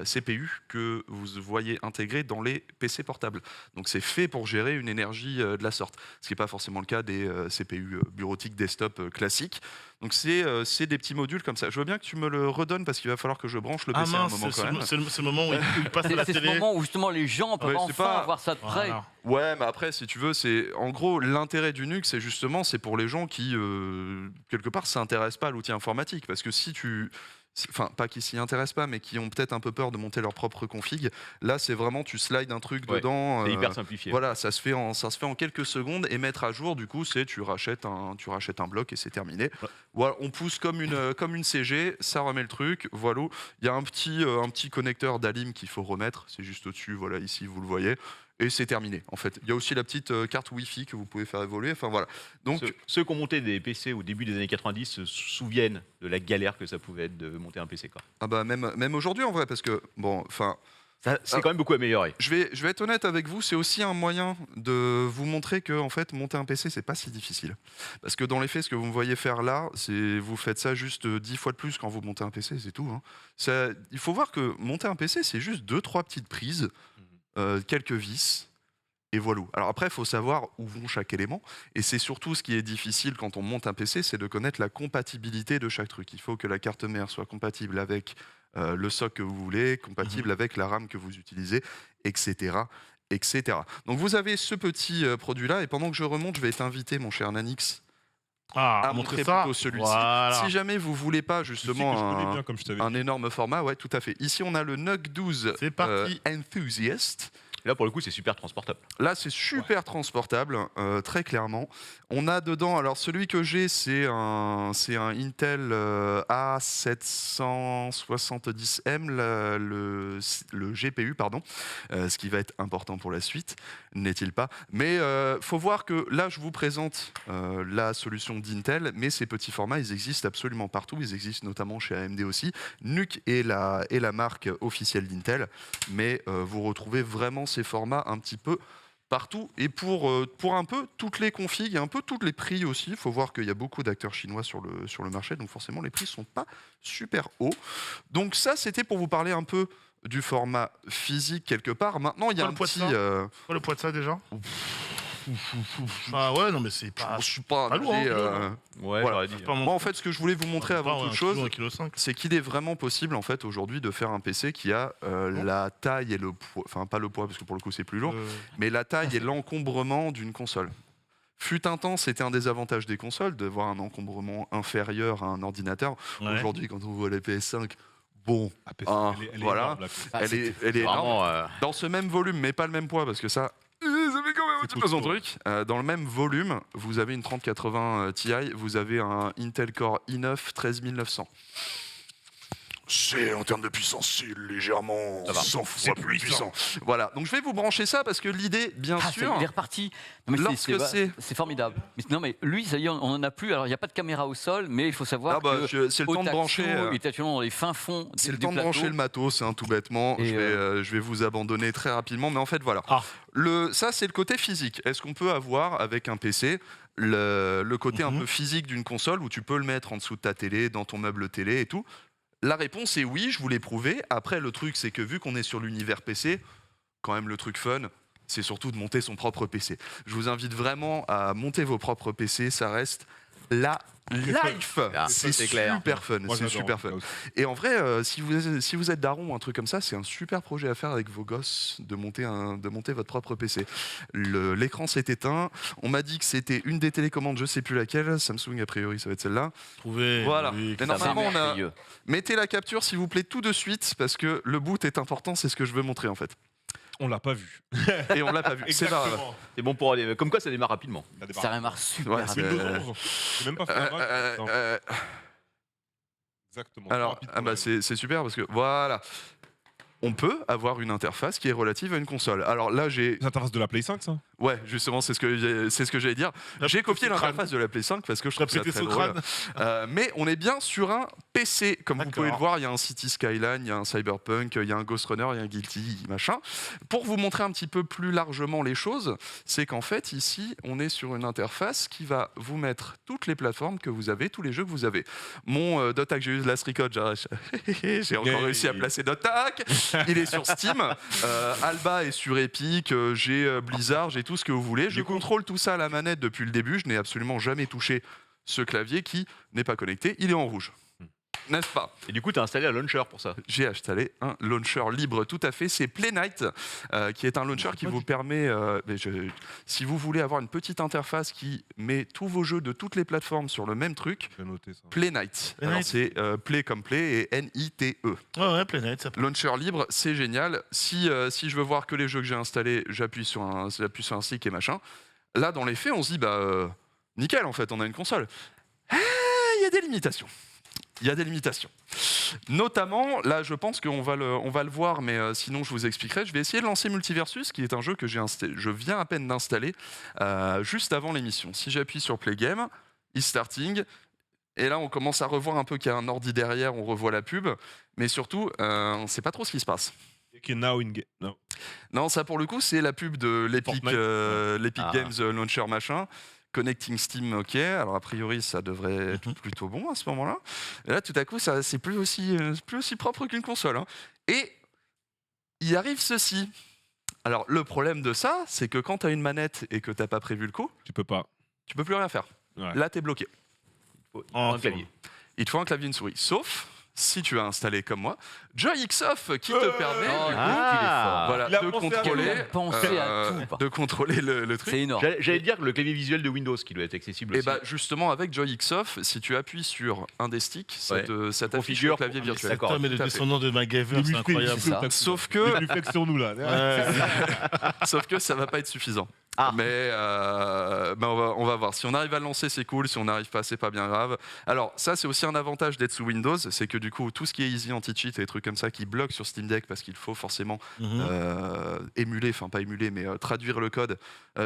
Speaker 3: CPU que vous voyez intégrés dans les PC portables. Donc c'est fait pour gérer une énergie de la sorte, ce qui n'est pas forcément le cas des CPU bureautiques desktop classiques. Donc c'est des petits modules comme ça. Je veux bien que tu me le redonnes parce qu'il va falloir que je branche le
Speaker 5: Ah
Speaker 3: PC à un
Speaker 5: mince,
Speaker 3: moment quand même.
Speaker 5: c'est le moment où il passe à la
Speaker 1: C'est ce
Speaker 5: télé.
Speaker 1: moment où justement les gens peuvent
Speaker 3: Ouais, c'est
Speaker 1: enfin
Speaker 3: pas-
Speaker 1: voir ça de près.
Speaker 5: Voilà.
Speaker 3: Ouais, mais après, si tu veux, c'est en gros l'intérêt du NUC, c'est pour les gens qui quelque part s'intéressent pas à l'outil informatique, parce que enfin pas qui s'y intéressent pas, mais qui ont peut-être un peu peur de monter leur propre config. Là, c'est vraiment tu slides un truc
Speaker 4: Ouais,
Speaker 3: dedans.
Speaker 4: C'est hyper simplifié.
Speaker 3: Voilà, ça se fait en quelques secondes et mettre à jour. Du coup, c'est tu rachètes un bloc et c'est terminé.
Speaker 5: Ouais.
Speaker 3: Voilà, on pousse comme une CG, ça remet le truc. Voilà, il y a un petit connecteur d'Alim qu'il faut remettre. C'est juste au-dessus. Voilà, ici vous le voyez. Et c'est terminé, en fait. Il y a aussi la petite carte Wi-Fi que vous pouvez faire évoluer. Enfin voilà. Donc
Speaker 4: Ceux qui ont monté des PC au début des années 90 se souviennent de la galère que ça pouvait être de monter un PC. Quoi.
Speaker 3: ah bah même aujourd'hui en vrai, parce que bon, enfin.
Speaker 4: C'est quand même beaucoup amélioré.
Speaker 3: Je vais être honnête avec vous, c'est aussi un moyen de vous montrer que en fait monter un PC c'est pas si difficile. Parce que dans les faits, ce que vous me voyez faire là, c'est vous faites ça juste 10 fois de plus quand vous montez un PC, c'est tout. Hein. Il faut voir que monter un PC c'est juste 2-3 petites prises, quelques vis. Et voilà. Alors après, il faut savoir où vont chaque élément. Et c'est surtout ce qui est difficile quand on monte un PC, c'est de connaître la compatibilité de chaque truc. Il faut que la carte mère soit compatible avec le soc que vous voulez, compatible avec la RAM que vous utilisez, etc. etc. Donc vous avez ce petit produit-là. Et pendant que je remonte, je vais t'inviter, mon cher Nanix,
Speaker 5: Ah,
Speaker 3: à montrer
Speaker 5: ça.
Speaker 3: plutôt celui-ci.
Speaker 5: Voilà.
Speaker 3: Si jamais vous voulez pas
Speaker 2: Je sais que je
Speaker 3: justement
Speaker 2: connais bien, comme je t'avais
Speaker 3: un
Speaker 2: dit.
Speaker 3: énorme format, ouais, tout à fait. Ici, on a le NUC 12
Speaker 5: C'est parti.
Speaker 3: Enthusiast.
Speaker 4: Là, pour le coup, c'est super transportable.
Speaker 3: Là, c'est super transportable, très clairement. On a dedans, alors celui que j'ai, c'est un Intel A770M, le GPU, pardon, ce qui va être important pour la suite, n'est-il pas? Mais faut voir que là, je vous présente la solution d'Intel, mais ces petits formats, ils existent absolument partout. Ils existent notamment chez AMD aussi. NUC est la marque officielle d'Intel, mais vous retrouvez vraiment ces formats un petit peu partout et pour un peu toutes les configs et un peu tous les prix aussi. Il faut voir qu'il y a beaucoup d'acteurs chinois sur le marché, donc forcément les prix sont pas super hauts. Donc ça, c'était pour vous parler un peu du format physique quelque part. Maintenant, il y a
Speaker 5: Quoi,
Speaker 3: un
Speaker 5: le poids de
Speaker 3: petit...
Speaker 5: ça Quoi le poids de ça déjà Ah ouais, non mais c'est pas...
Speaker 3: je suis pas...
Speaker 5: pas lourd, hein,
Speaker 3: j'ai,
Speaker 5: lourd,
Speaker 4: Ouais,
Speaker 3: Voilà.
Speaker 4: j'aurais dit.
Speaker 5: pas mon-
Speaker 3: Moi, en fait, ce que je voulais vous montrer avant toute chose,
Speaker 5: 1,5 kg.
Speaker 3: c'est qu'il est vraiment possible en fait aujourd'hui de faire un PC qui a la taille et le poids, enfin pas le poids parce que pour le coup c'est plus lourd, mais la taille et l'encombrement d'une console. Fut un temps, c'était un des avantages des consoles de voir un encombrement inférieur à un ordinateur.
Speaker 5: Ouais.
Speaker 3: Aujourd'hui, quand on voit les PS5, bon,
Speaker 2: Ah, PC, elle est
Speaker 3: voilà.
Speaker 2: énorme, la
Speaker 1: Ah,
Speaker 3: elle est énorme.
Speaker 4: Vraiment,
Speaker 3: Dans ce même volume, mais pas le même poids, parce que ça fait quand même un petit peu son truc. Dans le même volume, vous avez une 3080 Ti, vous avez un Intel Core i9 13900. C'est en termes de puissance, c'est légèrement
Speaker 4: Ça va.
Speaker 3: 100 fois plus puissant. Voilà, donc je vais vous brancher ça parce que l'idée, bien
Speaker 1: Ah,
Speaker 3: sûr,
Speaker 1: il est reparti. Non, mais
Speaker 3: Lorsque c'est-
Speaker 1: c'est formidable. Non, mais lui, ça y est, on en a plus. Alors, il n'y a pas de caméra au sol, mais il faut savoir
Speaker 3: ah bah,
Speaker 1: que
Speaker 3: c'est le temps de brancher.
Speaker 1: il est actuellement dans les fins fonds
Speaker 3: C'est
Speaker 1: du
Speaker 3: le temps de
Speaker 1: plateau.
Speaker 3: brancher le matos, tout bêtement.
Speaker 1: Et
Speaker 3: Je vais vous abandonner très rapidement, mais en fait, voilà.
Speaker 5: Ah.
Speaker 3: Ça, c'est le côté physique. Est-ce qu'on peut avoir, avec un PC, le côté un peu physique d'une console où tu peux le mettre en dessous de ta télé, dans ton meuble télé et tout? La réponse est oui, je vous l'ai prouvé. Après, le truc, c'est que vu qu'on est sur l'univers PC, quand même le truc fun, c'est surtout de monter son propre PC. Je vous invite vraiment à monter vos propres PC, ça reste la life.
Speaker 4: Ah,
Speaker 3: C'est
Speaker 4: c'est clair.
Speaker 3: super fun,
Speaker 2: Moi,
Speaker 3: c'est
Speaker 2: j'adore,
Speaker 3: super fun.
Speaker 2: là aussi.
Speaker 3: Et en vrai, si vous êtes daron ou un truc comme ça, c'est un super projet à faire avec vos gosses de monter votre propre PC. L'écran s'est éteint. On m'a dit que c'était une des télécommandes, je sais plus laquelle. Samsung, a priori, ça va être celle-là.
Speaker 5: Trouvé.
Speaker 3: Voilà.
Speaker 5: oui,
Speaker 3: Mais
Speaker 1: Ça
Speaker 3: normalement,
Speaker 1: va,
Speaker 3: on a.
Speaker 1: merveilleux.
Speaker 3: Mettez la capture, s'il vous plaît, tout de suite, parce que le boot est important. C'est ce que je veux montrer en fait.
Speaker 2: On l'a pas vu.
Speaker 3: Et on l'a pas vu. C'est pas grave.
Speaker 2: Exactement.
Speaker 4: C'est bon pour aller. Comme quoi, ça démarre rapidement.
Speaker 2: Ça démarre.
Speaker 1: Ça démarre super
Speaker 3: Ouais,
Speaker 1: rapide.
Speaker 2: Windows 11. J'ai même pas fait la vague. Non, exactement.
Speaker 3: Alors,
Speaker 2: Rapide
Speaker 3: ah
Speaker 2: pour
Speaker 3: bah
Speaker 2: la-
Speaker 3: c'est super parce que voilà. On peut avoir une interface qui est relative à une console. Alors là, j'ai.
Speaker 2: C'est l'interface de la Play 5, ça
Speaker 3: Ouais, justement, c'est ce que j'allais dire. J'ai copié l'interface de la Play 5 parce que je
Speaker 5: T'as
Speaker 3: trouve ça
Speaker 5: pété
Speaker 3: très
Speaker 5: son
Speaker 3: drôle.
Speaker 5: crâne.
Speaker 3: Mais on est bien sur un PC. Comme vous
Speaker 5: D'accord.
Speaker 3: pouvez le voir, il y a un City Skyline, il y a un Cyberpunk, il y a un Ghost Runner, il y a un Guilty, machin. Pour vous montrer un petit peu plus largement les choses, c'est qu'en fait, ici, on est sur une interface qui va vous mettre toutes les plateformes que vous avez, tous les jeux que vous avez. Mon Dota que j'ai eu de Last Record, j'ai encore
Speaker 2: Yay.
Speaker 3: réussi à placer Dotac. Il est sur Steam. Alba est sur Epic. J'ai Blizzard, j'ai tout ce que vous voulez. Je contrôle tout ça à la manette depuis le début. Je n'ai absolument jamais touché ce clavier qui n'est pas connecté. Il est en rouge. N'est-ce pas?
Speaker 4: Et du coup, tu as installé un launcher pour ça.
Speaker 3: J'ai installé un launcher libre, tout à fait. C'est Playnite, qui est un launcher qui vous permet, si vous voulez avoir une petite interface qui met tous vos jeux de toutes les plateformes sur le même truc,
Speaker 2: Je vais noter ça.
Speaker 3: Playnite. Alors
Speaker 5: Playnite.
Speaker 3: c'est Play comme Play et N-I-T-E.
Speaker 5: Ouais, Planet, ça peut.
Speaker 3: Launcher libre, c'est génial. Si je veux voir que les jeux que j'ai installés, j'appuie sur un stick et machin. Là, dans les faits, on se dit, nickel, en fait, on a une console. Il y a des limitations. Il y a des limitations. Notamment, là, je pense qu'on va le voir, mais sinon, je vous expliquerai. Je vais essayer de lancer Multiversus, qui est un jeu que je viens à peine d'installer juste avant l'émission. Si j'appuie sur Play Game, e-starting, et là, on commence à revoir un peu qu'il y a un ordi derrière, on revoit la pub, mais surtout, on ne sait pas trop ce qui se passe.
Speaker 2: Ok, now in game. No.
Speaker 3: Non, ça pour le coup, c'est la pub de l'Epic
Speaker 2: Fortnite.
Speaker 3: l'Epic
Speaker 4: Ah.
Speaker 3: Games Launcher machin. Connecting Steam, ok. Alors a priori, ça devrait être plutôt bon à ce moment-là. Et là, tout à coup, ça c'est plus aussi propre qu'une console. Hein. Et il arrive ceci. Alors le problème de ça, c'est que quand tu as une manette et que t'as pas prévu le coup,
Speaker 2: Tu peux pas.
Speaker 3: tu peux plus rien faire.
Speaker 2: Ouais.
Speaker 3: Là, tu es bloqué.
Speaker 4: Un clavier.
Speaker 3: Il te faut un clavier et une souris. Sauf si tu as installé comme moi Joy-X-Off qui te permet
Speaker 1: Oh,
Speaker 3: du
Speaker 1: le
Speaker 3: coup,
Speaker 1: mec, il est fort.
Speaker 3: voilà,
Speaker 2: Il a
Speaker 3: de
Speaker 2: pensé à
Speaker 3: contrôler,
Speaker 1: Il a pensé à tout.
Speaker 3: de contrôler le truc.
Speaker 1: C'est énorme.
Speaker 4: J'allais dire le clavier visuel de Windows qui doit être accessible
Speaker 3: Et
Speaker 4: aussi.
Speaker 3: bah justement avec Joy-X-Off, si tu appuies sur un des sticks, ça
Speaker 4: Ouais.
Speaker 3: t'affiche le
Speaker 4: Configure
Speaker 3: clavier
Speaker 4: pour-
Speaker 3: virtuel.
Speaker 4: D'accord.
Speaker 5: Putain, mais le
Speaker 3: tout à fait.
Speaker 5: descendant de MacGyver, c'est incroyable.
Speaker 1: ça.
Speaker 3: Sauf que,
Speaker 2: Tu flexes sur nous là.
Speaker 5: Ouais.
Speaker 3: sauf que ça va pas être suffisant.
Speaker 4: Ah.
Speaker 3: Mais on va voir. Si on arrive à le lancer, c'est cool. Si on n'arrive pas, c'est pas bien grave. Alors ça, c'est aussi un avantage d'être sous Windows, c'est que du coup, tout ce qui est easy anti-cheat et des trucs comme ça qui bloquent sur Steam Deck parce qu'il faut forcément émuler, enfin pas émuler, mais traduire le code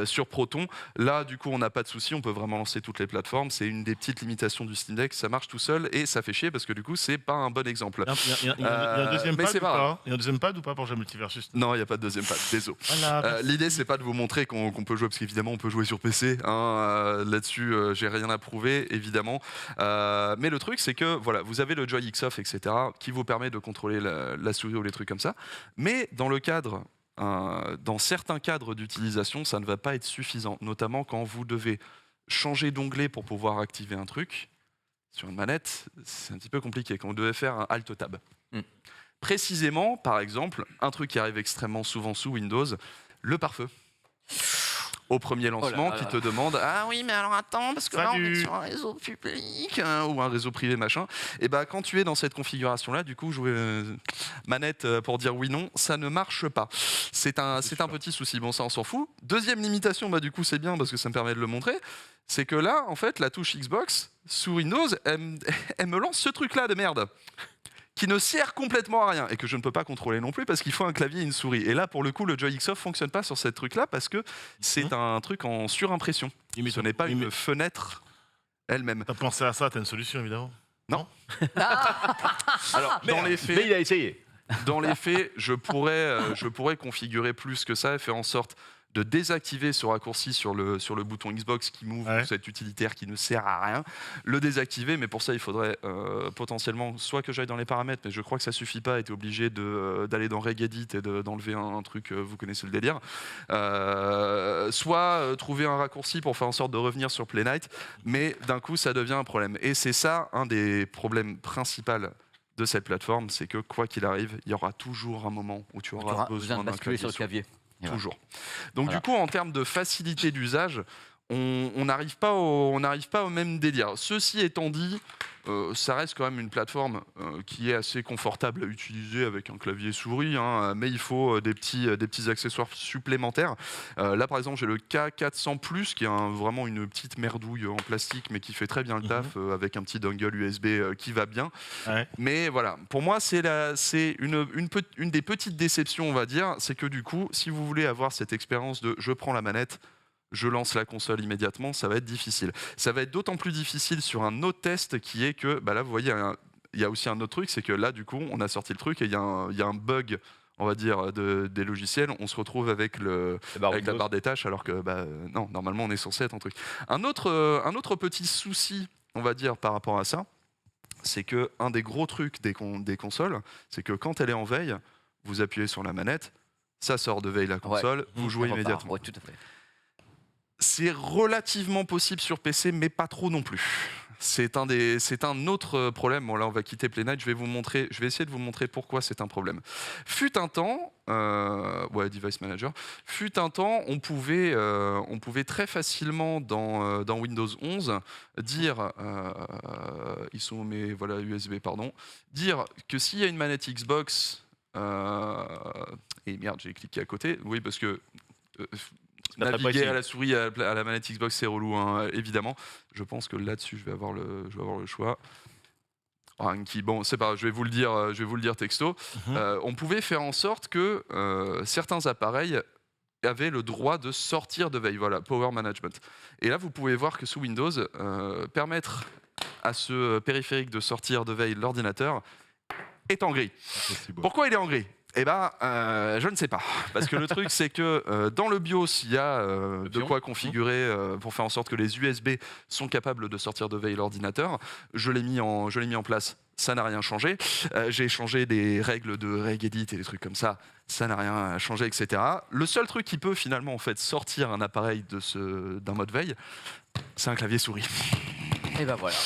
Speaker 3: sur Proton. Là, du coup, on n'a pas de souci, on peut vraiment lancer toutes les plateformes. C'est une des petites limitations du Steam Deck, ça marche tout seul et ça fait chier parce que du coup, c'est pas un bon exemple.
Speaker 5: Il y a un deuxième
Speaker 3: mais
Speaker 5: pad
Speaker 3: c'est
Speaker 5: ou
Speaker 3: pas grave.
Speaker 5: pas Il y a un deuxième pad ou pas pour jouer Multiversus?
Speaker 3: Non, il n'y a pas de deuxième pad, désolé.
Speaker 5: Voilà.
Speaker 3: L'idée, c'est pas de vous montrer qu'on peut jouer, parce qu'évidemment, on peut jouer sur PC. Là-dessus, j'ai rien à prouver, évidemment. Mais le truc, c'est que voilà, vous avez le Joy-X-Off, etc., qui vous permet de contrôler la souris ou les trucs comme ça. Mais dans le cadre, dans certains cadres d'utilisation, ça ne va pas être suffisant, notamment quand vous devez changer d'onglet pour pouvoir activer un truc. Sur une manette, c'est un petit peu compliqué quand vous devez faire un Alt-Tab. Précisément, par exemple, un truc qui arrive extrêmement souvent sous Windows, le pare-feu. Au premier lancement,
Speaker 1: là
Speaker 3: qui
Speaker 1: là.
Speaker 3: te demande ah oui mais alors attends parce que là on est
Speaker 5: Salut.
Speaker 3: sur un réseau public ou un réseau privé machin. Et bah quand tu es dans cette configuration là, du coup jouer manette pour dire oui non, ça ne marche pas. C'est un petit souci. Bon ça on s'en fout. Deuxième limitation, bah du coup c'est bien parce que ça me permet de le montrer, c'est que là en fait la touche Xbox sous Windows elle me lance ce truc là de merde qui ne sert complètement à rien et que je ne peux pas contrôler non plus parce qu'il faut un clavier et une souris. Et là, pour le coup, le Joy-X-Off fonctionne pas sur ce truc-là parce que c'est un truc en surimpression. Ce n'est pas une fenêtre elle-même.
Speaker 5: T'as pensé à ça, t'as une solution évidemment.
Speaker 3: Alors, dans les
Speaker 4: Mais
Speaker 3: faits,
Speaker 4: il a essayé.
Speaker 3: je pourrais configurer plus que ça et faire en sorte de désactiver ce raccourci sur le bouton Xbox qui m'ouvre cet utilitaire qui ne sert à rien, le désactiver, mais pour ça il faudrait potentiellement soit que j'aille dans les paramètres, mais je crois que ça suffit pas, et t'es obligé d'aller dans Regedit et d'enlever un truc, vous connaissez le délire, soit trouver un raccourci pour faire en sorte de revenir sur Play Night, mais d'un coup ça devient un problème. Et c'est ça un des problèmes principaux de cette plateforme, c'est que quoi qu'il arrive, il y aura toujours un moment où tu auras besoin d'un
Speaker 1: basculer sur le clavier.
Speaker 3: Toujours. Donc du coup, en termes de facilité d'usage, on n'arrive pas au même délire. Ceci étant dit, ça reste quand même une plateforme qui est assez confortable à utiliser avec un clavier souris, hein, mais il faut des petits accessoires supplémentaires. Là, par exemple, j'ai le K400+, qui est vraiment une petite merdouille en plastique, mais qui fait très bien le taf, avec un petit dongle USB qui va bien. Ouais. Mais voilà, pour moi, c'est une des petites déceptions, on va dire, c'est que du coup, si vous voulez avoir cette expérience de « je prends la manette », je lance la console immédiatement, ça va être difficile. Ça va être d'autant plus difficile sur un autre test qui est que, là vous voyez, il y a aussi un autre truc, c'est que là du coup on a sorti le truc et il y a un bug, on va dire, des logiciels, on se retrouve avec la barre des tâches alors que non, normalement on est censé être un truc. Un autre petit souci, on va dire, par rapport à ça, c'est que un des gros trucs des consoles, c'est que quand elle est en veille, vous appuyez sur la manette, ça sort de veille la console, vous jouez immédiatement.
Speaker 1: Ouais, tout à fait.
Speaker 3: C'est relativement possible sur PC, mais pas trop non plus. C'est un autre problème. Bon, là, on va quitter Play Night. Je vais essayer de vous montrer pourquoi c'est un problème. Fut un temps, Device Manager. Fut un temps, on pouvait très facilement dans Windows 11 dire, ils sont mes USB, pardon, dire que s'il y a une manette Xbox et merde, j'ai cliqué à côté. Oui, parce que naviguer à la souris à la manette Xbox, c'est relou, hein, évidemment. Je pense que là-dessus, je vais avoir le choix. Bon, c'est pas, je vais vous le dire texto. On pouvait faire en sorte que certains appareils avaient le droit de sortir de veille. Voilà, Power Management. Et là, vous pouvez voir que sous Windows, permettre à ce périphérique de sortir de veille l'ordinateur est en gris. Pourquoi il est en gris ? Eh ben, je ne sais pas. Parce que le truc, c'est que dans le BIOS, il y a de quoi configurer pour faire en sorte que les USB sont capables de sortir de veille l'ordinateur. Je l'ai mis en place. Ça n'a rien changé. J'ai changé des règles de Regedit et des trucs comme ça. Ça n'a rien changé, etc. Le seul truc qui peut finalement en fait sortir un appareil d'un mode veille, c'est un clavier souris.
Speaker 1: Et ben voilà.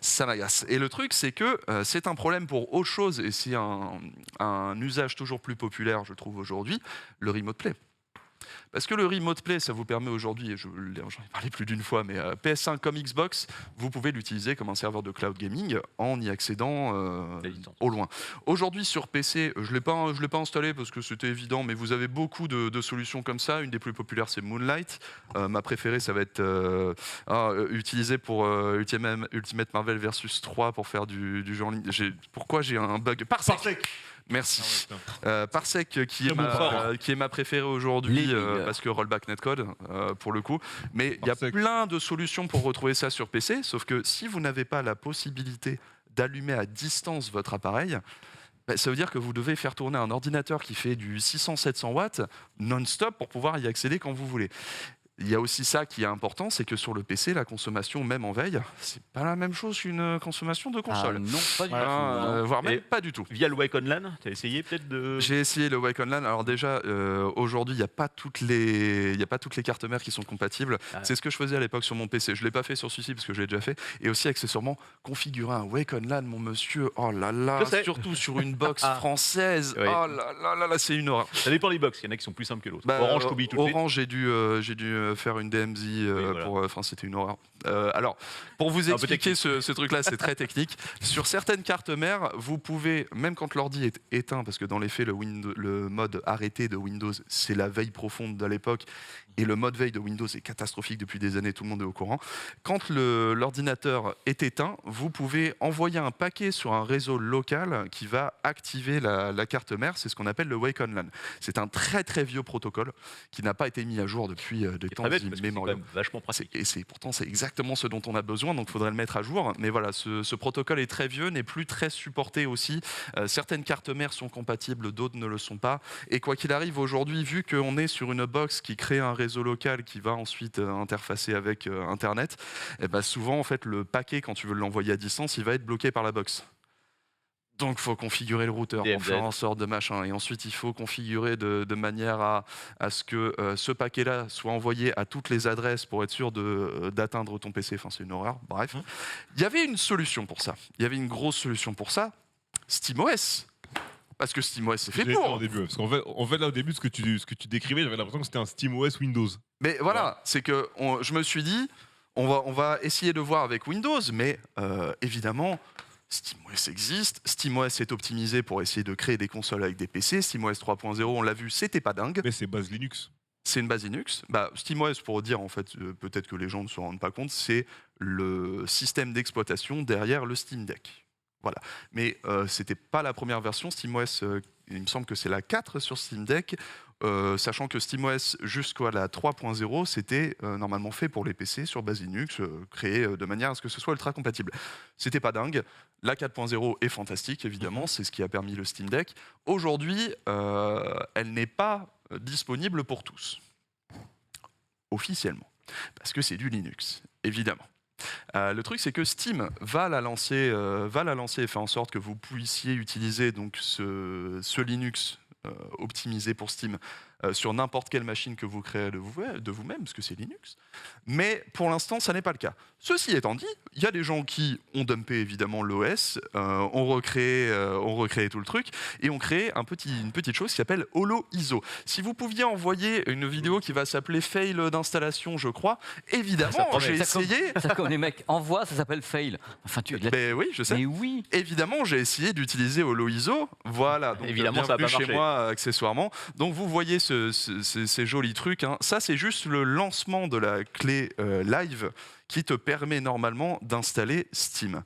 Speaker 3: Ça m'agace. Et le truc, c'est que c'est un problème pour autre chose, et c'est un usage toujours plus populaire, je trouve, aujourd'hui, le Remote Play. Parce que le Remote Play, ça vous permet aujourd'hui, et j'en ai parlé plus d'une fois, mais PS5 comme Xbox, vous pouvez l'utiliser comme un serveur de cloud gaming en y accédant au loin. Aujourd'hui sur PC, je l'ai pas installé parce que c'était évident, mais vous avez beaucoup de solutions comme ça. Une des plus populaires, c'est Moonlight. Ma préférée, ça va être utilisée pour Ultimate Marvel vs 3 pour faire du jeu en ligne. Pourquoi j'ai un bug ? Parsec. Merci. Parsec qui est ma préférée aujourd'hui parce que rollback netcode pour le coup. Mais il y a plein de solutions pour retrouver ça sur PC, sauf que si vous n'avez pas la possibilité d'allumer à distance votre appareil, ça veut dire que vous devez faire tourner un ordinateur qui fait du 600-700 watts non-stop pour pouvoir y accéder quand vous voulez. Il y a aussi ça qui est important, c'est que sur le PC, la consommation, même en veille, c'est pas la même chose qu'une consommation de console.
Speaker 1: Non, pas du tout.
Speaker 3: Voire même pas du tout.
Speaker 4: Via le Wake On LAN, tu as essayé peut-être de...
Speaker 3: J'ai essayé le Wake On LAN. Alors déjà, aujourd'hui, il n'y a pas toutes les cartes mères qui sont compatibles. C'est ce que je faisais à l'époque sur mon PC. Je ne l'ai pas fait sur celui-ci parce que je l'ai déjà fait. Et aussi, accessoirement, configurer un Wake On LAN, mon monsieur, oh là là, surtout sur une box française, oh là là, c'est une horreur.
Speaker 4: Ça dépend des box, il y en a qui sont plus simples que l'autre. Orange, Kobe, tout de suite.
Speaker 3: Orange, j'ai dû faire une DMZ c'était une horreur. Alors, pour vous expliquer ce truc-là, c'est très technique. Sur certaines cartes mères, vous pouvez, même quand l'ordi est éteint, parce que dans les faits, le mode arrêté de Windows, c'est la veille profonde de l'époque, et le mode veille de Windows est catastrophique depuis des années, tout le monde est au courant. Quand l'ordinateur est éteint, vous pouvez envoyer un paquet sur un réseau local qui va activer la carte mère. C'est ce qu'on appelle le Wake on LAN. C'est un très très vieux protocole qui n'a pas été mis à jour depuis des temps
Speaker 4: Très bête, parce que c'est quand
Speaker 3: immémoriaux.
Speaker 4: même vachement pratique.
Speaker 3: Et pourtant, c'est exactement ce dont on a besoin, donc il faudrait le mettre à jour. Mais voilà, ce protocole est très vieux, n'est plus très supporté aussi. Certaines cartes mères sont compatibles, d'autres ne le sont pas. Et quoi qu'il arrive, aujourd'hui, vu qu'on est sur une box qui crée un réseau local qui va ensuite interfacer avec Internet, et ben souvent, en fait, le paquet, quand tu veux l'envoyer à distance, il va être bloqué par la box. Donc, il faut configurer le routeur pour faire en sorte de machin. Et ensuite, il faut configurer de manière à ce que ce paquet-là soit envoyé à toutes les adresses pour être sûr d'atteindre ton PC. Enfin, c'est une horreur. Bref. Il y avait une solution pour ça. Il y avait une grosse solution pour ça. SteamOS. Parce que SteamOS, c'est fait pour.
Speaker 2: Au début, parce qu'en fait, là, au début, ce que tu décrivais, j'avais l'impression que c'était un SteamOS Windows.
Speaker 3: Mais voilà, c'est que je me suis dit, on va essayer de voir avec Windows, mais évidemment, SteamOS existe. SteamOS est optimisé pour essayer de créer des consoles avec des PC. SteamOS 3.0, on l'a vu, c'était pas dingue.
Speaker 2: Mais c'est base Linux.
Speaker 3: C'est une base Linux. SteamOS, pour dire, en fait, peut-être que les gens ne se rendent pas compte, c'est le système d'exploitation derrière le Steam Deck. Voilà. Mais c'était pas la première version. SteamOS, il me semble que c'est la 4 sur Steam Deck, sachant que SteamOS jusqu'à la 3.0, c'était normalement fait pour les PC sur base Linux, créé de manière à ce que ce soit ultra compatible. C'était pas dingue. La 4.0 est fantastique, évidemment, c'est ce qui a permis le Steam Deck. Aujourd'hui, elle n'est pas disponible pour tous, officiellement, parce que c'est du Linux, évidemment. Le truc, c'est que Steam va la lancer et faire en sorte que vous puissiez utiliser donc ce Linux optimisé pour Steam sur n'importe quelle machine que vous créez de vous-même, parce que c'est Linux. Mais pour l'instant, ça n'est pas le cas. Ceci étant dit, il y a des gens qui ont dumpé évidemment l'OS, ont recréé tout le truc, et ont créé une petite chose qui s'appelle HoloISO. Si vous pouviez envoyer une vidéo qui va s'appeler fail d'installation, je crois, évidemment, j'ai essayé.
Speaker 1: Ça, comme les mecs envoient, ça s'appelle fail. Enfin,
Speaker 3: Mais oui, je sais.
Speaker 1: Mais oui.
Speaker 3: Évidemment, j'ai essayé d'utiliser HoloISO. Voilà. Donc,
Speaker 4: évidemment, ça va pas
Speaker 3: chez
Speaker 4: marcher.
Speaker 3: moi, accessoirement. Donc, vous voyez ces jolis trucs. Hein. Ça, c'est juste le lancement de la clé live qui te permet normalement d'installer Steam.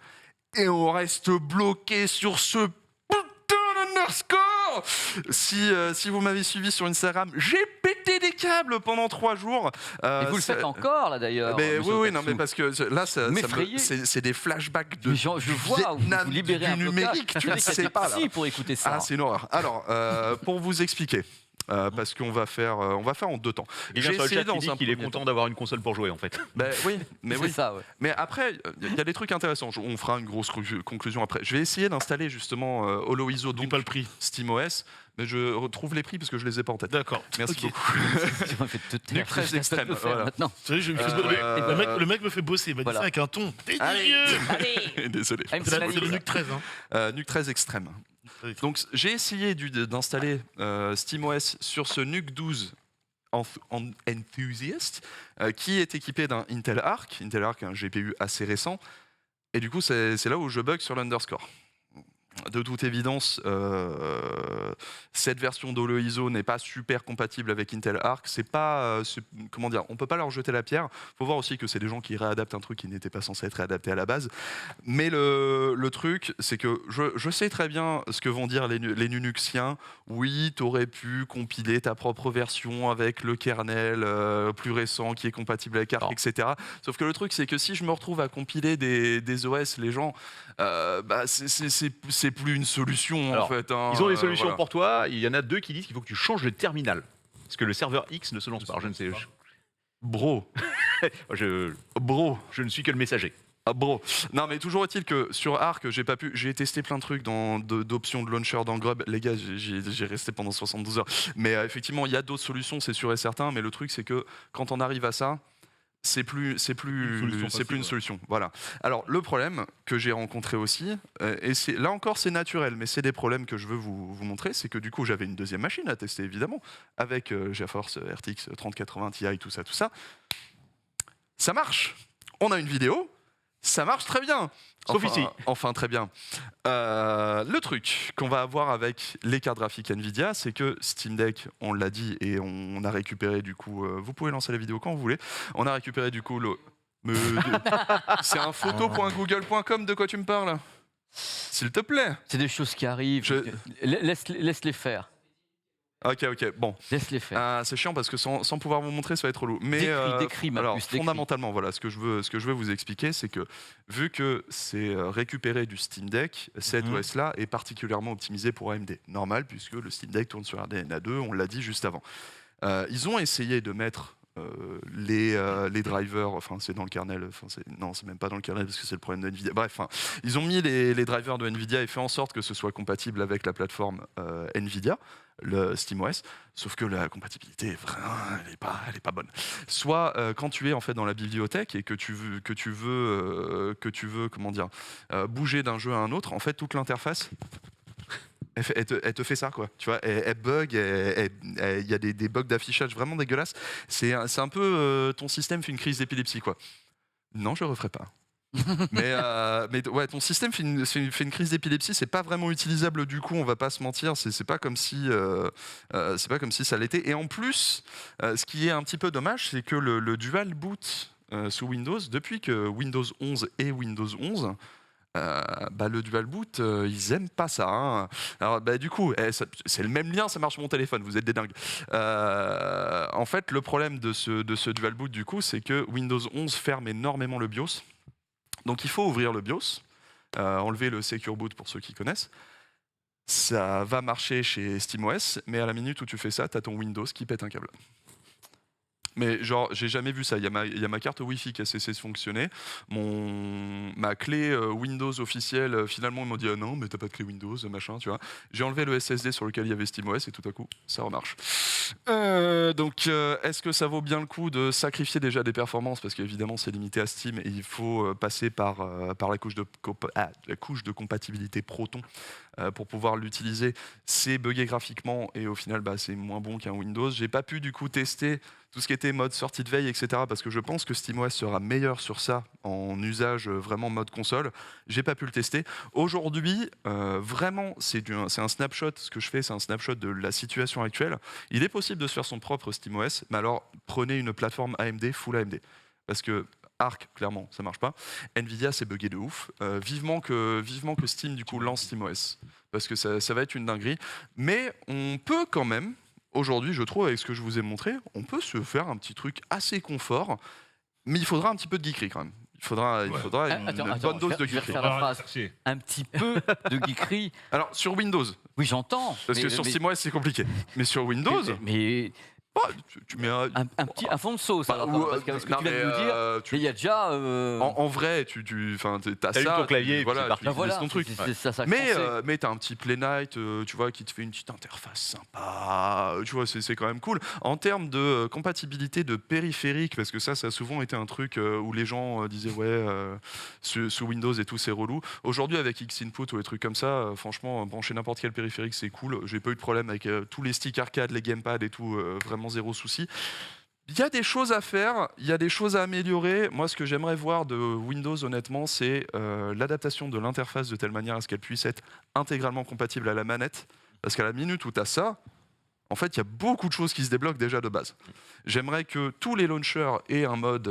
Speaker 3: Et on reste bloqué sur ce putain d'underscore. Si vous m'avez suivi sur Instagram, j'ai pété des câbles pendant 3 jours.
Speaker 1: Et vous le faites encore, là, d'ailleurs.
Speaker 3: Oui, non, mais parce que là,
Speaker 1: M'effrayer.
Speaker 3: c'est des flashbacks de
Speaker 1: Mais je vois où
Speaker 3: Vietnam,
Speaker 1: vous libérez
Speaker 3: du
Speaker 1: un
Speaker 3: numérique, tu le sais pas, là.
Speaker 1: pour écouter ça.
Speaker 3: Ah, c'est une horreur. Alors, pour vous expliquer, parce qu'on va faire en 2 temps.
Speaker 4: Il vient sur le chat qui dit qu'il est content d'avoir une console pour jouer, en fait.
Speaker 3: Oui, mais
Speaker 1: C'est
Speaker 3: oui.
Speaker 1: ça, ouais.
Speaker 3: Mais après, il y a des trucs intéressants. On fera une grosse conclusion après. Je vais essayer d'installer justement HoloISO,
Speaker 5: Dis
Speaker 3: donc
Speaker 5: pas le prix.
Speaker 3: SteamOS, mais je retrouve les prix parce que je les ai pas en tête.
Speaker 5: D'accord.
Speaker 3: Merci
Speaker 5: Ok.
Speaker 3: beaucoup.
Speaker 1: Tu m'as fait te taire.
Speaker 3: Nuke 13
Speaker 1: Je vais
Speaker 3: extrême,
Speaker 1: le faire
Speaker 3: voilà.
Speaker 1: maintenant.
Speaker 5: Vous savez, le mec me fait bosser. Il m'a dit
Speaker 1: Voilà.
Speaker 5: ça avec un ton
Speaker 3: Allez.
Speaker 5: dégueu.
Speaker 3: Désolé.
Speaker 1: Ah,
Speaker 5: C'est le Nuke 13. Hein.
Speaker 3: Nuke 13 extrême. Donc j'ai essayé d'installer SteamOS sur ce Nuke 12 Enthusiast qui est équipé d'un Intel Arc. Intel Arc, un GPU assez récent. Et du coup, c'est là où je bug sur l'underscore. De toute évidence, cette version d'HoloISO n'est pas super compatible avec Intel Arc. Comment dire, on peut pas leur jeter la pierre. Faut voir aussi que c'est des gens qui réadaptent un truc qui n'était pas censé être réadapté à la base. Mais le truc, c'est que je sais très bien ce que vont dire les Linuxiens. Oui, tu aurais pu compiler ta propre version avec le kernel plus récent qui est compatible avec Arc, etc. Sauf que le truc, c'est que si je me retrouve à compiler des OS, les gens, c'est plus une solution.
Speaker 4: Alors,
Speaker 3: en fait. Hein,
Speaker 4: Ils ont des solutions
Speaker 3: voilà.
Speaker 4: pour toi. Il y en a 2 qui disent qu'il faut que tu changes de terminal. Parce que le serveur X ne se lance pas. Alors, je ne sais.
Speaker 3: Bro,
Speaker 4: Je ne suis que le messager.
Speaker 3: bro. Non, mais toujours est-il que sur Arc, j'ai testé plein de trucs d'options de launcher dans Grub. Les gars, j'ai resté pendant 72 heures. Mais effectivement, il y a d'autres solutions, c'est sûr et certain. Mais le truc, c'est que quand on arrive à ça, c'est plus une solution. Voilà. Alors le problème que j'ai rencontré aussi, et là encore c'est naturel, mais c'est des problèmes que je veux vous montrer, c'est que du coup j'avais une deuxième machine à tester évidemment avec GeForce RTX 3080 Ti, tout ça. Ça marche. On a une vidéo. Ça marche très bien.
Speaker 4: Sauf ici.
Speaker 3: Enfin, très bien. Le truc qu'on va avoir avec les cartes graphiques Nvidia, c'est que Steam Deck, on l'a dit, et on a récupéré du coup... vous pouvez lancer la vidéo quand vous voulez. On a récupéré du coup le... C'est un photo.google.com, de quoi tu me parles? S'il te plaît.
Speaker 1: C'est des choses qui arrivent. Laisse-les faire.
Speaker 3: Ok, bon.
Speaker 1: Laisse-les faire.
Speaker 3: C'est chiant parce que sans pouvoir vous montrer, ça va être relou. Mais
Speaker 1: Décris, Marcus,
Speaker 3: alors,
Speaker 1: décris.
Speaker 3: fondamentalement, voilà, ce que je veux vous expliquer, c'est que vu que c'est récupéré du Steam Deck, cet OS-là est particulièrement optimisé pour AMD. Normal, puisque le Steam Deck tourne sur RDNA 2, on l'a dit juste avant. Ils ont essayé de mettre les drivers, enfin c'est dans le kernel, non c'est même pas dans le kernel parce que c'est le problème de Nvidia. Bref, ils ont mis les drivers de Nvidia et fait en sorte que ce soit compatible avec la plateforme Nvidia, le SteamOS. Sauf que la compatibilité, vraiment, elle est pas bonne. Soit quand tu es en fait dans la bibliothèque et que tu veux comment dire, bouger d'un jeu à un autre, en fait toute l'interface. Elle te fait ça, quoi. Tu vois, elle bug, il y a des bugs d'affichage vraiment dégueulasses. C'est un peu ton système fait une crise d'épilepsie, quoi. Non, je le referai pas. mais ouais, ton système fait une crise d'épilepsie. C'est pas vraiment utilisable du coup. On va pas se mentir. C'est pas comme si ça l'était. Et en plus, ce qui est un petit peu dommage, c'est que le dual boot sous Windows, depuis que Windows 11 et Windows 11. Le dual boot, ils aiment pas ça. Hein. Alors, du coup, c'est le même lien, ça marche sur mon téléphone, vous êtes des dingues. En fait, le problème de ce dual boot, du coup, c'est que Windows 11 ferme énormément le BIOS. Donc, il faut ouvrir le BIOS, enlever le Secure Boot pour ceux qui connaissent. Ça va marcher chez SteamOS, mais à la minute où tu fais ça, tu as ton Windows qui pète un câble. Mais genre, j'ai jamais vu ça. Il y a ma carte Wi-Fi qui a cessé de fonctionner. Ma clé Windows officielle, finalement, ils m'ont dit ah non, mais t'as pas de clé Windows, machin, tu vois. J'ai enlevé le SSD sur lequel il y avait SteamOS et tout à coup, ça remarche. Donc, est-ce que ça vaut bien le coup de sacrifier déjà des performances parce qu'évidemment, c'est limité à Steam et il faut passer par la couche de compatibilité Proton pour pouvoir l'utiliser. C'est buggé graphiquement et au final, c'est moins bon qu'un Windows. J'ai pas pu du coup tester tout ce qui était mode sortie de veille, etc. parce que je pense que SteamOS sera meilleur sur ça en usage vraiment mode console. J'ai pas pu le tester. Aujourd'hui, vraiment, c'est un snapshot. Ce que je fais, c'est un snapshot de la situation actuelle. Il est possible de se faire son propre SteamOS, mais alors prenez une plateforme AMD, full AMD. Parce que Arc, clairement, ça marche pas. Nvidia, c'est buggé de ouf. Vivement que Steam, du coup, lance SteamOS. Parce que ça va être une dinguerie. Mais on peut quand même, aujourd'hui, je trouve, avec ce que je vous ai montré, on peut se faire un petit truc assez confort. Mais il faudra un petit peu de geekerie quand même. Il faudra une bonne dose de
Speaker 1: Je vais
Speaker 3: geekerie.
Speaker 1: refaire la phrase. Un petit peu de geekerie.
Speaker 3: Alors, sur Windows,
Speaker 1: Oui, j'entends.
Speaker 3: parce que sur SteamOS, c'est compliqué. Mais sur Windows,
Speaker 1: Mais
Speaker 3: tu mets
Speaker 1: un fond de sauce. Alors, parce que ce que
Speaker 3: non,
Speaker 1: tu viens de
Speaker 3: mais,
Speaker 1: nous dire, il y a déjà.
Speaker 3: en vrai, t'as
Speaker 4: T'allumes
Speaker 3: ça,
Speaker 4: ton clavier et puis
Speaker 3: voilà,
Speaker 4: c'est parti.
Speaker 3: tu utilises ton truc.
Speaker 1: Ça
Speaker 3: Mais t'as un petit Play Night, tu vois, qui te fait une petite interface sympa. Tu vois, c'est quand même cool. En termes de compatibilité de périphériques, parce que ça a souvent été un truc où les gens disaient sous Windows et tout, c'est relou. Aujourd'hui, avec X-Input ou des trucs comme ça, franchement, brancher n'importe quel périphérique, c'est cool. J'ai pas eu de problème avec tous les sticks arcade, les gamepads et tout, vraiment zéro souci. Il y a des choses à faire, il y a des choses à améliorer. Moi, ce que j'aimerais voir de Windows, honnêtement, c'est l'adaptation de l'interface de telle manière à ce qu'elle puisse être intégralement compatible à la manette. Parce qu'à la minute où tu as ça, en fait, il y a beaucoup de choses qui se débloquent déjà de base. J'aimerais que tous les launchers aient un mode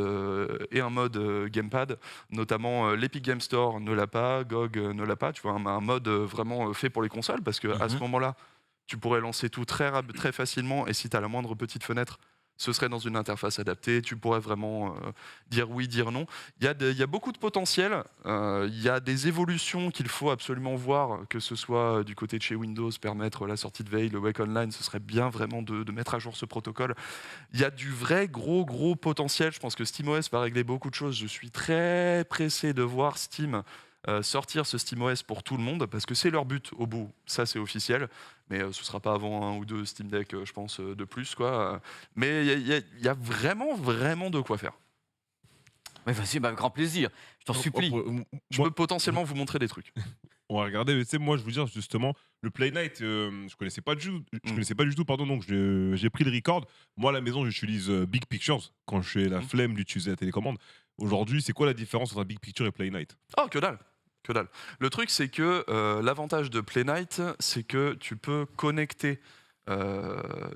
Speaker 3: gamepad, notamment l'Epic Game Store ne l'a pas, GOG ne l'a pas. Tu vois, un mode vraiment fait pour les consoles, parce qu'à ce moment-là, tu pourrais lancer tout très facilement, et si tu as la moindre petite fenêtre, ce serait dans une interface adaptée, tu pourrais vraiment dire oui, dire non. Il y a beaucoup de potentiel, il y a des évolutions qu'il faut absolument voir, que ce soit du côté de chez Windows, permettre la sortie de veille, le Wake Online, ce serait bien vraiment de mettre à jour ce protocole. Il y a du vrai gros potentiel, je pense que SteamOS va régler beaucoup de choses, je suis très pressé de voir Steam sortir ce SteamOS pour tout le monde, parce que c'est leur but au bout, ça c'est officiel, mais ce sera pas avant 1 ou 2 Steam Deck, je pense, de plus, quoi. Mais il y a vraiment de quoi faire.
Speaker 1: Mais vas-y, avec grand plaisir. Je t'en supplie.
Speaker 3: Je peux potentiellement vous montrer des trucs.
Speaker 2: On va regarder, mais tu sais, moi je vous dire justement, le Play Night, je connaissais pas du tout, pardon, donc j'ai pris le record. Moi à la maison, j'utilise Big Pictures quand j'ai la flemme d'utiliser la télécommande. Aujourd'hui, c'est quoi la différence entre un Big Picture et Play Night?
Speaker 3: Oh, que dalle. Que dalle. Le truc, c'est que l'avantage de Play Night, c'est que tu peux connecter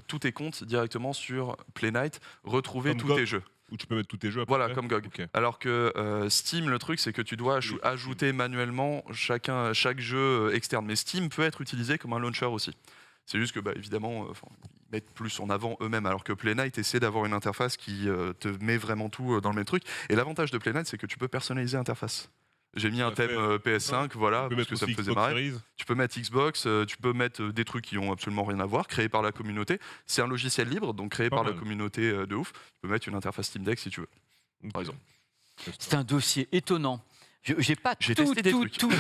Speaker 3: tous tes comptes directement sur Play Night, retrouver
Speaker 2: Comme
Speaker 3: tous
Speaker 2: GOG.
Speaker 3: tes jeux.
Speaker 2: Où tu peux mettre tous tes jeux. à peu
Speaker 3: Voilà,
Speaker 2: près
Speaker 3: comme GOG.
Speaker 2: Ok.
Speaker 3: Alors que Steam, le truc, c'est que tu dois ajouter manuellement chaque jeu externe. Mais Steam peut être utilisé comme un launcher aussi. C'est juste que, évidemment, ils mettent plus en avant eux-mêmes, alors que Play Night essaie d'avoir une interface qui te met vraiment tout dans le même truc. Et l'avantage de Play Night, c'est que tu peux personnaliser l'interface. J'ai mis un
Speaker 2: Tout à
Speaker 3: thème
Speaker 2: fait.
Speaker 3: PS5, voilà,
Speaker 2: Tu peux
Speaker 3: parce
Speaker 2: mettre
Speaker 3: que ça me
Speaker 2: aussi
Speaker 3: faisait
Speaker 2: Xbox
Speaker 3: marrer.
Speaker 2: Series.
Speaker 3: Tu peux mettre Xbox, tu peux mettre des trucs qui ont absolument rien à voir, créés par la communauté. C'est un logiciel libre, donc créé
Speaker 2: Pas
Speaker 3: par la
Speaker 2: mal.
Speaker 3: communauté de ouf. Tu peux mettre une interface Steam Deck si tu veux, par exemple.
Speaker 1: C'est un dossier étonnant. J'ai pas
Speaker 3: J'ai
Speaker 1: tout
Speaker 3: testé des trucs.
Speaker 1: tout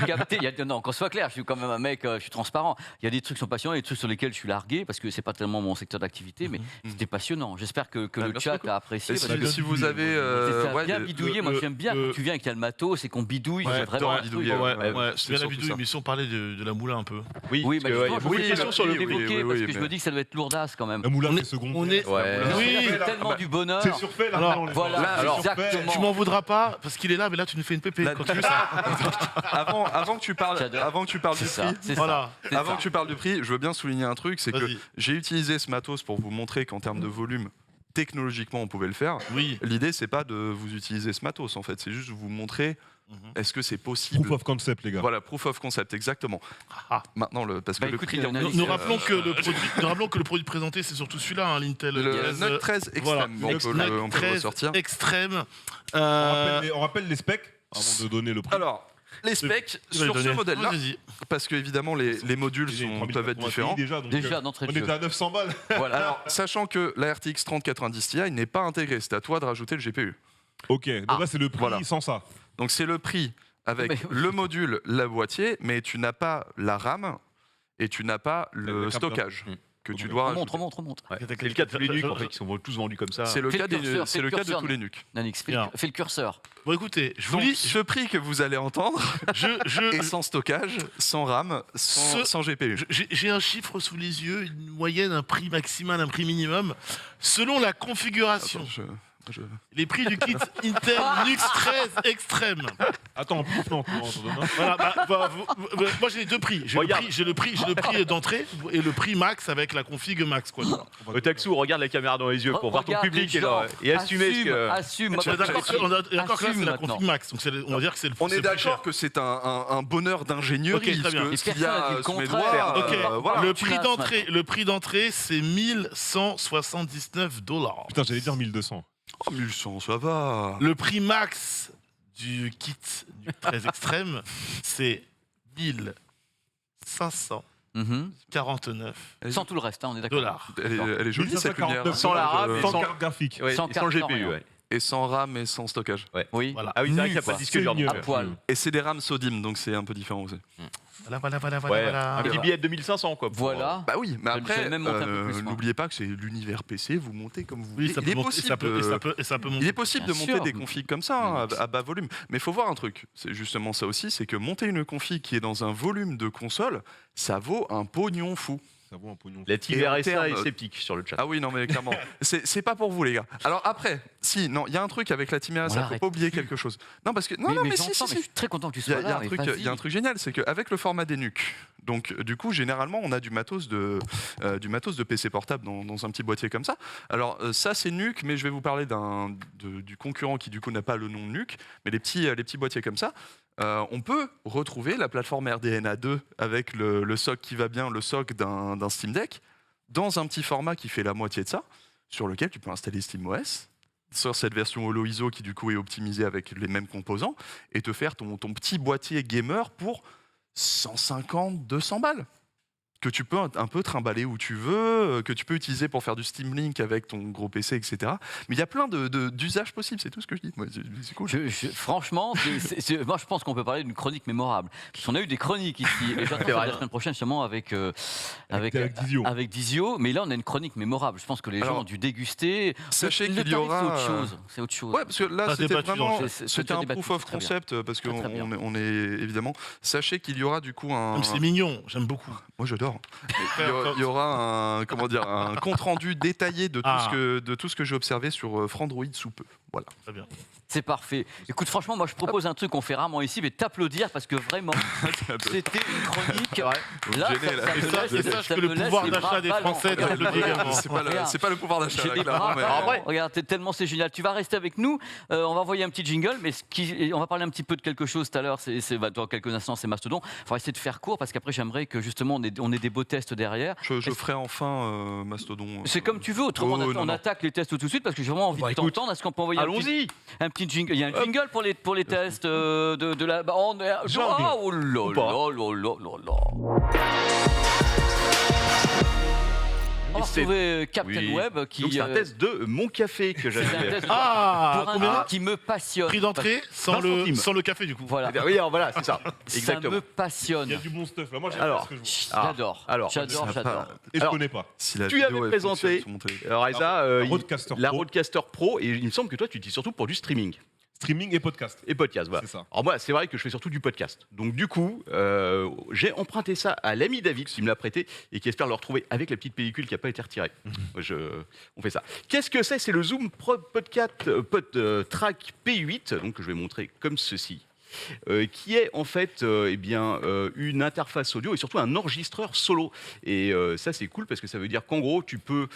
Speaker 1: capté. Non, qu'on soit clair, je suis quand même un mec, je suis transparent. Il y a des trucs qui sont passionnants, il y a des trucs sur lesquels je suis largué parce que c'est pas tellement mon secteur d'activité, mais c'était passionnant. J'espère que
Speaker 3: Ah,
Speaker 1: le
Speaker 3: merci
Speaker 1: chat
Speaker 3: beaucoup.
Speaker 1: a apprécié.
Speaker 3: Et
Speaker 1: parce que
Speaker 3: si vous avez...
Speaker 1: c'est ça,
Speaker 3: ouais,
Speaker 1: bien bidouillé. Moi, j'aime bien quand tu viens et qu'il y a le matos et qu'on bidouille.
Speaker 5: Ouais,
Speaker 1: c'est vraiment
Speaker 3: ouais,
Speaker 1: un truc.
Speaker 3: bidouiller,
Speaker 5: C'est bien la
Speaker 3: surtout
Speaker 5: vidéo,
Speaker 3: ça.
Speaker 5: mais si on parlait de la moula un peu.
Speaker 4: Oui,
Speaker 1: Oui,
Speaker 4: parce que, ouais, il y a beaucoup de
Speaker 1: oui,
Speaker 4: questions sur le
Speaker 3: oui,
Speaker 4: prix.
Speaker 1: évoquer
Speaker 3: oui,
Speaker 1: parce que je
Speaker 3: mais-
Speaker 1: me dis que ça doit être lourdasse quand même.
Speaker 2: La moula
Speaker 5: On
Speaker 2: fait
Speaker 5: est-
Speaker 2: second.
Speaker 5: on est-
Speaker 4: Ouais.
Speaker 5: Oui,
Speaker 1: C'est tellement du bonheur.
Speaker 2: C'est surfait là.
Speaker 5: Alors,
Speaker 2: non, les
Speaker 1: voilà,
Speaker 2: gens.
Speaker 1: alors,
Speaker 2: C'est surfait.
Speaker 1: exactement.
Speaker 5: Tu m'en voudras pas parce qu'il est là, mais là tu nous fais une pépé.
Speaker 3: Là,
Speaker 5: Quand tu veux ça.
Speaker 3: avant que tu parles
Speaker 1: J'adore.
Speaker 3: du
Speaker 1: C'est ça.
Speaker 3: prix,
Speaker 1: C'est
Speaker 5: Voilà.
Speaker 1: ça.
Speaker 3: avant que tu parles du prix, je veux bien souligner un truc, c'est que
Speaker 5: Vas-y.
Speaker 3: j'ai utilisé ce matos pour vous montrer qu'en termes de volume, technologiquement, on pouvait le faire.
Speaker 5: Oui.
Speaker 3: L'idée, c'est pas de vous utiliser ce matos, en fait, c'est juste de vous montrer
Speaker 5: Mhm.
Speaker 3: est-ce que c'est possible.
Speaker 2: Proof of concept, les gars.
Speaker 3: Voilà, proof of concept, exactement.
Speaker 5: Ah.
Speaker 3: Maintenant, parce que
Speaker 1: Bah,
Speaker 3: le
Speaker 1: écoute,
Speaker 3: prix,
Speaker 1: il y en a
Speaker 3: on-
Speaker 1: une-
Speaker 5: Nous rappelons que le produit présenté, c'est surtout celui-là, hein, l'Intel
Speaker 3: le
Speaker 5: 13,
Speaker 3: Note 13 extrême,
Speaker 5: voilà.
Speaker 3: on peut le
Speaker 5: 13
Speaker 3: ressortir.
Speaker 5: extrême.
Speaker 2: On rappelle les specs avant de donner le prix.
Speaker 3: Alors, les specs
Speaker 5: Tu vas
Speaker 3: sur
Speaker 5: le
Speaker 3: ce
Speaker 5: donner.
Speaker 3: modèle-là,
Speaker 5: Vas-y.
Speaker 3: parce que évidemment les modules peuvent être différents.
Speaker 2: Déjà, donc,
Speaker 1: Déjà, d'entrée
Speaker 2: on
Speaker 1: de
Speaker 2: était
Speaker 1: jeu.
Speaker 2: à 900 balles.
Speaker 1: Voilà.
Speaker 3: Alors, sachant que la RTX 3090 Ti n'est pas intégrée, c'est à toi de rajouter le GPU.
Speaker 2: Ok, donc là, c'est le prix
Speaker 3: voilà.
Speaker 2: sans ça.
Speaker 3: Donc c'est le prix avec
Speaker 1: Mais-
Speaker 3: le module, la boîtier, mais tu n'as pas la RAM et tu n'as pas le
Speaker 2: Le capteur.
Speaker 3: stockage que tu
Speaker 2: Ok.
Speaker 3: dois
Speaker 1: Remonte,
Speaker 3: rajouter.
Speaker 1: remonte.
Speaker 4: Ouais. C'est le cas de tous les nuques en fait, qui sont tous vendus comme ça.
Speaker 3: C'est le
Speaker 1: Fais
Speaker 3: cas
Speaker 1: le curseur,
Speaker 3: c'est
Speaker 1: fais
Speaker 3: le
Speaker 1: le
Speaker 3: cas de
Speaker 1: curseur.
Speaker 3: tous les nuques.
Speaker 1: Nanix,
Speaker 5: Bien.
Speaker 1: fais le curseur.
Speaker 5: Bon, écoutez, je vous
Speaker 3: Donc,
Speaker 5: lis.
Speaker 3: ce prix que vous allez entendre est sans stockage, sans RAM, sans GPU.
Speaker 5: J'ai un chiffre sous les yeux, une moyenne, un prix maximal, un prix minimum. Selon la configuration,
Speaker 3: Attends,
Speaker 5: les prix du kit Intel Nux 13 Extreme.
Speaker 2: Attends, en plus, non, on t'en donne un.
Speaker 5: Voilà, moi j'ai les deux prix.
Speaker 4: Regarde.
Speaker 5: J'ai le prix d'entrée et le prix max avec la config max. Quoi.
Speaker 4: Taxou, regarde la caméra dans les yeux pour voir ton
Speaker 1: Regarde
Speaker 4: public
Speaker 1: les gens.
Speaker 4: et assumer ce que.
Speaker 1: Assume.
Speaker 5: On est d'accord que là c'est la
Speaker 1: maintenant.
Speaker 5: config max. Donc on va dire que c'est le
Speaker 3: On
Speaker 5: c'est
Speaker 3: est
Speaker 5: le plus cher.
Speaker 3: d'accord que c'est un bonheur d'ingénierie.
Speaker 5: Ok, très bien.
Speaker 3: Ce
Speaker 1: Et
Speaker 3: qu'il y a
Speaker 1: personne n'a dit le
Speaker 3: sous mes
Speaker 1: contraire.
Speaker 3: doigts,
Speaker 5: Ok,
Speaker 3: voilà.
Speaker 5: le prix d'entrée, c'est 1179 $.
Speaker 2: Putain, j'allais dire 1200.
Speaker 3: Oh, 1100, ça va.
Speaker 5: Le prix max du kit du 13 extrême, c'est 1549
Speaker 1: Mhm. Sans tout le reste, hein, on est d'accord.
Speaker 3: Elle est jolie cette lumière.
Speaker 2: 1549
Speaker 4: Sans la RAM,
Speaker 2: sans
Speaker 4: sans-
Speaker 2: carte graphique.
Speaker 4: Ouais,
Speaker 1: Sans
Speaker 4: et
Speaker 1: carte,
Speaker 4: sans
Speaker 1: sans
Speaker 4: GPU,
Speaker 1: rien.
Speaker 4: ouais.
Speaker 3: Et sans RAM et sans stockage.
Speaker 1: Oui.
Speaker 5: Voilà.
Speaker 4: Ah oui, c'est vrai
Speaker 1: Nu,
Speaker 4: qu'il n'y a pas
Speaker 1: quoi.
Speaker 4: de disque dur.
Speaker 2: C'est
Speaker 1: À
Speaker 2: mieux.
Speaker 1: poil.
Speaker 3: Et c'est des RAM SODIMM, donc c'est un peu différent aussi.
Speaker 5: Voilà.
Speaker 4: Ouais, un petit billet de 2500 quoi. pour-
Speaker 1: Voilà.
Speaker 3: Bah oui, mais
Speaker 1: Je
Speaker 3: après,
Speaker 1: vais même monter un peu plus, moi.
Speaker 3: n'oubliez pas que c'est l'univers PC, vous montez comme vous
Speaker 5: Oui,
Speaker 3: voulez.
Speaker 5: ça
Speaker 3: Il
Speaker 5: peut
Speaker 3: est
Speaker 5: monter,
Speaker 3: possible,
Speaker 5: ça peut
Speaker 3: il
Speaker 5: monter.
Speaker 3: est possible de
Speaker 1: Bien
Speaker 3: monter
Speaker 1: sûr.
Speaker 3: des configs comme ça, hein, à bas volume. Mais il faut voir un truc, c'est justement ça aussi, c'est que monter une config qui est dans un volume de console, ça vaut un pognon fou.
Speaker 2: Ça vaut un pognon.
Speaker 4: La team
Speaker 3: Et en
Speaker 4: RSA
Speaker 3: termes-
Speaker 4: est sceptique sur le chat.
Speaker 3: Ah oui, non mais clairement, c'est pas pour vous les gars. Alors après, si, non, il y a un truc avec la Team RSA, faut
Speaker 1: arrête
Speaker 3: pas oublier
Speaker 1: plus.
Speaker 3: quelque chose. Non, parce que, non,
Speaker 1: mais
Speaker 3: non, mais
Speaker 1: j'entends,
Speaker 3: si,
Speaker 1: mais je suis très content que tu
Speaker 3: Il y a,
Speaker 1: sois
Speaker 3: il y a
Speaker 1: là.
Speaker 3: un
Speaker 1: mais
Speaker 3: truc,
Speaker 1: vas-y.
Speaker 3: il y a un truc génial, c'est qu'avec le format des NUC, donc du coup généralement on a du matos de PC portable dans un petit boîtier comme ça. Alors ça c'est NUC, mais je vais vous parler du concurrent qui du coup n'a pas le nom NUC, mais les petits boîtiers comme ça. On peut retrouver la plateforme RDNA 2 avec le SOC qui va bien, le SOC d'un Steam Deck, dans un petit format qui fait la moitié de ça, sur lequel tu peux installer SteamOS, sur cette version Holo ISO qui du coup est optimisée avec les mêmes composants, et te faire ton petit boîtier gamer pour 150, 200 balles. Que tu peux un peu trimballer où tu veux, que tu peux utiliser pour faire du Steam Link avec ton gros PC, etc. Mais il y a plein d'usages possibles, c'est tout ce que je dis. Moi, c'est cool.
Speaker 1: Franchement, moi je pense qu'on peut parler d'une chronique mémorable. Parce qu'on a eu des chroniques ici, et j'attends la semaine prochaine sûrement avec
Speaker 2: Dizio.
Speaker 1: avec Dizio, mais là on a une chronique mémorable. Je pense que les gens
Speaker 3: Alors,
Speaker 1: ont dû déguster.
Speaker 3: Sachez
Speaker 1: Le
Speaker 3: qu'il y
Speaker 1: tarif,
Speaker 3: aura.
Speaker 1: c'est autre chose. C'est autre chose.
Speaker 3: Ouais, parce que là,
Speaker 5: Ça, c'est
Speaker 3: c'était
Speaker 5: pas toujours,
Speaker 3: vraiment,
Speaker 1: c'est
Speaker 3: c'était
Speaker 1: déjà
Speaker 3: un
Speaker 1: débattu,
Speaker 3: proof of
Speaker 1: c'est très bien.
Speaker 3: concept, parce qu'on
Speaker 1: Très, très bien.
Speaker 3: on est évidemment. Sachez qu'il y aura du coup un.
Speaker 5: C'est mignon, j'aime beaucoup.
Speaker 3: Moi, j'adore. Il y aura un compte rendu détaillé de tout ce que j'ai observé sur Frandroid sous peu. Voilà.
Speaker 5: Très bien.
Speaker 1: C'est parfait. Écoute, franchement, moi je propose un truc qu'on fait rarement ici, mais t'applaudir parce que vraiment, c'était une chronique. Là,
Speaker 3: Gêné, là.
Speaker 1: ça
Speaker 5: Et
Speaker 1: me laisse-
Speaker 5: sache
Speaker 1: ça
Speaker 5: que
Speaker 1: me
Speaker 5: le
Speaker 1: laisse
Speaker 5: pouvoir
Speaker 1: les
Speaker 5: d'achat
Speaker 1: bras
Speaker 5: des
Speaker 1: ballants.
Speaker 5: Français
Speaker 1: Regarde,
Speaker 5: t'applaudit également.
Speaker 3: C'est pas le pouvoir d'achat,
Speaker 1: J'ai
Speaker 3: là,
Speaker 1: des
Speaker 3: clairement,
Speaker 1: bras
Speaker 3: mais-
Speaker 1: ballants. Regarde, tellement c'est génial. Tu vas rester avec nous. On va envoyer un petit jingle, mais on va parler un petit peu de quelque chose tout à l'heure. Dans quelques instants, c'est Mastodon. Il faudra essayer de faire court parce qu'après, j'aimerais que justement on ait des beaux tests derrière.
Speaker 3: Je ferai enfin Mastodon.
Speaker 1: C'est comme tu veux. Autrement,
Speaker 3: Oh,
Speaker 1: on
Speaker 3: non, non.
Speaker 1: attaque les tests tout de suite parce que j'ai vraiment envie de
Speaker 4: écoute,
Speaker 1: t'entendre. Est-ce qu'on peut envoyer
Speaker 4: Allons-y.
Speaker 1: un petit jingle? Il y a un jingle pour les tests de la. Oh là
Speaker 4: Ou pas.
Speaker 1: là là là là là. On va
Speaker 4: Et c'est-
Speaker 1: retrouver Captain
Speaker 4: Oui.
Speaker 1: Web qui.
Speaker 4: Donc c'est un test de mon café que j'ai
Speaker 1: c'est un
Speaker 4: fait.
Speaker 1: test
Speaker 5: Ah,
Speaker 1: pour un
Speaker 5: combien
Speaker 1: jeu qui me passionne.
Speaker 5: Prix d'entrée
Speaker 4: 20
Speaker 5: sans
Speaker 4: centimes.
Speaker 5: le café, du coup.
Speaker 1: Voilà.
Speaker 4: Oui, alors voilà, c'est ça.
Speaker 1: Ça
Speaker 4: Exactement.
Speaker 1: me
Speaker 2: Il y
Speaker 1: passionne.
Speaker 2: a du bon stuff là. Moi, j'ai
Speaker 4: Alors,
Speaker 2: ce que je veux.
Speaker 1: J'adore.
Speaker 4: alors,
Speaker 1: J'adore.
Speaker 3: ça va
Speaker 1: J'adore.
Speaker 2: Et je
Speaker 4: alors,
Speaker 2: connais pas.
Speaker 3: Si la
Speaker 4: Tu
Speaker 3: vidéo,
Speaker 4: avais
Speaker 3: elle
Speaker 4: présenté-
Speaker 3: fonctionne sur mon téléphone.
Speaker 4: Alors Reza,
Speaker 2: La Rodecaster
Speaker 4: la
Speaker 2: Pro.
Speaker 4: Rodecaster Pro, et il me semble que toi tu utilises surtout pour du streaming
Speaker 2: Streaming et podcast.
Speaker 4: et podcast. Voilà.
Speaker 2: C'est ça.
Speaker 4: Alors moi, c'est vrai que je fais surtout du podcast. Donc du coup, j'ai emprunté ça à l'ami David qui me l'a prêté et qui espère le retrouver avec la petite pellicule qui n'a pas été retirée. On fait ça. Qu'est-ce que c'est? C'est le Zoom Track P8, donc que je vais montrer comme ceci. Qui est en fait une interface audio et surtout un enregistreur solo. Et ça, c'est cool parce que ça veut dire qu'en gros, tu peux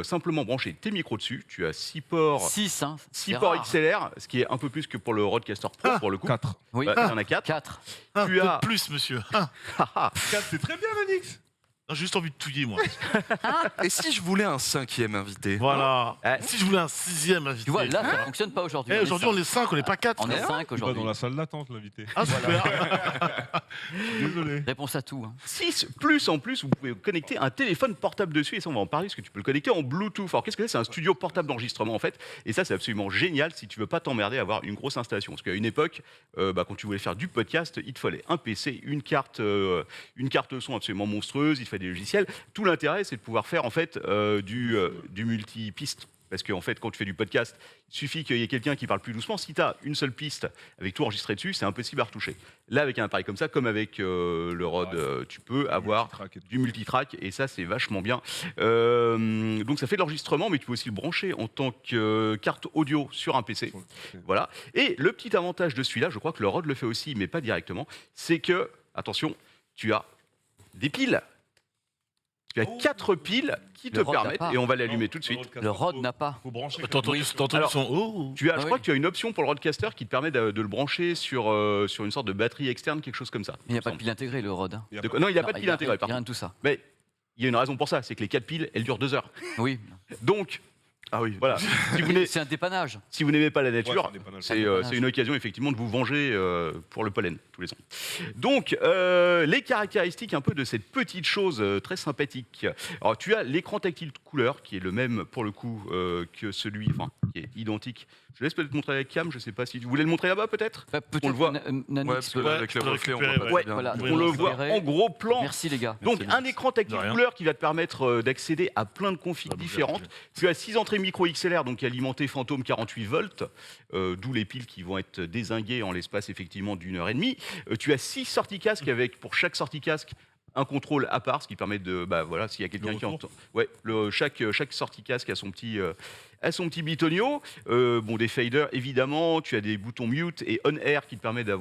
Speaker 4: simplement brancher tes micros dessus. Tu as 6 ports.
Speaker 1: 6, hein.
Speaker 4: 6 ports XLR, ce qui est un peu plus que pour le Rodecaster Pro pour le coup.
Speaker 2: 4.
Speaker 1: Oui.
Speaker 4: Bah, il y en a 4.
Speaker 1: 4.
Speaker 4: Tu as-
Speaker 5: Plus, monsieur.
Speaker 2: 4, c'est très bien, Manix.
Speaker 5: J'ai juste envie de touiller, moi.
Speaker 3: Et si je voulais un 5e invité?
Speaker 5: Voilà.
Speaker 4: Ouais.
Speaker 5: Si je voulais un 6e invité.
Speaker 1: Tu vois, là, ça fonctionne pas aujourd'hui.
Speaker 5: Eh, aujourd'hui, on est 5, on n'est pas 4.
Speaker 1: On est 5
Speaker 2: Il est pas
Speaker 1: aujourd'hui.
Speaker 2: dans la salle d'attente, l'invité.
Speaker 5: Ah, super.
Speaker 2: Désolé.
Speaker 1: Réponse à tout. Hein.
Speaker 4: 6 plus en plus, vous pouvez connecter un téléphone portable dessus et ça on va en parler parce que tu peux le connecter en Bluetooth. Alors qu'est-ce que c'est? C'est un studio portable d'enregistrement en fait et ça c'est absolument génial si tu veux pas t'emmerder à avoir une grosse installation parce qu'à une époque quand tu voulais faire du podcast il te fallait un PC, une carte son absolument monstrueuse, il te fallait des logiciels. Tout l'intérêt c'est de pouvoir faire en fait du multi-piste. Parce qu'en fait, quand tu fais du podcast, il suffit qu'il y ait quelqu'un qui parle plus doucement. Si tu as une seule piste avec tout enregistré dessus, c'est impossible à retoucher. Là, avec un appareil comme ça, comme avec le Rode, tu peux avoir du multitrack et ça, c'est vachement bien. Donc, ça fait de l'enregistrement, mais tu peux aussi le brancher en tant que carte audio sur un PC. Voilà. Et le petit avantage de celui-là, je crois que le Rode le fait aussi, mais pas directement, c'est que, attention, tu as des piles. Tu as 4 piles qui te
Speaker 1: Le Rode n'a
Speaker 4: permettent,
Speaker 1: pas.
Speaker 4: et on va l'allumer tout de suite.
Speaker 1: Le Rode n'a pas.
Speaker 2: Faut brancher.
Speaker 5: T'entends
Speaker 1: Oui.
Speaker 5: du son. Oh.
Speaker 4: Tu as,
Speaker 1: Ah
Speaker 4: je crois
Speaker 1: oui.
Speaker 4: que tu as une option pour le Rodecaster qui te permet de le brancher sur une sorte de batterie externe, quelque chose comme ça.
Speaker 1: Il n'y a pas de pile intégrée, le Rode. Hein.
Speaker 4: Non, il n'y a pas de pile intégrée, par
Speaker 1: Rien
Speaker 4: contre.
Speaker 1: de tout ça.
Speaker 4: Mais il y a une raison pour ça, c'est que les 4 piles, elles durent 2 heures.
Speaker 1: Oui.
Speaker 4: Donc,
Speaker 3: Ah oui.
Speaker 4: voilà.
Speaker 1: C'est un dépannage.
Speaker 4: Si vous n'aimez pas la nature,
Speaker 2: Ouais, c'est dépannage.
Speaker 4: c'est une occasion effectivement de vous venger pour le pollen tous les ans. Donc, les caractéristiques un peu de cette petite chose très sympathique. Alors, tu as l'écran tactile de couleur qui est le même pour le coup que celui, enfin, qui est identique. Je laisse peut-être montrer avec cam, je sais pas si vous voulez le montrer là-bas peut-être.
Speaker 1: Peut-être
Speaker 4: On le voit.
Speaker 1: Nanix
Speaker 3: Ouais, parce que
Speaker 1: peut-
Speaker 3: là, avec les
Speaker 5: je peux
Speaker 3: reflets, on voit
Speaker 5: récupérer,
Speaker 3: pas
Speaker 4: Ouais,
Speaker 3: très bien.
Speaker 1: voilà.
Speaker 5: Oui,
Speaker 4: On le
Speaker 5: on
Speaker 4: voit
Speaker 1: verrait.
Speaker 4: en gros plan.
Speaker 1: Merci les gars.
Speaker 4: Donc
Speaker 5: Merci,
Speaker 4: un écran tactile
Speaker 5: De rien.
Speaker 4: couleur qui va te permettre d'accéder à plein de configs
Speaker 5: Ah, bouger,
Speaker 4: différentes. Tu as 6 entrées micro XLR donc alimentées Phantom 48 volts, d'où les piles qui vont être dézinguées en l'espace effectivement d'1 h 30. Tu as 6 sorties casque avec pour chaque sortie casque un contrôle à part, ce qui permet de, bah voilà, s'il y a quelqu'un qui entend. Ouais, chaque sortie casque a son petit bitonio. Bon, des faders évidemment. Tu as des boutons mute et on air qui te permet de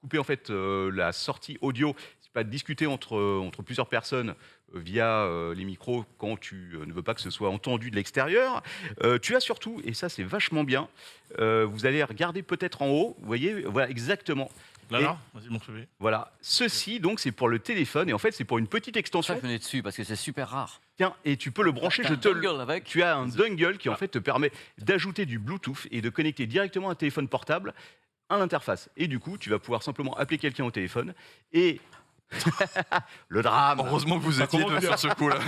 Speaker 4: couper en fait la sortie audio. C'est pas de discuter entre plusieurs personnes via les micros quand tu ne veux pas que ce soit entendu de l'extérieur. Tu as surtout, et ça c'est vachement bien, vous allez regarder peut-être en haut, vous voyez, voilà exactement.
Speaker 5: Là, vas-y, montre-le.
Speaker 4: Voilà, ceci donc c'est pour le téléphone et en fait c'est pour une petite
Speaker 1: Ça,
Speaker 4: extension.
Speaker 1: je venais dessus parce que c'est super rare.
Speaker 4: Tiens, et tu peux le brancher.
Speaker 1: T'as un dongle avec.
Speaker 4: Tu as un dongle qui en fait te permet d'ajouter du Bluetooth et de connecter directement un téléphone portable à l'interface. Et du coup, tu vas pouvoir simplement appeler quelqu'un au téléphone et le drame.
Speaker 3: Heureusement que vous étiez
Speaker 2: commence
Speaker 3: deux
Speaker 2: bien.
Speaker 3: sur ce coup-là.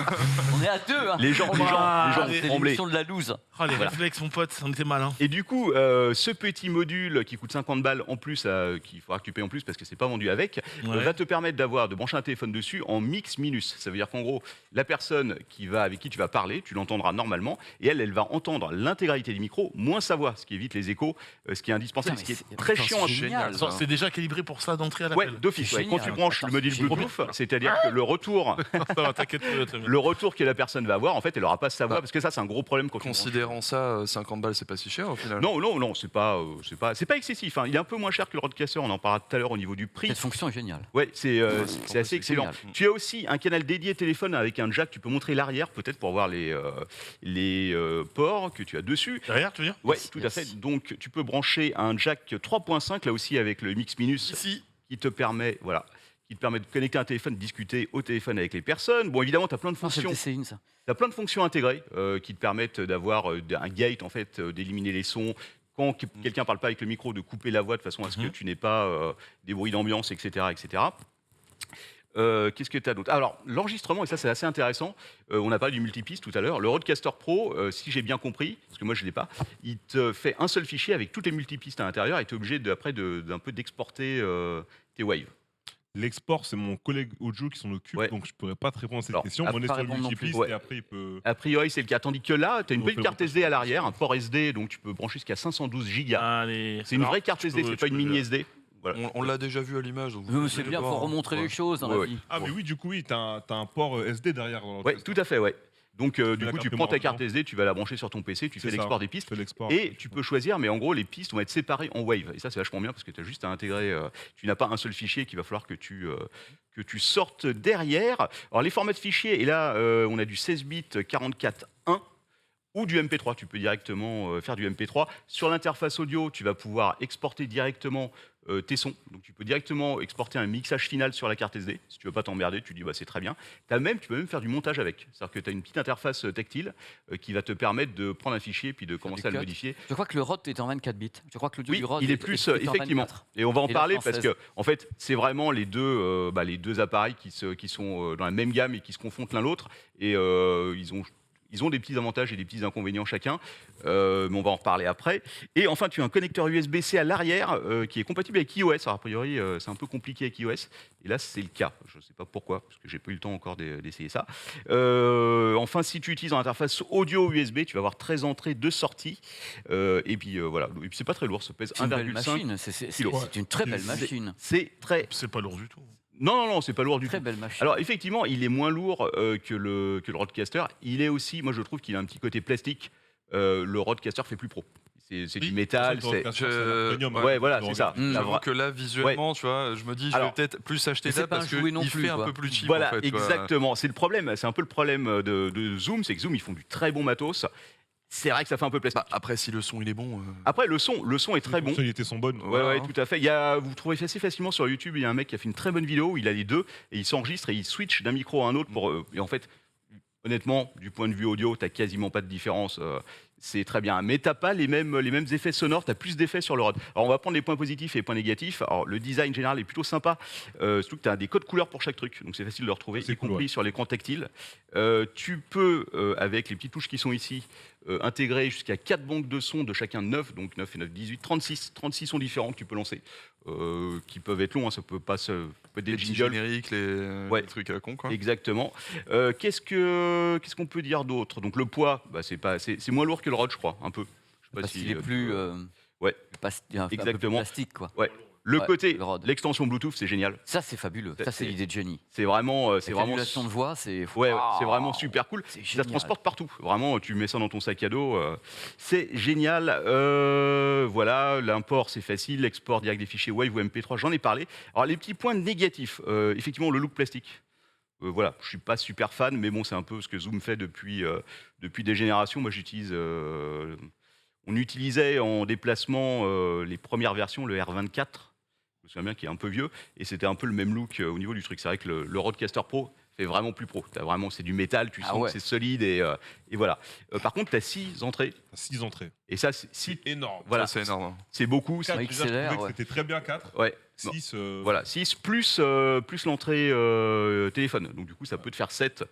Speaker 1: On est à deux. Hein.
Speaker 4: Les gens
Speaker 5: Ah,
Speaker 4: vont
Speaker 1: C'est
Speaker 4: trembler.
Speaker 1: l'émission de la loose.
Speaker 5: Oh, les
Speaker 4: Voilà.
Speaker 5: réflexes, mon pote, on était mal. Hein.
Speaker 4: Et du coup, ce petit module qui coûte 50 balles en plus, qu'il faudra que tu payes en plus parce que c'est pas vendu avec,
Speaker 5: Ouais.
Speaker 4: va te permettre de brancher un téléphone dessus en mix minus. Ça veut dire qu'en gros, la personne avec qui tu vas parler, tu l'entendras normalement, et elle va entendre l'intégralité du micro, moins sa voix, ce qui évite les échos, ce qui est indispensable,
Speaker 1: Putain,
Speaker 4: ce qui
Speaker 1: mais
Speaker 4: est très
Speaker 1: c'est
Speaker 4: chiant.
Speaker 1: génial.
Speaker 5: Attends, c'est déjà calibré pour ça d'entrée à
Speaker 4: Ouais,
Speaker 5: l'appel.
Speaker 4: d'office.
Speaker 1: C'est
Speaker 4: Ouais. Quand tu
Speaker 1: génial.
Speaker 4: branches
Speaker 1: Attends,
Speaker 4: le module dit le Bluetooth, c'est-à-dire que le retour,
Speaker 5: Ça va, t'inquiète, très bien.
Speaker 4: le retour que la personne va avoir, en fait, elle n'aura pas sa voix, parce que ça, c'est un gros problème quand tu branches.
Speaker 3: Considérant ça, 50 balles, c'est pas si cher au final.
Speaker 4: Non, c'est pas excessif. Hein. Il est un peu moins cher que le Rodecaster, on en parlera tout à l'heure au niveau du prix.
Speaker 1: Cette fonction est géniale.
Speaker 4: Ouais, c'est
Speaker 1: c'est
Speaker 4: assez excellent.
Speaker 1: génial.
Speaker 4: Tu as aussi un canal dédié téléphone avec un jack. Tu peux montrer l'arrière peut-être pour voir les ports que tu as dessus.
Speaker 5: Derrière, tu veux dire?
Speaker 4: Ouais,
Speaker 1: Yes,
Speaker 4: tout à
Speaker 1: yes.
Speaker 4: fait. Donc tu peux brancher un jack 3.5 là aussi avec le Mix Minus
Speaker 5: Ici.
Speaker 4: qui te permet de connecter un téléphone, de discuter au téléphone avec les personnes. Bon, évidemment, tu as plein de
Speaker 1: Non, c'est
Speaker 4: fonctions.
Speaker 1: le TC1, ça.
Speaker 4: Tu as plein de fonctions intégrées qui te permettent d'avoir un gate, en fait, d'éliminer les sons. Quand quelqu'un parle pas avec le micro, de couper la voix de façon à ce que tu n'aies pas des bruits d'ambiance, etc. etc. Qu'est-ce que tu as d'autre? Alors, l'enregistrement, et ça c'est assez intéressant, on a parlé du multipiste tout à l'heure. Le Rodecaster Pro, si j'ai bien compris, parce que moi je ne l'ai pas, il te fait un seul fichier avec toutes les multipistes à l'intérieur et tu es obligé après d'un peu d'exporter tes waves.
Speaker 2: L'export, c'est mon collègue audio qui s'en occupe,
Speaker 4: Ouais.
Speaker 2: donc je pourrais pas te répondre à cette
Speaker 4: Alors,
Speaker 2: question.
Speaker 1: à
Speaker 2: On est
Speaker 1: pas
Speaker 2: sur le
Speaker 1: répondre non
Speaker 2: multipiste
Speaker 1: plus.
Speaker 4: Ouais.
Speaker 2: et après il peut.
Speaker 4: A priori, c'est le cas. Tandis que là, tu as une
Speaker 2: On
Speaker 4: petite
Speaker 2: fait
Speaker 4: carte
Speaker 2: le
Speaker 4: SD à l'arrière, un port SD, donc tu peux brancher jusqu'à 512 gigas.
Speaker 5: Allez.
Speaker 4: C'est une
Speaker 5: Alors,
Speaker 4: vraie carte
Speaker 5: tu
Speaker 4: SD,
Speaker 5: peux-
Speaker 4: c'est
Speaker 5: tu
Speaker 4: pas une
Speaker 5: peux
Speaker 4: mini
Speaker 5: le-
Speaker 4: SD. Voilà.
Speaker 3: On l'a déjà vu à l'image. donc vous
Speaker 1: Mais c'est
Speaker 3: pouvez
Speaker 1: bien,
Speaker 3: le
Speaker 1: il faut
Speaker 3: voir, hein.
Speaker 1: remontrer
Speaker 3: Ouais.
Speaker 1: les choses dans
Speaker 4: Ouais,
Speaker 1: la
Speaker 4: ouais.
Speaker 1: vie.
Speaker 2: Ah, mais oui, du coup, oui, t'as un port SD derrière. dans
Speaker 4: Ouais,
Speaker 2: le-
Speaker 4: tout à fait, ouais. Donc, du
Speaker 2: la
Speaker 4: coup, tu
Speaker 2: carte
Speaker 4: prends ta
Speaker 2: mémoire
Speaker 4: carte
Speaker 2: dedans.
Speaker 4: SD, tu vas la brancher sur ton PC, tu fais
Speaker 2: C'est ça.
Speaker 4: l'export des pistes.
Speaker 2: Je fais l'export.
Speaker 4: Et tu peux choisir, mais en gros, les pistes vont être séparées en wave. Et ça, c'est vachement bien parce que tu as juste à intégrer. Tu n'as pas un seul fichier qu'il va falloir que tu sortes derrière. Alors, les formats de fichiers, et là, on a du 16 bits 44.1 ou du MP3. Tu peux directement faire du MP3. Sur l'interface audio, tu vas pouvoir exporter directement tes sons. Donc, tu peux directement exporter un mixage final sur la carte SD. Si tu veux pas t'emmerder, tu dis bah, c'est très bien. Tu peux même faire du montage avec. C'est-à-dire que tu as une petite interface tactile qui va te permettre de prendre un fichier puis de commencer à le
Speaker 1: cut.
Speaker 4: modifier.
Speaker 1: Je crois que le ROD est en 24 bits. Je crois que l'audio
Speaker 4: Oui,
Speaker 1: du ROD
Speaker 4: il est plus effectivement.
Speaker 1: 24.
Speaker 4: Et on va en
Speaker 1: Et la
Speaker 4: parler parce
Speaker 1: française.
Speaker 4: que en fait, c'est vraiment les deux appareils qui sont dans la même gamme et qui se confrontent l'un l'autre. Et ils ont des petits avantages et des petits inconvénients chacun, mais on va en reparler après. Et enfin, tu as un connecteur USB-C à l'arrière qui est compatible avec iOS. Alors, a priori, c'est un peu compliqué avec iOS. Et là, c'est le cas. Je ne sais pas pourquoi, parce que j'ai pas eu le temps encore d'essayer ça. Enfin, si tu utilises une interface audio USB, tu vas avoir 13 entrées, 2 sorties. Et puis voilà. Et puis c'est pas très lourd, ça pèse
Speaker 1: C'est une belle
Speaker 4: 1,5
Speaker 1: machine. C'est
Speaker 4: kilos.
Speaker 1: une très belle
Speaker 2: C'est-
Speaker 1: machine.
Speaker 4: C'est très.
Speaker 5: C'est pas lourd du tout.
Speaker 4: Non, c'est pas lourd du
Speaker 1: Très
Speaker 4: tout.
Speaker 1: belle machine.
Speaker 4: Alors effectivement, il est moins lourd que le Rodecaster. Il est aussi, moi je trouve qu'il a un petit côté plastique. Le Rodecaster fait plus pro. C'est du métal.
Speaker 2: C'est
Speaker 4: Ouais, voilà, c'est ça.
Speaker 1: Mm.
Speaker 4: La
Speaker 3: J'avoue
Speaker 4: vra-
Speaker 3: que là, visuellement, tu vois, je me dis, je
Speaker 4: Alors,
Speaker 3: vais peut-être plus acheter
Speaker 1: mais c'est
Speaker 3: là
Speaker 1: pas
Speaker 3: parce
Speaker 1: un jouet non
Speaker 3: qu'il
Speaker 1: plus,
Speaker 3: fait un
Speaker 1: quoi.
Speaker 3: peu plus cheap.
Speaker 4: Voilà,
Speaker 3: en fait, quoi.
Speaker 4: exactement. C'est le problème. C'est un peu le problème de Zoom, c'est que Zoom ils font du très bon matos. C'est vrai que ça fait un peu plastique.
Speaker 3: Bah, après, si le son il est bon.
Speaker 4: Après le son est très bon.
Speaker 2: Les fonctionnalités sont bonnes.
Speaker 4: Ouais,
Speaker 3: Voilà,
Speaker 4: ouais,
Speaker 3: hein.
Speaker 4: tout à fait. Vous trouvez assez facilement sur YouTube, il y a un mec qui a fait une très bonne vidéo où il a les deux et il s'enregistre et il switch d'un micro à un autre pour. Et en fait, honnêtement, du point de vue audio, t'as quasiment pas de différence. C'est très bien. Mais t'as pas les mêmes effets sonores, t'as plus d'effets sur le Rode. Alors on va prendre les points positifs et les points négatifs. Alors le design général est plutôt sympa. Surtout que t'as des codes couleurs pour chaque truc, donc c'est facile de le retrouver,
Speaker 2: C'est
Speaker 4: y
Speaker 2: cool,
Speaker 4: compris
Speaker 2: ouais.
Speaker 4: sur l'écran tactile. Tu peux, avec les petites touches qui sont ici, intégrer jusqu'à 4 banques de sons de chacun 9, donc 9 et 9, 18, 36. 36 sons différents que tu peux lancer, qui peuvent être longs, hein, ça peut pas se... peut être des
Speaker 3: Les petits
Speaker 4: jingles.
Speaker 3: génériques,
Speaker 4: Ouais.
Speaker 3: les trucs à la con, quoi.
Speaker 4: Exactement. Qu'est-ce qu'on peut dire d'autre? Donc le poids, bah, c'est moins lourd que le Rode, je crois, un peu. Je sais pas
Speaker 1: Parce
Speaker 4: si,
Speaker 1: qu'il est plus.
Speaker 4: ouais.
Speaker 1: Un peu plus
Speaker 4: Exactement.
Speaker 1: plastique, quoi.
Speaker 4: Ouais. Le
Speaker 1: Ouais,
Speaker 4: côté,
Speaker 1: le Rode.
Speaker 4: l'extension Bluetooth, c'est génial.
Speaker 1: Ça, c'est fabuleux. Ça, c'est
Speaker 4: C'est-
Speaker 1: l'idée de génie.
Speaker 4: C'est vraiment,
Speaker 1: L'annulation de voix, c'est.
Speaker 4: ouais,
Speaker 1: Waouh,
Speaker 4: c'est vraiment super cool.
Speaker 1: C'est
Speaker 4: Ça
Speaker 1: génial.
Speaker 4: se transporte partout. Vraiment, tu mets ça dans ton sac à dos. C'est génial. Voilà, l'import, c'est facile. L'export direct des fichiers Wave ou MP3, j'en ai parlé. Alors, les petits points négatifs. Effectivement, le look plastique. Voilà, je suis pas super fan, mais bon, c'est un peu ce que Zoom fait depuis des générations. Moi, on utilisait en déplacement les premières versions, le R24. Je me souviens bien qu'il est un peu vieux, et c'était un peu le même look au niveau du truc. C'est vrai que le Rodecaster Pro fait vraiment plus pro. C'est du métal, tu
Speaker 1: Ah
Speaker 4: sens
Speaker 1: ouais.
Speaker 4: que c'est solide, et voilà. Par contre, tu as 6 entrées,
Speaker 2: 6 entrées.
Speaker 4: et ça, c'est
Speaker 2: Énorme.
Speaker 4: voilà,
Speaker 3: Ça, c'est énorme. hein.
Speaker 4: c'est beaucoup.
Speaker 2: 4,
Speaker 1: Ouais,
Speaker 2: déjà, je trouvais
Speaker 1: XLR,
Speaker 2: que
Speaker 1: ouais.
Speaker 2: c'était très bien 4.
Speaker 4: Ouais.
Speaker 2: 6.
Speaker 4: Voilà, 6 plus l'entrée téléphone. Donc du coup, ça peut te faire 7,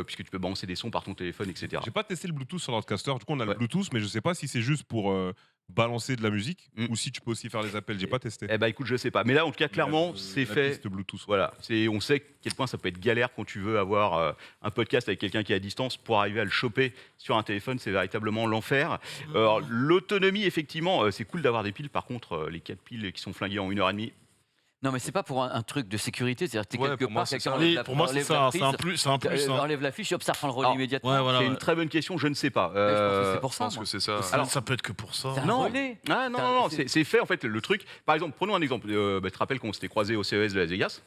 Speaker 4: puisque tu peux balancer des sons par ton téléphone, etc.
Speaker 2: J'ai pas testé le Bluetooth sur l'Outcaster. Du coup, on a
Speaker 4: Ouais.
Speaker 2: le Bluetooth, mais je sais pas si c'est juste pour balancer de la musique
Speaker 4: Mm.
Speaker 2: ou si tu peux aussi faire les appels. J'ai pas testé.
Speaker 4: Eh ben écoute, je sais pas. Mais là, en tout cas, clairement,
Speaker 2: La-
Speaker 4: c'est
Speaker 2: la
Speaker 4: fait.
Speaker 2: piste Bluetooth.
Speaker 4: Voilà, on sait à quel point ça peut être galère quand tu veux avoir un podcast avec quelqu'un qui est à distance pour arriver à le choper sur un téléphone, c'est véritablement l'enfer. Alors l'autonomie, effectivement, c'est cool d'avoir des piles. Par contre, les 4 piles qui sont flinguées en 1h30,
Speaker 1: Non, mais c'est pas pour un truc de sécurité. C'est-à-dire que t'es
Speaker 3: Ouais,
Speaker 1: quelque
Speaker 3: pour moi,
Speaker 1: part,
Speaker 3: c'est
Speaker 1: quelqu'un
Speaker 3: ça.
Speaker 1: enlève
Speaker 5: Oui,
Speaker 1: la-
Speaker 5: pour moi, c'est
Speaker 1: enlève
Speaker 5: ça.
Speaker 1: la
Speaker 5: C'est un
Speaker 1: prise,
Speaker 5: plus. C'est un plus. hein.
Speaker 1: enlève la fiche, hop, ça reprend le relais
Speaker 4: Alors,
Speaker 1: immédiatement.
Speaker 5: Ouais, voilà.
Speaker 4: C'est une très bonne question, je ne sais pas.
Speaker 1: Je pense que c'est pour
Speaker 3: Je
Speaker 1: ça.
Speaker 3: pense
Speaker 1: moi.
Speaker 3: que c'est ça.
Speaker 5: Alors, ça peut être que pour ça.
Speaker 1: C'est un
Speaker 4: Non.
Speaker 1: relais.
Speaker 4: Ah non,
Speaker 1: T'as-
Speaker 4: non, non,
Speaker 1: c'est-
Speaker 4: c'est fait en fait le truc. Par exemple, prenons un exemple. Tu te rappelles qu'on s'était croisés au CES de Las Vegas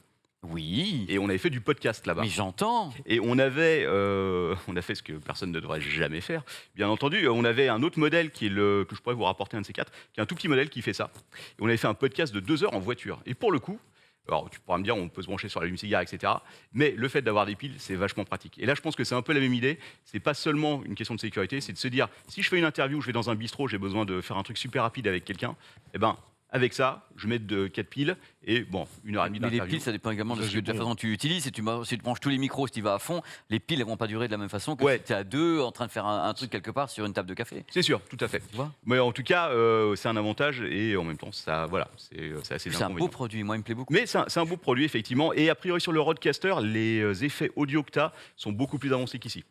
Speaker 1: Oui,
Speaker 4: et on avait fait du podcast là-bas.
Speaker 1: mais j'entends.
Speaker 4: Et on a fait ce que personne ne devrait jamais faire. Bien entendu, on avait un autre modèle que je pourrais vous rapporter un de ces quatre, qui est un tout petit modèle qui fait ça. Et on avait fait un podcast de 2 heures en voiture. Et pour le coup, alors tu pourras me dire, on peut se brancher sur l'allume-cigare, etc. Mais le fait d'avoir des piles, c'est vachement pratique. Et là, je pense que c'est un peu la même idée. C'est pas seulement une question de sécurité, c'est de se dire, si je fais une interview, je vais dans un bistrot, j'ai besoin de faire un truc super rapide avec quelqu'un, eh ben, avec ça, je mets 4 piles et bon, 1h30
Speaker 1: Mais les
Speaker 4: d'interview.
Speaker 1: piles, ça dépend également de
Speaker 2: Ça,
Speaker 1: de la
Speaker 2: c'est
Speaker 1: façon dont tu l'utilises. Si tu branches tous les micros, si tu vas à fond, les piles, elles vont pas durer de la même façon que
Speaker 4: Ouais.
Speaker 1: si tu es à deux en train de faire un truc quelque part sur une table de café.
Speaker 4: C'est sûr, tout à fait.
Speaker 1: Tu vois,
Speaker 4: Mais en tout cas, c'est un avantage et en même temps, ça, voilà, c'est assez
Speaker 1: c'est un beau produit. Moi, il me plaît beaucoup.
Speaker 4: Mais c'est un beau produit, effectivement. Et a priori, sur le Rodecaster, les effets audio que tu as sont beaucoup plus avancés qu'ici.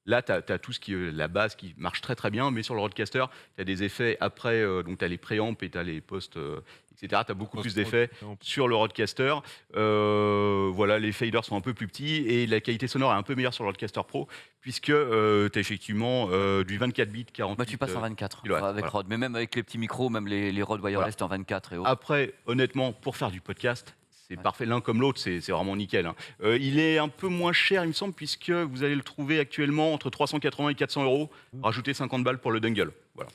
Speaker 4: Là, tu as tout ce qui est la base qui marche très très bien, mais sur le Rodecaster, tu as des effets après, donc tu as les préamps et tu as les posts, etc. Tu as beaucoup plus d'effets sur le Rodecaster. Voilà, les faders sont un peu plus petits et la qualité sonore est un peu meilleure sur le Rodecaster Pro, puisque tu as effectivement du 24 bits, 48.
Speaker 1: Bah, tu passes en 24
Speaker 4: kilowatts,
Speaker 1: avec
Speaker 4: voilà.
Speaker 1: Rode. Mais même avec les petits micros, même les Rode wireless, t'es en 24 et autres.
Speaker 4: Après, honnêtement, pour faire du podcast, c'est
Speaker 1: Ouais.
Speaker 4: parfait. L'un comme l'autre, c'est vraiment nickel. Hein. Il est un peu moins cher, il me semble, puisque vous allez le trouver actuellement entre 380 et 400 euros. Rajoutez 50 balles pour le dongle. Voilà.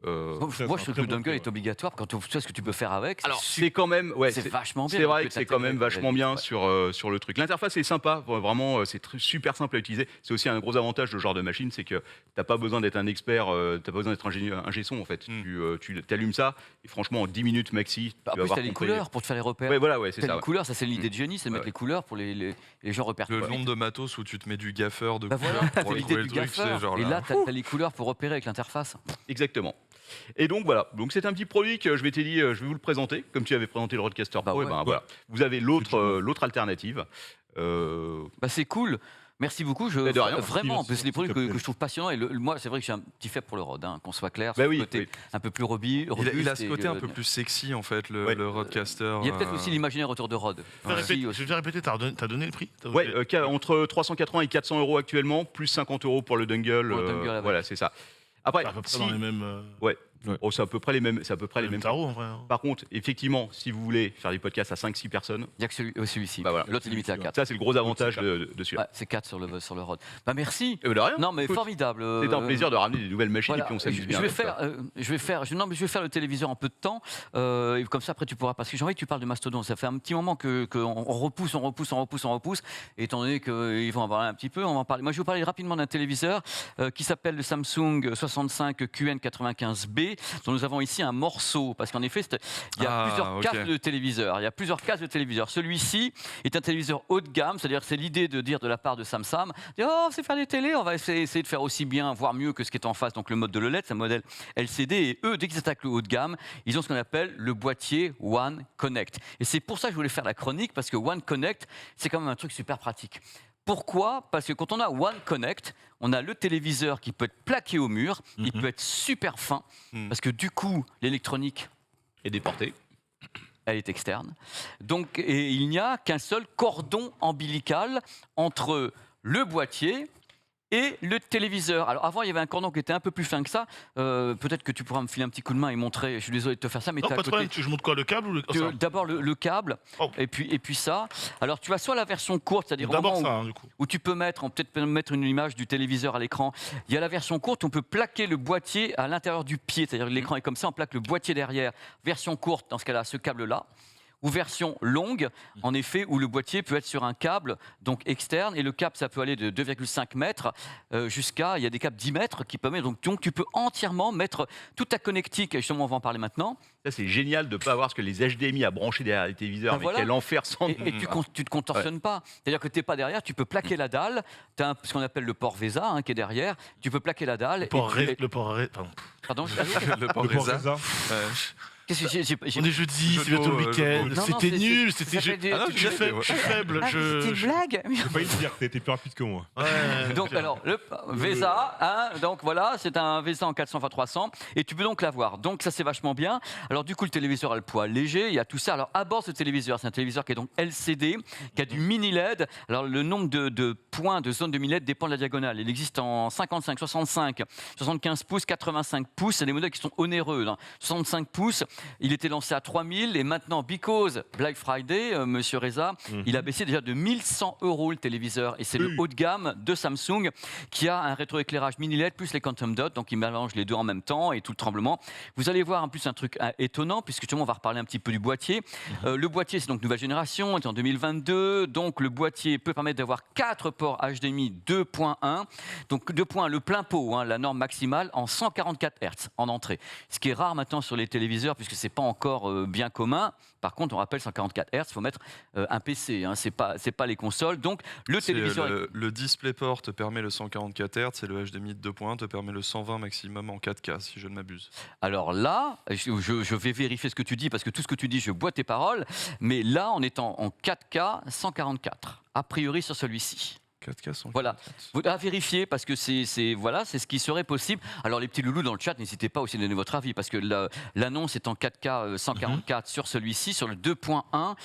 Speaker 1: Moi, je trouve que le dongle est obligatoire quand tu sais ce que tu peux faire avec.
Speaker 4: Alors, c'est quand même. Ouais,
Speaker 1: c'est vachement bien.
Speaker 4: C'est vrai
Speaker 1: que
Speaker 4: que c'est
Speaker 1: t'as
Speaker 4: quand même
Speaker 1: télé-
Speaker 4: vachement bien
Speaker 1: Ouais.
Speaker 4: sur le truc. L'interface est sympa, vraiment, c'est super simple à utiliser. C'est aussi un gros avantage de ce genre de machine, c'est que t'as pas besoin d'être un expert, t'as pas besoin d'être ingé son en fait. Tu allumes ça et franchement en 10 minutes maxi,
Speaker 1: En
Speaker 4: tu vas
Speaker 1: plus,
Speaker 4: avoir
Speaker 1: t'as les
Speaker 4: compris.
Speaker 1: couleurs pour te faire les repères.
Speaker 4: Ouais, voilà, ouais, c'est
Speaker 1: T'as
Speaker 4: ça.
Speaker 1: les
Speaker 4: Ouais.
Speaker 1: couleurs, ça c'est l'idée de génie, c'est de mettre
Speaker 4: Ouais.
Speaker 1: les couleurs pour les gens repèrent.
Speaker 3: Le
Speaker 1: quoi.
Speaker 3: nombre de matos où tu te mets du gaffeur de
Speaker 1: Bah voilà,
Speaker 3: couleurs
Speaker 1: t'as
Speaker 3: pour
Speaker 1: l'idée
Speaker 3: trouver
Speaker 1: du
Speaker 3: le truc,
Speaker 1: gaffeur.
Speaker 3: c'est genre
Speaker 1: Et
Speaker 3: là.
Speaker 1: là, t'as les couleurs pour repérer avec l'interface.
Speaker 4: Exactement. Et donc voilà, donc c'est un petit produit que je m'étais dit, je vais vous le présenter, comme tu avais présenté le Rodecaster
Speaker 1: Bah
Speaker 4: Pro,
Speaker 1: ouais.
Speaker 4: et ben voilà, vous avez l'autre alternative.
Speaker 1: Bah c'est cool. Merci beaucoup.
Speaker 4: Mais de rien.
Speaker 1: Vraiment,
Speaker 2: Merci,
Speaker 1: c'est des produits
Speaker 2: merci,
Speaker 1: que je trouve passionnants. Et moi, c'est vrai que j'ai un petit fait pour le Rode, hein, qu'on soit clair.
Speaker 4: Bah
Speaker 1: sur
Speaker 4: oui,
Speaker 1: le côté
Speaker 4: oui.
Speaker 1: un peu plus robuste.
Speaker 3: Il a ce côté un peu plus sexy en fait,
Speaker 4: Ouais.
Speaker 3: le Rodecaster.
Speaker 1: Il y a peut-être aussi l'imaginaire autour de Rode.
Speaker 5: Je vais
Speaker 1: Aussi,
Speaker 5: répéter,
Speaker 1: aussi.
Speaker 5: je vais répéter, t'as donné le prix T'as
Speaker 4: Ouais,
Speaker 5: donné-
Speaker 4: entre 380 et 400 euros actuellement, plus 50 euros pour le dongle.
Speaker 1: Pour le dongle avec.
Speaker 4: Voilà, c'est ça. Après,
Speaker 5: à peu près
Speaker 4: si-
Speaker 5: dans les mêmes.
Speaker 4: oh, c'est à peu près les mêmes. C'est à peu près les mêmes.
Speaker 5: tarots en vrai. hein.
Speaker 4: Par contre, effectivement, si vous voulez faire des podcasts à 5-6 personnes,
Speaker 1: Il n'y a que celui-ci.
Speaker 4: Bah voilà.
Speaker 1: L'autre est limité à 4.
Speaker 4: ça c'est le gros avantage de celui-là.
Speaker 1: Ouais, c'est 4 sur le Rode. Bah merci.
Speaker 4: De rien.
Speaker 1: Non mais
Speaker 4: Écoute,
Speaker 1: formidable.
Speaker 4: C'est un plaisir de ramener des nouvelles machines
Speaker 1: Voilà,
Speaker 4: et puis on s'amuse
Speaker 1: je
Speaker 4: bien.
Speaker 1: vais
Speaker 4: avec ça.
Speaker 1: je vais faire le téléviseur en peu de temps. Et comme ça, après, tu pourras. Parce que j'ai envie que tu parles de Mastodon. Ça fait un petit moment qu'on repousse. Et étant donné qu'ils vont en parler un petit peu, on va en parler. Moi, je vais vous parler rapidement d'un téléviseur qui s'appelle le Samsung 65 QN95B, dont nous avons ici un morceau. Parce qu'en effet, il y a plusieurs
Speaker 3: ok.
Speaker 1: cases de téléviseurs. Il y a plusieurs cases de téléviseurs. Celui-ci est un téléviseur haut de gamme, c'est-à-dire que c'est l'idée de dire de la part de Samsung, dire, oh, c'est faire des télés, on va essayer de faire aussi bien, voire mieux que ce qui est en face. Donc le mode de l'OLED, c'est un modèle LCD. Et eux, dès qu'ils attaquent le haut de gamme, ils ont ce qu'on appelle le boîtier One Connect. Et c'est pour ça que je voulais faire la chronique, parce que One Connect, c'est quand même un truc super pratique. Pourquoi ? Parce que quand on a One Connect, on a le téléviseur qui peut être plaqué au mur, il peut être super fin, parce que du coup, l'électronique,
Speaker 4: Et déporté.
Speaker 1: elle est externe. Donc, et il n'y a qu'un seul cordon ombilical entre le boîtier et le téléviseur. Alors avant, il y avait un cordon qui était un peu plus fin que ça. Peut-être que tu pourras me filer un petit coup de main et montrer. Je suis désolé de te faire ça, mais
Speaker 5: Non,
Speaker 1: t'es à
Speaker 5: pas de
Speaker 1: côté.
Speaker 5: problème. Je montre quoi, le câble ou le. ça
Speaker 1: D'abord le câble,
Speaker 5: Oh.
Speaker 1: et puis ça. Alors tu as soit la version courte, c'est-à-dire au
Speaker 5: D'abord
Speaker 1: moment
Speaker 5: ça, hein, du coup.
Speaker 1: où tu peux mettre, on peut peut-être mettre une image du téléviseur à l'écran. Il y a la version courte, on peut plaquer le boîtier à l'intérieur du pied, c'est-à-dire que l'écran est comme ça, on plaque le boîtier derrière. Version courte, dans ce cas-là, ce câble-là. Ou version longue, en effet, où le boîtier peut être sur un câble donc externe, et le câble, ça peut aller de 2,5 mètres jusqu'à, il y a des câbles 10 mètres qui permettent, donc tu peux entièrement mettre toute ta connectique, et justement on va en parler maintenant,
Speaker 4: Ça c'est génial de ne pas avoir ce que les HDMI à brancher derrière les téléviseurs.
Speaker 1: Ben
Speaker 4: mais
Speaker 1: voilà.
Speaker 4: quel enfer sans.
Speaker 1: et tu te contorsionnes pas. C'est-à-dire que tu n'es pas derrière, tu peux plaquer la dalle, tu as ce qu'on appelle le port VESA qui est derrière, tu peux plaquer la dalle.
Speaker 5: Le port
Speaker 1: et tu-
Speaker 5: le port pardon.
Speaker 1: Pardon
Speaker 3: Le port
Speaker 2: Le port
Speaker 3: Reza.
Speaker 2: Reza.
Speaker 3: Ouais.
Speaker 1: Qu'est-ce que j'ai-
Speaker 5: On est jeudi,
Speaker 3: Jeu
Speaker 5: c'est
Speaker 3: de
Speaker 5: bientôt
Speaker 3: mots,
Speaker 5: le
Speaker 3: jeu de
Speaker 5: week-end.
Speaker 3: mots.
Speaker 1: Non, non,
Speaker 5: C'était
Speaker 1: c'est-
Speaker 5: nul.
Speaker 1: ça
Speaker 5: C'était.
Speaker 1: s'appelle des-
Speaker 3: Ah non,
Speaker 5: Je suis faible. Je suis faible.
Speaker 1: Ah,
Speaker 5: je-
Speaker 1: c'est une
Speaker 5: je-
Speaker 1: blague.
Speaker 2: J'ai failli te dire, t'as été plus rapide que moi.
Speaker 5: Ouais,
Speaker 1: Donc
Speaker 5: ok.
Speaker 1: alors le VESA, hein, donc voilà, c'est un VESA en 400 x 300 et tu peux donc l'avoir. Donc ça c'est vachement bien. Alors du coup le téléviseur a le poids léger, il y a tout ça. Alors à bord de ce téléviseur, c'est un téléviseur qui est donc LCD, qui a du mini LED. Alors le nombre de points de zone de mini LED dépend de la diagonale. Il existe en 55, 65, 75 pouces, 85 pouces. C'est des modèles qui sont onéreux. Hein. 65 pouces, il était lancé à 3000 et maintenant because Black Friday, Monsieur Reza, il a baissé déjà de 1100 € le téléviseur et c'est le
Speaker 2: Oui.
Speaker 1: haut de gamme de Samsung qui a un rétroéclairage mini LED plus les Quantum Dot, donc il mélange les deux en même temps et tout le tremblement. Vous allez voir en plus un truc étonnant puisque justement on va reparler un petit peu du boîtier. Le boîtier c'est donc nouvelle génération, on est en 2022, donc le boîtier peut permettre d'avoir 4 ports HDMI 2.1, donc 2.1 le plein pot, hein, la norme maximale en 144 Hz en entrée, ce qui est rare maintenant sur les téléviseurs puisque c'est pas encore bien commun. Par contre, on rappelle 144 Hz, il faut mettre un PC, hein, c'est pas les consoles. Donc le téléviseur
Speaker 3: Le DisplayPort te permet le 144 Hz et le HDMI de 2.1 te permet le 120 maximum en 4K, si je ne m'abuse.
Speaker 1: Alors là, je vais vérifier ce que tu dis parce que tout ce que tu dis, je bois tes paroles. Mais là, on est en 4K 144, a priori sur celui-ci.
Speaker 3: 4K 144.
Speaker 1: Voilà. Vous à vérifier parce que c'est ce qui serait possible. Alors les petits loulous dans le chat, n'hésitez pas aussi à donner votre avis parce que l'annonce est en 4K 144 sur celui-ci, sur le 2.1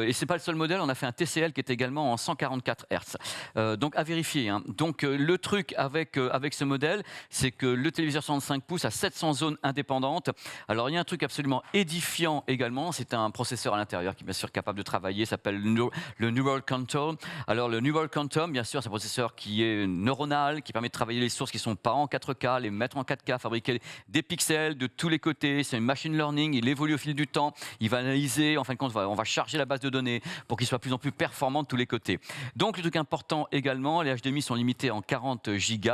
Speaker 1: et c'est pas le seul modèle. On a fait un TCL qui est également en 144 Hz. Donc à vérifier. Hein. Donc le truc avec ce modèle, c'est que le téléviseur 65 pouces a 700 zones indépendantes. Alors il y a un truc absolument édifiant également. C'est un processeur à l'intérieur qui est bien sûr capable de travailler. S'appelle le Neural Quantum. Alors le Neural Quantum, bien sûr, c'est un processeur qui est neuronal, qui permet de travailler les sources qui ne sont pas en 4K, les mettre en 4K, fabriquer des pixels de tous les côtés. C'est une machine learning, il évolue au fil du temps, il va analyser, en fin de compte, on va charger la base de données pour qu'il soit de plus en plus performant de tous les côtés. Donc, le truc important également, les HDMI sont limités en 40 Go.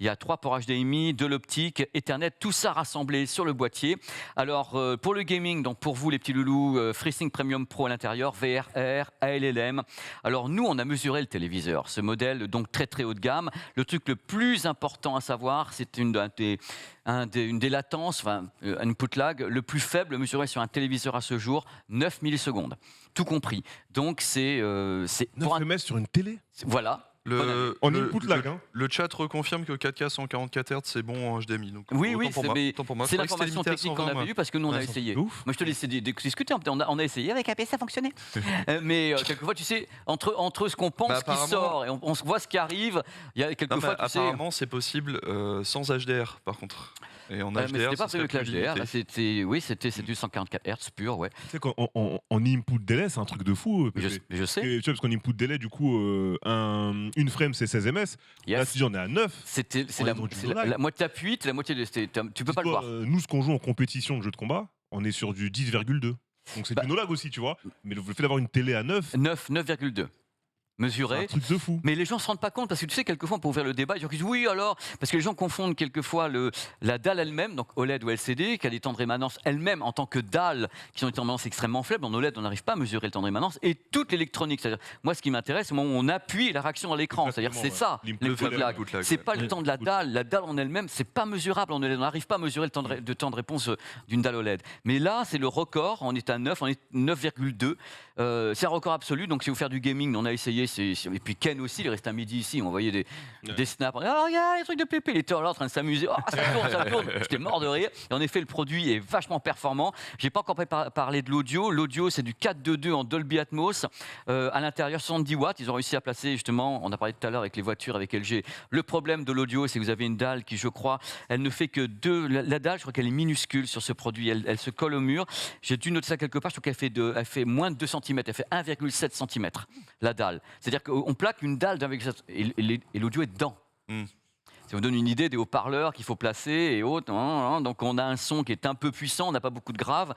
Speaker 1: Il y a 3 ports HDMI, de l'optique, Ethernet, tout ça rassemblé sur le boîtier. Alors, pour le gaming, donc pour vous les petits loulous, FreeSync Premium Pro à l'intérieur, VRR, ALLM. Alors, nous, on a mesuré le téléviseur. Ce modèle donc très très haut de gamme. Le truc le plus important à savoir, c'est une des latences, enfin input lag, le plus faible mesuré sur un téléviseur à ce jour, 9 millisecondes, tout compris. Donc c'est
Speaker 2: 9 ms sur une télé
Speaker 1: voilà.
Speaker 2: En input lag. Hein.
Speaker 3: Le chat reconfirme que 4K 144 Hz c'est bon en HDMI. Donc,
Speaker 1: Oui,
Speaker 3: autant
Speaker 1: oui,
Speaker 3: pour moi,
Speaker 1: mais
Speaker 3: autant pour moi.
Speaker 1: c'est
Speaker 3: Je croyais que
Speaker 1: l'information
Speaker 3: c'était limité à
Speaker 1: technique qu'on
Speaker 3: 120,
Speaker 1: avait eue parce que nous on a
Speaker 2: Ouais,
Speaker 1: essayé.
Speaker 2: c'est ouf.
Speaker 1: Moi je te laisse discuter, on a essayé avec un PC, ça fonctionnait. Mais quelquefois tu sais, entre ce qu'on pense
Speaker 3: Bah,
Speaker 1: qui
Speaker 3: apparemment-
Speaker 1: sort et on voit ce qui arrive, il y a
Speaker 3: Non,
Speaker 1: quelquefois
Speaker 3: mais
Speaker 1: tu sais.
Speaker 3: apparemment, c'est possible sans HDR, par contre. Et en
Speaker 1: Mais
Speaker 3: HDR,
Speaker 1: c'était pas
Speaker 3: ce
Speaker 1: prévu
Speaker 3: serait
Speaker 1: avec
Speaker 3: plus
Speaker 1: l'HDR,
Speaker 3: limité.
Speaker 1: c'était du 144 Hz pur, ouais.
Speaker 2: Tu sais qu'en input délai, c'est un truc de fou.
Speaker 1: Mais
Speaker 2: Pépé.
Speaker 1: je sais.
Speaker 2: Et tu vois, parce qu'en input délai, du coup, une frame, c'est 16 ms. Là,
Speaker 1: Yes.
Speaker 2: si j'en ai à 9,
Speaker 1: C'est
Speaker 2: On
Speaker 1: la,
Speaker 2: est dans du
Speaker 1: c'est
Speaker 2: dollar.
Speaker 1: la moitié appui, la moitié de. Tu peux pas le voir.
Speaker 2: nous, ce qu'on joue en compétition de jeu de combat, on est sur du 10,2. Donc c'est
Speaker 1: Bah-
Speaker 2: du no-lag aussi, tu vois. Mais le fait d'avoir une télé à 9,
Speaker 1: 9,2.
Speaker 2: c'est un
Speaker 1: Mesuré.
Speaker 2: truc de fou.
Speaker 1: Mais les gens se rendent pas compte parce que tu sais, quelquefois, pour ouvrir le débat, les gens qui disent oui, alors, parce que les gens confondent quelquefois la dalle elle-même, donc OLED ou LCD, qui a des temps de rémanence elle-même en tant que dalle, qui ont des temps de rémanence extrêmement faibles. En OLED, on n'arrive pas à mesurer le temps de rémanence et toute l'électronique. C'est-à-dire, moi, ce qui m'intéresse, c'est au moment où on appuie la réaction à l'écran. C'est-à-dire, c'est ça,
Speaker 2: Exactement,
Speaker 1: l'input
Speaker 2: ouais.
Speaker 1: lag.
Speaker 3: L'input lag,
Speaker 1: C'est
Speaker 3: ouais.
Speaker 1: pas le temps de la dalle. La dalle en elle-même, c'est pas mesurable en OLED. On n'arrive pas à mesurer le temps de réponse d'une dalle OLED. Mais là, c'est le record. On est à 9, on est 9,2. C'est un record absolu. Donc, si vous faire du gaming, on a essayé. Et puis Ken aussi, il reste un midi ici. On voyait des snaps. Alors, regarde les trucs de Pépé. Il était là en train de s'amuser. Oh, ça tourne, ça tourne. J'étais mort de rire. Et en effet, le produit est vachement performant. J'ai pas encore parlé de l'audio. L'audio, c'est du 4.2.2 en Dolby Atmos. À l'intérieur, 70 watts. Ils ont réussi à placer, justement, on a parlé tout à l'heure avec les voitures, avec LG. Le problème de l'audio, c'est que vous avez une dalle qui, je crois, elle ne fait que 2. La dalle, je crois qu'elle est minuscule sur ce produit. Elle se colle au mur. J'ai dû noter ça quelque part. Je trouve qu'elle fait moins de 2 cm. Elle fait 1,7 cm, la dalle. C'est-à-dire qu'on plaque une dalle d'1,7 et l'audio est dedans. Ça vous donne une idée des haut-parleurs qu'il faut placer et autres. Donc on a un son qui est un peu puissant, on n'a pas beaucoup de graves.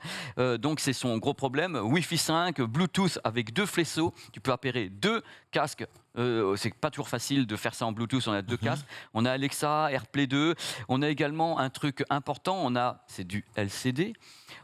Speaker 1: Donc c'est son gros problème. Wi-Fi 5, Bluetooth avec 2 faisceaux. Tu peux appairer 2 casques C'est pas toujours facile de faire ça en Bluetooth. On a 2 casques. On a Alexa, AirPlay 2. On a également un truc important. C'est du LCD.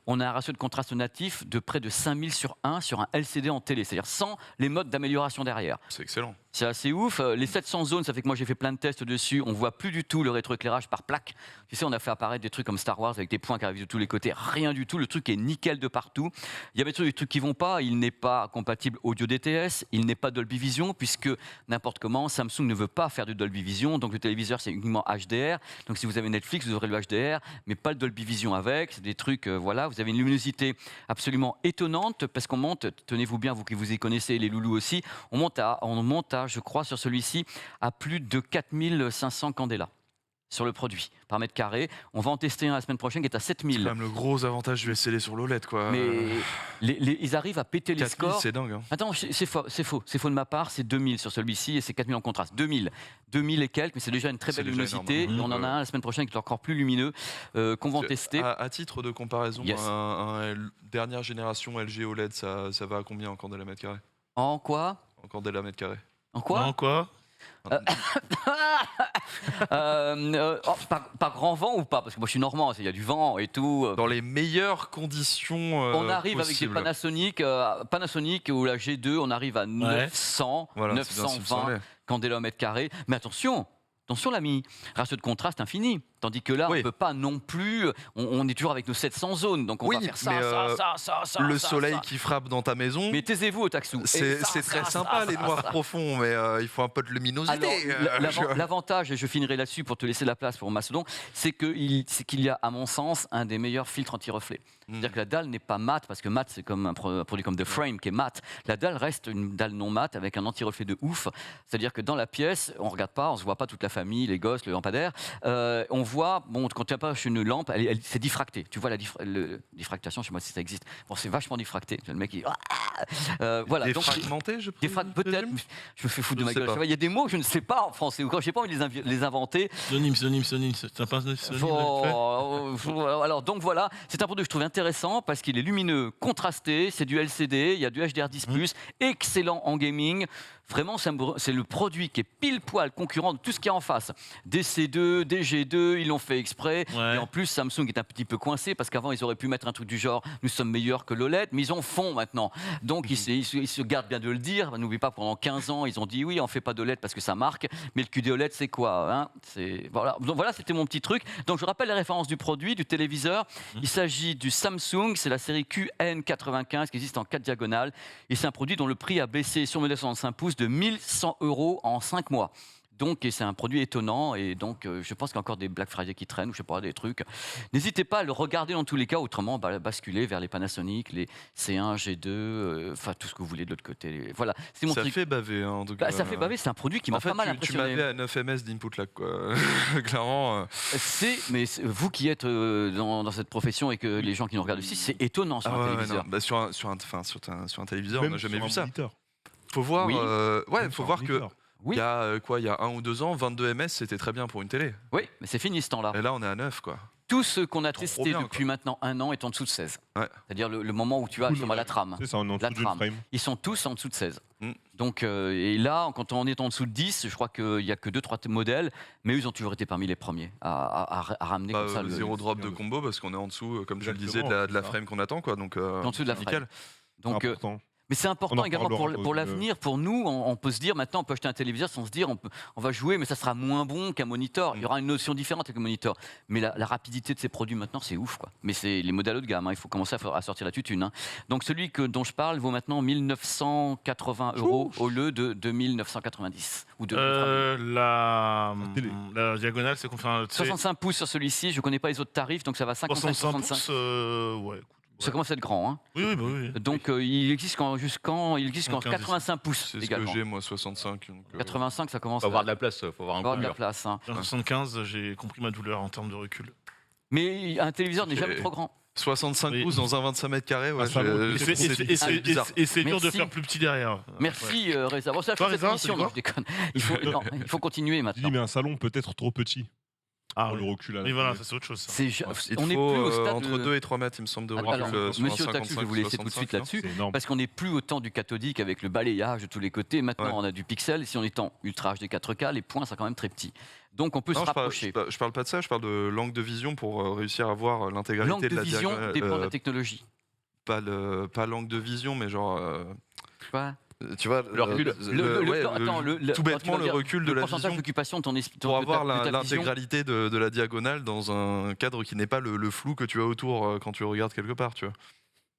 Speaker 1: On a un ratio de contraste natif de près de 5000 sur 1 sur un LCD en télé, c'est-à-dire sans les modes d'amélioration derrière.
Speaker 3: C'est excellent.
Speaker 1: C'est assez ouf. Les 700 zones, ça fait que moi j'ai fait plein de tests dessus. On voit plus du tout le rétroéclairage par plaque. Tu sais, on a fait apparaître des trucs comme Star Wars avec des points qui arrivent de tous les côtés. Rien du tout. Le truc est nickel de partout. Il y a des trucs qui vont pas. Il n'est pas compatible audio DTS. Il n'est pas Dolby Vision puisque n'importe comment, Samsung ne veut pas faire de Dolby Vision. Donc le téléviseur c'est uniquement HDR. Donc si vous avez Netflix, vous aurez le HDR, mais pas le Dolby Vision avec. C'est des trucs, voilà. Vous avez une luminosité absolument étonnante parce qu'on monte. Tenez-vous bien, vous qui vous y connaissez, les loulous aussi. On monte à, je crois, sur celui-ci, à plus de 4500 candela sur le produit par mètre carré. On va en tester un la semaine prochaine qui est à 7000.
Speaker 3: C'est quand même le gros avantage du LCD sur l'OLED, quoi.
Speaker 1: Mais ils arrivent à péter les
Speaker 3: 4000,
Speaker 1: scores.
Speaker 3: c'est dingue. Hein.
Speaker 1: Attends, c'est faux de ma part, c'est 2000 sur celui-ci et c'est 4000 en contraste. 2000 et quelques, mais c'est déjà une très
Speaker 3: C'est
Speaker 1: belle
Speaker 3: déjà
Speaker 1: luminosité.
Speaker 3: énorme.
Speaker 1: Et on en a un la semaine prochaine qui est encore plus lumineux, qu'on va en tester.
Speaker 3: À titre de comparaison,
Speaker 1: Yes.
Speaker 3: un dernière génération LG OLED, ça va à combien en candela mètre carré?
Speaker 1: En quoi?
Speaker 3: En candela mètre carré.
Speaker 1: En quoi?
Speaker 5: Non, quoi?
Speaker 1: Par grand vent ou pas? Parce que moi je suis normand, il y a du vent et tout.
Speaker 3: Dans les meilleures conditions
Speaker 1: On arrive
Speaker 3: possibles.
Speaker 1: avec des Panasonic ou la G2, on arrive à 900,
Speaker 3: Voilà, c'est bien ce qui me
Speaker 1: 920
Speaker 3: semblait.
Speaker 1: candela au mètre carré. Mais attention l'ami, ratio de contraste infini. Tandis que là, on
Speaker 3: Oui.
Speaker 1: ne peut pas non plus. On est toujours avec nos 700 zones, donc on
Speaker 3: Oui,
Speaker 1: va faire ça,
Speaker 3: mais,
Speaker 1: ça.
Speaker 3: Le
Speaker 1: ça,
Speaker 3: soleil
Speaker 1: ça.
Speaker 3: qui frappe dans ta maison,
Speaker 1: Mais taisez-vous au Taxou. Et
Speaker 3: c'est
Speaker 1: ça,
Speaker 3: très
Speaker 1: ça,
Speaker 3: sympa,
Speaker 1: ça,
Speaker 3: les
Speaker 1: ça,
Speaker 3: noirs
Speaker 1: ça.
Speaker 3: profonds, mais il faut un peu de luminosité.
Speaker 1: Alors, l'avantage, et je finirai là-dessus pour te laisser la place pour Mastodon, c'est qu'il y a, à mon sens, un des meilleurs filtres anti-reflet. C'est-à-dire que la dalle n'est pas mate, parce que mate, c'est comme un produit comme The Frame qui est mate. La dalle reste une dalle non mate avec un anti-reflet de ouf. C'est-à-dire que dans la pièce, on ne regarde pas, on ne se voit pas toute la famille, les gosses, le lampadaire. On voit, bon, quand tu approches une lampe, c'est diffracté. Tu vois la diffractation, je ne sais pas si ça existe. Bon, c'est vachement diffracté. Le mec, voilà.
Speaker 3: Défragmenté, je présume.
Speaker 1: Peut-être, je me fais foutre de
Speaker 3: Je
Speaker 1: ma
Speaker 3: sais
Speaker 1: gueule.
Speaker 3: pas.
Speaker 1: Il y a des mots que je ne sais pas en français, ou quand j'ai pas envie de les inventer.
Speaker 5: Synonyme. C'est pas un synonyme.
Speaker 1: Alors donc voilà, c'est un produit que je trouve intéressant parce qu'il est lumineux, contrasté, c'est du LCD, il y a du HDR10+, excellent en gaming. Vraiment, c'est le produit qui est pile poil concurrent de tout ce qu'il y a en face. Des C2, des G2, ils l'ont fait exprès.
Speaker 5: Ouais.
Speaker 1: Et en plus, Samsung est un petit peu coincé parce qu'avant, ils auraient pu mettre un truc du genre « nous sommes meilleurs que l'OLED », mais ils en font maintenant. Donc, ils se gardent bien de le dire. N'oublie pas, pendant 15 ans, ils ont dit « oui, on ne fait pas d'OLED parce que ça marque ». Mais le QD-OLED, c'est quoi hein voilà. Donc voilà, c'était mon petit truc. Donc je rappelle les références du produit, du téléviseur. Il s'agit du Samsung, c'est la série QN95 qui existe en 4 diagonales. Et c'est un produit dont le prix a baissé sur modèle 65 pouces de 1100 € en 5 mois. Donc, et c'est un produit étonnant et donc je pense qu'il y a encore des Black Friday qui traînent ou je sais pas, des trucs. N'hésitez pas à le regarder dans tous les cas, autrement basculer vers les Panasonic, les C1, G2, enfin tout ce que vous voulez de l'autre côté. Voilà, c'est mon
Speaker 3: Ça
Speaker 1: truc.
Speaker 3: fait baver, hein, en tout cas.
Speaker 1: Ça fait baver, c'est un produit qui m'a
Speaker 3: En fait,
Speaker 1: pas mal
Speaker 3: tu
Speaker 1: impressionné.
Speaker 3: m'avais à 9 ms d'input lag, quoi. Clairement.
Speaker 1: Mais vous qui êtes dans cette profession et que les gens qui nous regardent aussi, c'est étonnant sur
Speaker 3: Ah
Speaker 1: un
Speaker 3: ouais,
Speaker 1: téléviseur.
Speaker 3: non. Bah, sur un téléviseur,
Speaker 2: Même
Speaker 3: on n'a jamais
Speaker 2: sur
Speaker 3: vu
Speaker 2: un
Speaker 3: ça.
Speaker 2: moniteur.
Speaker 3: Faut voir,
Speaker 1: Oui.
Speaker 2: Même
Speaker 3: faut
Speaker 2: sur un
Speaker 3: voir que
Speaker 2: moniteur.
Speaker 1: Oui.
Speaker 3: il y a quoi, il y a 1 ou 2 ans, 22 ms, c'était très bien pour une télé.
Speaker 1: Oui, mais c'est fini ce temps-là.
Speaker 3: Et là, on est à 9, quoi.
Speaker 1: Tout ce qu'on a testé
Speaker 3: bien,
Speaker 1: depuis maintenant 1 an est en dessous de 16.
Speaker 3: Ouais.
Speaker 1: C'est-à-dire le moment où tu as justement la trame.
Speaker 2: C'est ça, on est en
Speaker 1: La
Speaker 2: dessous d'une
Speaker 1: trame.
Speaker 2: frame.
Speaker 1: Ils sont tous en dessous de 16.
Speaker 3: Mm.
Speaker 1: Donc, et là, quand on est en dessous de 10, je crois qu'il n'y a que 2-3 modèles, mais eux, ils ont toujours été parmi les premiers à ramener
Speaker 3: Bah,
Speaker 1: comme ça le
Speaker 3: zéro drop de
Speaker 2: bien.
Speaker 3: combo parce qu'on est en dessous, comme je le disais,
Speaker 2: Exactement,
Speaker 3: de la
Speaker 2: c'est ça.
Speaker 3: frame qu'on attend, quoi. Donc,
Speaker 1: en dessous de la
Speaker 3: nickel.
Speaker 1: frame. Donc,
Speaker 2: Important.
Speaker 1: mais c'est
Speaker 2: On
Speaker 1: important
Speaker 2: en
Speaker 1: également
Speaker 2: reparlera
Speaker 1: pour
Speaker 2: de-
Speaker 1: l'avenir, pour nous. On peut se dire maintenant, on peut acheter un téléviseur sans se dire on va jouer, mais ça sera moins bon qu'un moniteur. Il y aura une notion différente avec un moniteur. Mais la rapidité de ces produits maintenant, c'est ouf, quoi. Mais c'est les modèles haut de gamme. Hein. Il faut commencer à sortir la tutune. Hein. Donc celui dont je parle vaut maintenant 1980 € au lieu de 2990 ou de
Speaker 5: La
Speaker 2: télé.
Speaker 5: la diagonale, c'est combien?
Speaker 1: 65 pouces sur celui-ci. Je connais pas les autres tarifs, donc ça va 55,
Speaker 5: 65
Speaker 1: 65.
Speaker 5: pouces, ouais. écoute,
Speaker 1: Ça
Speaker 5: ouais.
Speaker 1: commence à être grand. Hein.
Speaker 5: Oui, bah oui.
Speaker 1: Donc il existe jusqu'en
Speaker 5: 75.
Speaker 1: 85 pouces
Speaker 3: C'est ce que
Speaker 1: également.
Speaker 3: j'ai, moi, 65. Donc,
Speaker 1: 85, ça commence
Speaker 4: Faut avoir
Speaker 1: à
Speaker 4: de la place, faut avoir un
Speaker 1: avoir de la
Speaker 4: couleur.
Speaker 1: place. Hein.
Speaker 5: En 75, j'ai compris ma douleur en termes de recul.
Speaker 1: Mais un téléviseur n'est jamais
Speaker 3: Et-
Speaker 1: trop grand.
Speaker 3: 65
Speaker 5: Oui.
Speaker 3: pouces dans un 25 mètres carrés, ouais,
Speaker 2: Ah, ça vaut-
Speaker 5: Et c'est
Speaker 3: bizarre.
Speaker 5: dur de
Speaker 1: Merci.
Speaker 5: faire plus petit derrière.
Speaker 1: Merci Reza. Bon, c'est la
Speaker 5: Toi,
Speaker 1: fin de cette
Speaker 5: Reza,
Speaker 1: émission,
Speaker 5: c'est
Speaker 1: non,
Speaker 5: quoi
Speaker 1: je déconne. Il faut continuer
Speaker 2: Je dis,
Speaker 1: maintenant.
Speaker 2: mais un salon peut être trop petit.
Speaker 5: Ah,
Speaker 2: le recul à la
Speaker 5: Oui, voilà,
Speaker 2: télé.
Speaker 5: ça c'est autre chose. Ça.
Speaker 3: Il
Speaker 1: On n'est
Speaker 3: faut
Speaker 1: plus au stade
Speaker 3: entre 2 et 3 mètres, il me semble, de recul.
Speaker 1: Alors,
Speaker 3: sur un
Speaker 1: monsieur Otaku, je vais vous laisser tout de
Speaker 3: 55,
Speaker 1: suite
Speaker 3: non
Speaker 1: là-dessus.
Speaker 2: C'est énorme.
Speaker 1: Parce qu'on n'est plus au temps du cathodique avec le balayage de tous les côtés. Maintenant,
Speaker 3: Ouais.
Speaker 1: on a du pixel. Et si on est en Ultra HD 4K, les points sont quand même très petits. Donc, on peut
Speaker 3: Non,
Speaker 1: se rapprocher.
Speaker 3: je parle pas de ça, je parle de l'angle de vision pour réussir à voir l'intégralité
Speaker 1: L'angle
Speaker 3: de
Speaker 1: de
Speaker 3: la
Speaker 1: vision
Speaker 3: diagonale.
Speaker 1: dépend de la technologie.
Speaker 3: Pas l'angle de vision, mais genre.
Speaker 1: Quoi
Speaker 3: Tu vois,
Speaker 4: Le recul.
Speaker 3: tout bêtement, le recul de la
Speaker 1: pourcentage
Speaker 3: vision
Speaker 1: d'occupation de ton esprit.
Speaker 3: pour avoir l'intégralité de la diagonale dans un cadre qui n'est pas le flou que tu as autour quand tu regardes quelque part, tu vois.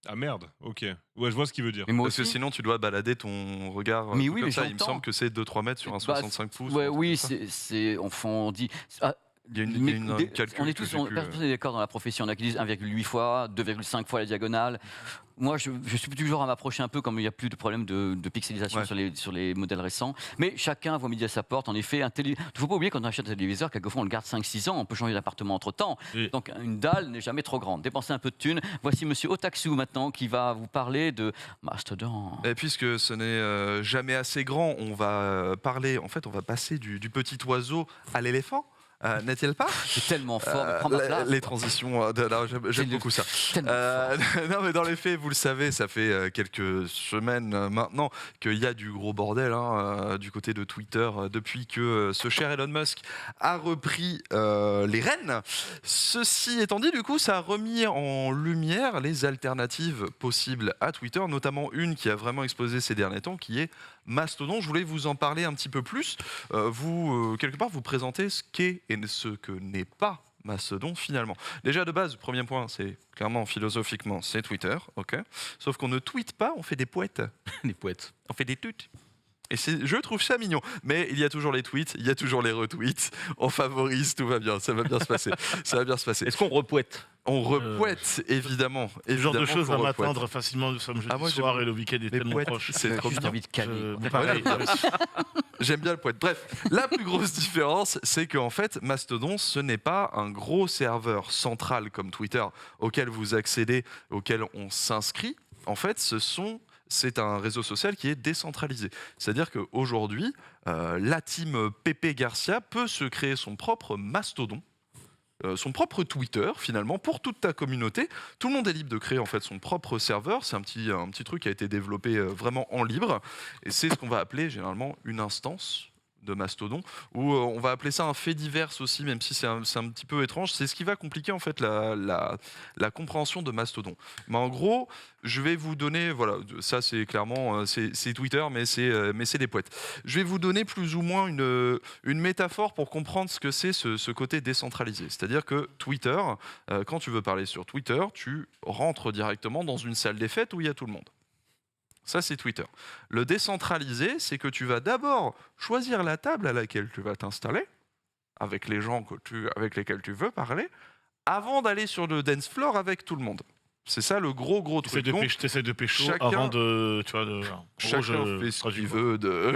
Speaker 2: Ah merde, ok. Ouais, je vois ce qu'il veut dire.
Speaker 1: Mais moi
Speaker 3: Parce que
Speaker 1: aussi.
Speaker 3: sinon, tu dois balader ton regard
Speaker 1: Mais
Speaker 3: tout
Speaker 1: oui,
Speaker 3: comme
Speaker 1: mais
Speaker 3: ça. Il me
Speaker 1: j'entends.
Speaker 3: semble que c'est 2-3 mètres sur un
Speaker 1: Bah,
Speaker 3: 65 pouces.
Speaker 1: Ouais,
Speaker 3: un truc
Speaker 1: oui,
Speaker 3: comme ça.
Speaker 1: c'est. Enfin, on dit. Ah,
Speaker 3: Il y a une,
Speaker 1: mais
Speaker 3: il y a un
Speaker 1: des-
Speaker 3: calcul.
Speaker 1: on est
Speaker 3: que
Speaker 1: tous
Speaker 3: j'ai plus,
Speaker 1: personne n'est d'accord dans la profession. On a qui disent 1,8 fois, 2,5 fois la diagonale. Moi, je suis toujours à m'approcher un peu comme il n'y a plus de problème de pixelisation
Speaker 3: Ouais.
Speaker 1: sur les modèles récents. Mais chacun voit midi à sa porte. En effet, il ne faut pas oublier quand on achète un téléviseur, quelquefois on le garde 5-6 ans, on peut changer d'appartement entre temps.
Speaker 5: Oui.
Speaker 1: Donc une dalle n'est jamais trop grande. Dépensez un peu de thunes. Voici monsieur Otaksu maintenant qui va vous parler de Mastodon.
Speaker 3: Et puisque ce n'est jamais assez grand, on va parler. En fait, on va passer du petit oiseau à l'éléphant. N'est-il pas
Speaker 1: C'est tellement fort. Mais prends ma place.
Speaker 3: Les transitions, là, j'aime beaucoup ça.
Speaker 1: Tellement fort.
Speaker 3: Non, mais dans les faits, vous le savez, ça fait quelques semaines maintenant qu'il y a du gros bordel du côté de Twitter depuis que ce cher Elon Musk a repris les rênes. Ceci étant dit, du coup, ça a remis en lumière les alternatives possibles à Twitter, notamment une qui a vraiment explosé ces derniers temps, qui est Mastodon. Je voulais vous en parler un petit peu plus. Quelque part, vous présenter ce qu'est et ce que n'est pas Mastodon finalement. Déjà de base, premier point, c'est clairement philosophiquement, c'est Twitter, ok. Sauf qu'on ne tweete pas, on fait des poètes.
Speaker 4: Les poètes.
Speaker 3: On fait des tutes. Et je trouve ça mignon. Mais il y a toujours les tweets, il y a toujours les retweets. On favorise, tout va bien, ça va bien se passer. Ça va bien se passer.
Speaker 4: Est-ce qu'on repoète?
Speaker 3: On repoète, évidemment.
Speaker 5: Ce genre de
Speaker 3: évidemment
Speaker 5: choses
Speaker 3: qu'on
Speaker 5: à
Speaker 3: repoète.
Speaker 5: m'attendre facilement. Nous sommes jeudi
Speaker 3: moi,
Speaker 5: soir
Speaker 3: j'aime
Speaker 5: et le week-end est
Speaker 3: les
Speaker 5: tellement
Speaker 3: poètes,
Speaker 5: proche.
Speaker 3: c'est trop
Speaker 1: Juste
Speaker 3: bien.
Speaker 1: envie de caler.
Speaker 5: Pareil.
Speaker 3: J'aime bien le poète. Bref, la plus grosse différence, c'est qu'en fait, Mastodon, ce n'est pas un gros serveur central comme Twitter auquel vous accédez, auquel on s'inscrit. En fait, c'est un réseau social qui est décentralisé. C'est-à-dire qu'aujourd'hui, la team Pepe Garcia peut se créer son propre Mastodon, son propre Twitter finalement pour toute ta communauté. Tout le monde est libre de créer en fait son propre serveur. C'est un petit truc qui a été développé vraiment en libre et c'est ce qu'on va appeler généralement une instance de Mastodon, ou on va appeler ça un fait divers aussi, même si c'est un petit peu étrange. C'est ce qui va compliquer en fait la compréhension de Mastodon. Mais en gros, je vais vous donner, voilà, ça c'est clairement, c'est Twitter, mais c'est des poètes. Je vais vous donner plus ou moins une métaphore pour comprendre ce que c'est ce côté décentralisé. C'est-à-dire que Twitter, quand tu veux parler sur Twitter, tu rentres directement dans une salle des fêtes où il y a tout le monde. Ça, c'est Twitter. Le décentralisé, c'est que tu vas d'abord choisir la table à laquelle tu vas t'installer, avec les gens avec lesquels tu veux parler, avant d'aller sur le dance floor avec tout le monde. C'est ça le gros
Speaker 5: T'essaies
Speaker 3: truc. Donc,
Speaker 5: t'essaies de pécho
Speaker 3: chacun-
Speaker 5: avant de. Tu vois,
Speaker 3: chacun fait ce qu'il veut de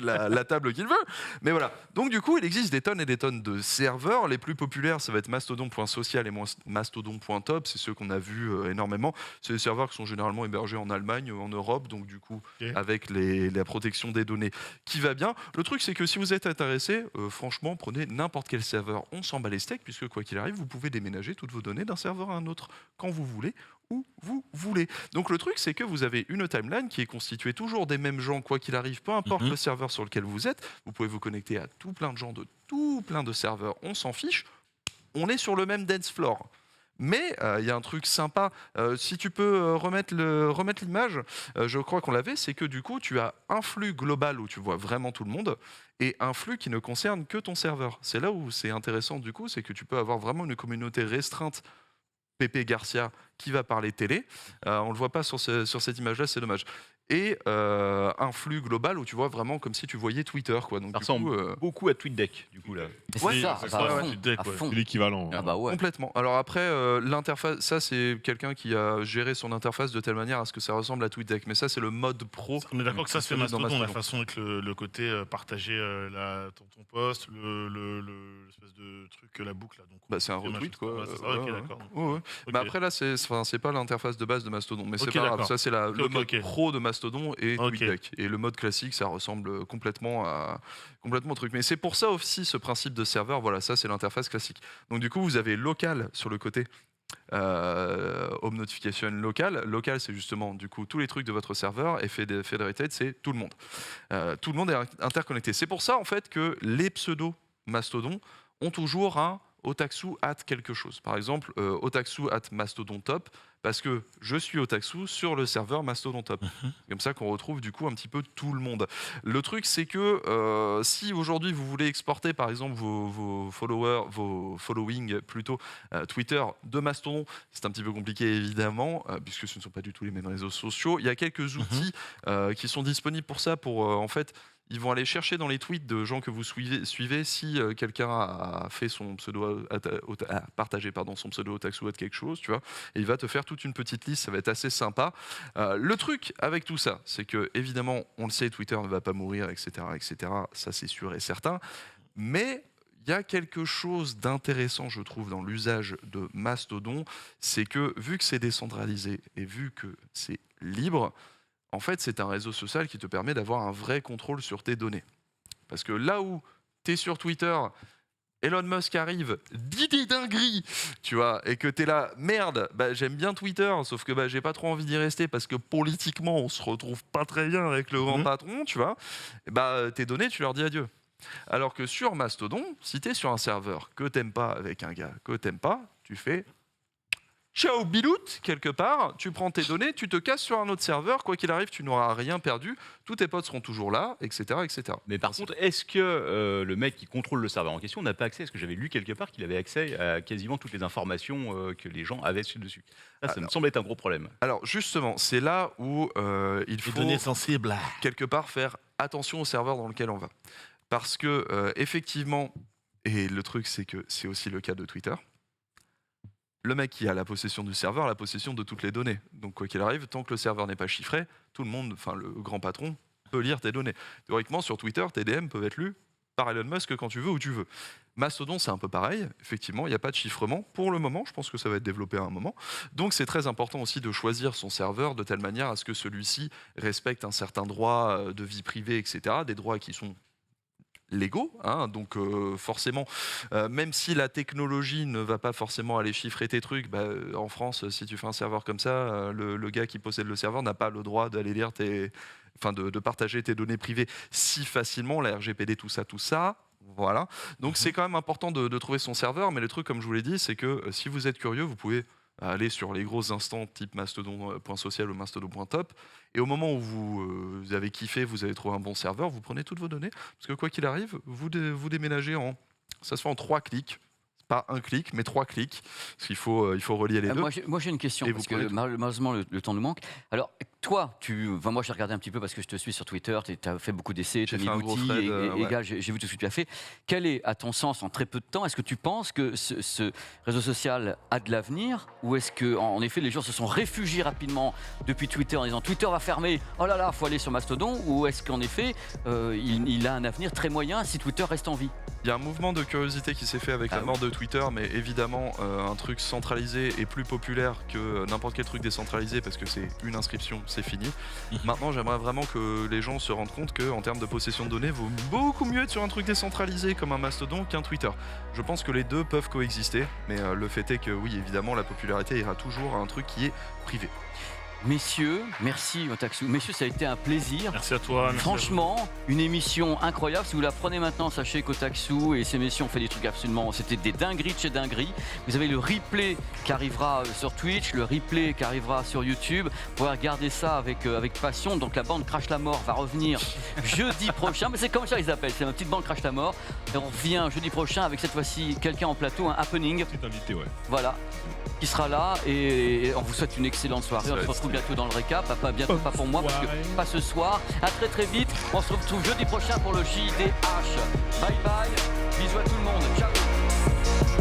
Speaker 3: la table qu'il veut. Mais voilà. Donc du coup, il existe des tonnes et des tonnes de serveurs. Les plus populaires, ça va être mastodon.social et mastodon.top. C'est ceux qu'on a vus énormément. C'est des serveurs qui sont généralement hébergés en Allemagne, en Europe. Donc du coup,
Speaker 5: Ok.
Speaker 3: avec la protection des données qui va bien. Le truc, c'est que si vous êtes intéressé, franchement, prenez n'importe quel serveur. On s'en bat les steaks, puisque quoi qu'il arrive, vous pouvez déménager toutes vos données d'un serveur à un autre quand vous voulez, où vous voulez. Donc le truc, c'est que vous avez une timeline qui est constituée toujours des mêmes gens, quoi qu'il arrive, peu importe le serveur sur lequel vous êtes. Vous pouvez vous connecter à tout plein de gens de tout plein de serveurs, on s'en fiche. On est sur le même dance floor. Mais il y a un truc sympa, si tu peux remettre l'image, je crois qu'on l'avait, c'est que du coup tu as un flux global où tu vois vraiment tout le monde et un flux qui ne concerne que ton serveur. C'est là où c'est intéressant du coup, c'est que tu peux avoir vraiment une communauté restreinte. Pepe Garcia qui va parler télé, on le voit pas sur cette image-là, c'est dommage. Et un flux global où tu vois vraiment comme si tu voyais Twitter, quoi. Donc
Speaker 4: Ça
Speaker 3: du coup,
Speaker 4: ressemble beaucoup à TweetDeck, du coup là.
Speaker 1: Mais
Speaker 3: Ouais,
Speaker 1: c'est ça,
Speaker 5: c'est
Speaker 1: bah,
Speaker 5: ça,
Speaker 1: à
Speaker 5: ouais,
Speaker 1: fond,
Speaker 5: tu deck,
Speaker 1: à
Speaker 5: ouais.
Speaker 1: fond.
Speaker 2: C'est l'équivalent.
Speaker 1: Ah bah ouais.
Speaker 3: complètement. Alors après, l'interface, ça c'est quelqu'un qui a géré son interface de telle manière à ce que ça ressemble à TweetDeck, mais ça c'est le mode pro.
Speaker 5: On est d'accord que ça se fait
Speaker 3: Dans
Speaker 5: Mastodon, la
Speaker 3: Mastodon.
Speaker 5: façon avec le côté partager ton post, l'espèce de truc, la boucle. Là, donc,
Speaker 3: Bah, c'est un
Speaker 5: fait
Speaker 3: retweet,
Speaker 5: machin.
Speaker 3: quoi.
Speaker 5: Ouais, c'est ça, ok, d'accord.
Speaker 3: Ouais, ouais.
Speaker 5: Ok.
Speaker 3: Mais après là, c'est enfin c'est pas l'interface de base de Mastodon, mais c'est
Speaker 5: Ok,
Speaker 3: pas grave.
Speaker 5: d'accord.
Speaker 3: Ça c'est le
Speaker 5: Ok,
Speaker 3: mode
Speaker 5: ok.
Speaker 3: pro de Mastodon et
Speaker 5: Ok.
Speaker 3: TweetDeck. Et le mode classique, ça ressemble complètement au truc. Mais c'est pour ça aussi ce principe de serveur. Voilà, ça c'est l'interface classique. Donc du coup, vous avez local sur le côté. Home notification local. Local, c'est justement du coup tous les trucs de votre serveur, et federated, c'est tout le monde. Tout le monde est interconnecté. C'est pour ça en fait que les pseudos Mastodon ont toujours un Otaksu at quelque chose. Par exemple, Otaksu at Mastodon top, parce que je suis Otaksu sur le serveur Mastodon top. Comme ça qu'on retrouve du coup un petit peu tout le monde. Le truc, c'est que si aujourd'hui vous voulez exporter par exemple vos followers, vos following plutôt Twitter de Mastodon, c'est un petit peu compliqué évidemment, puisque ce ne sont pas du tout les mêmes réseaux sociaux. Il y a quelques outils qui sont disponibles pour ça, pour en fait. Ils vont aller chercher dans les tweets de gens que vous suivez si quelqu'un a fait son pseudo, partagé son pseudo Otaksu de quelque chose, tu vois. Et il va te faire toute une petite liste, ça va être assez sympa. Le truc avec tout ça, c'est que évidemment, on le sait, Twitter ne va pas mourir, etc., etc. Ça, c'est sûr et certain. Mais il y a quelque chose d'intéressant, je trouve, dans l'usage de Mastodon, c'est que vu que c'est décentralisé et vu que c'est libre, en fait, c'est un réseau social qui te permet d'avoir un vrai contrôle sur tes données. Parce que là où tu es sur Twitter, Elon Musk arrive, dit des dingueries, tu vois, et que tu es là, merde, j'aime bien Twitter, sauf que j'ai pas trop envie d'y rester parce que politiquement, on se retrouve pas très bien avec le grand patron, tu vois, et tes données, tu leur dis adieu. Alors que sur Mastodon, si tu es sur un serveur que t'aimes pas avec un gars que t'aimes pas, tu fais ciao biloute, quelque part, tu prends tes données, tu te casses sur un autre serveur, quoi qu'il arrive, tu n'auras rien perdu, tous tes potes seront toujours là, etc. etc.
Speaker 4: Mais par contre, est-ce que le mec qui contrôle le serveur en question n'a pas accès? Est-ce que j'avais lu quelque part qu'il avait accès à quasiment toutes les informations que les gens avaient dessus? Ça me semble être un gros problème.
Speaker 3: Alors justement, c'est là où il faut
Speaker 5: Les données sensibles.
Speaker 3: quelque part faire attention au serveur dans lequel on va. Parce que effectivement, et le truc c'est que c'est aussi le cas de Twitter, le mec qui a la possession du serveur a la possession de toutes les données. Donc quoi qu'il arrive, tant que le serveur n'est pas chiffré, tout le monde, enfin le grand patron, peut lire tes données. Théoriquement, sur Twitter, tes DM peuvent être lus par Elon Musk quand tu veux, où tu veux. Mastodon, c'est un peu pareil. Effectivement, il n'y a pas de chiffrement pour le moment. Je pense que ça va être développé à un moment. Donc c'est très important aussi de choisir son serveur de telle manière à ce que celui-ci respecte un certain droit de vie privée, etc. Des droits qui sont légaux, hein, donc forcément, même si la technologie ne va pas forcément aller chiffrer tes trucs, en France, si tu fais un serveur comme ça, le gars qui possède le serveur n'a pas le droit d'aller lire de partager tes données privées si facilement, la RGPD, tout ça. Voilà. Donc c'est quand même important de trouver son serveur, mais le truc, comme je vous l'ai dit, c'est que si vous êtes curieux, vous pouvez aller sur les gros instants type mastodon.social ou mastodon.top, et au moment où vous avez kiffé, vous avez trouvé un bon serveur, vous prenez toutes vos données, parce que quoi qu'il arrive, vous déménagez ça se fait en 3 clics. Pas un clic, mais 3 clics, parce qu'il faut relier les deux.
Speaker 1: Moi j'ai une question,
Speaker 3: Et
Speaker 1: parce
Speaker 3: vous
Speaker 1: que
Speaker 3: prenez tout.
Speaker 1: malheureusement le temps nous manque. Alors toi, moi j'ai regardé un petit peu parce que je te suis sur Twitter, tu as fait beaucoup d'essais, tu as
Speaker 3: J'ai
Speaker 1: mis
Speaker 3: fait un gros
Speaker 1: l'outil,
Speaker 3: thread,
Speaker 1: et gars, j'ai vu tout ce que tu as fait. Quel est, à ton sens, en très peu de temps, est-ce que tu penses que ce réseau social a de l'avenir, ou est-ce que en effet les gens se sont réfugiés rapidement depuis Twitter en disant Twitter va fermer, oh là là, faut aller sur Mastodon, ou est-ce qu'en effet il a un avenir très moyen si Twitter reste en vie?
Speaker 3: Il y a un mouvement de curiosité qui s'est fait avec la mort de Twitter, mais évidemment, un truc centralisé est plus populaire que n'importe quel truc décentralisé, parce que c'est une inscription, c'est fini. Maintenant, j'aimerais vraiment que les gens se rendent compte qu'en termes de possession de données, vaut beaucoup mieux être sur un truc décentralisé comme un Mastodon qu'un Twitter. Je pense que les deux peuvent coexister, mais le fait est que oui, évidemment, la popularité ira toujours à un truc qui est privé.
Speaker 1: Messieurs, merci Otaksu. Messieurs, ça a été un plaisir.
Speaker 5: Merci à toi. merci
Speaker 1: Franchement, une émission incroyable. Si vous la prenez maintenant, sachez qu'Otaksu et ses messieurs ont fait des trucs absolument... C'était des dingueries de chez dingueries. Vous avez le replay qui arrivera sur Twitch, le replay qui arrivera sur YouTube. Vous pourrez regarder ça avec passion. Donc la bande Crash la Mort va revenir jeudi prochain. Mais c'est comme ça qu'ils appellent, c'est ma petite bande Crash la Mort. Et on revient jeudi prochain avec cette fois-ci quelqu'un en plateau, un happening.
Speaker 2: Petit invité, ouais.
Speaker 1: Voilà, qui sera là. Et on vous souhaite une excellente soirée. On se retrouve bientôt dans le récap, bientôt pas pour moi parce que pas ce soir. À très très vite, on se retrouve jeudi prochain pour le JDH. Bye bye, bisous à tout le monde, ciao.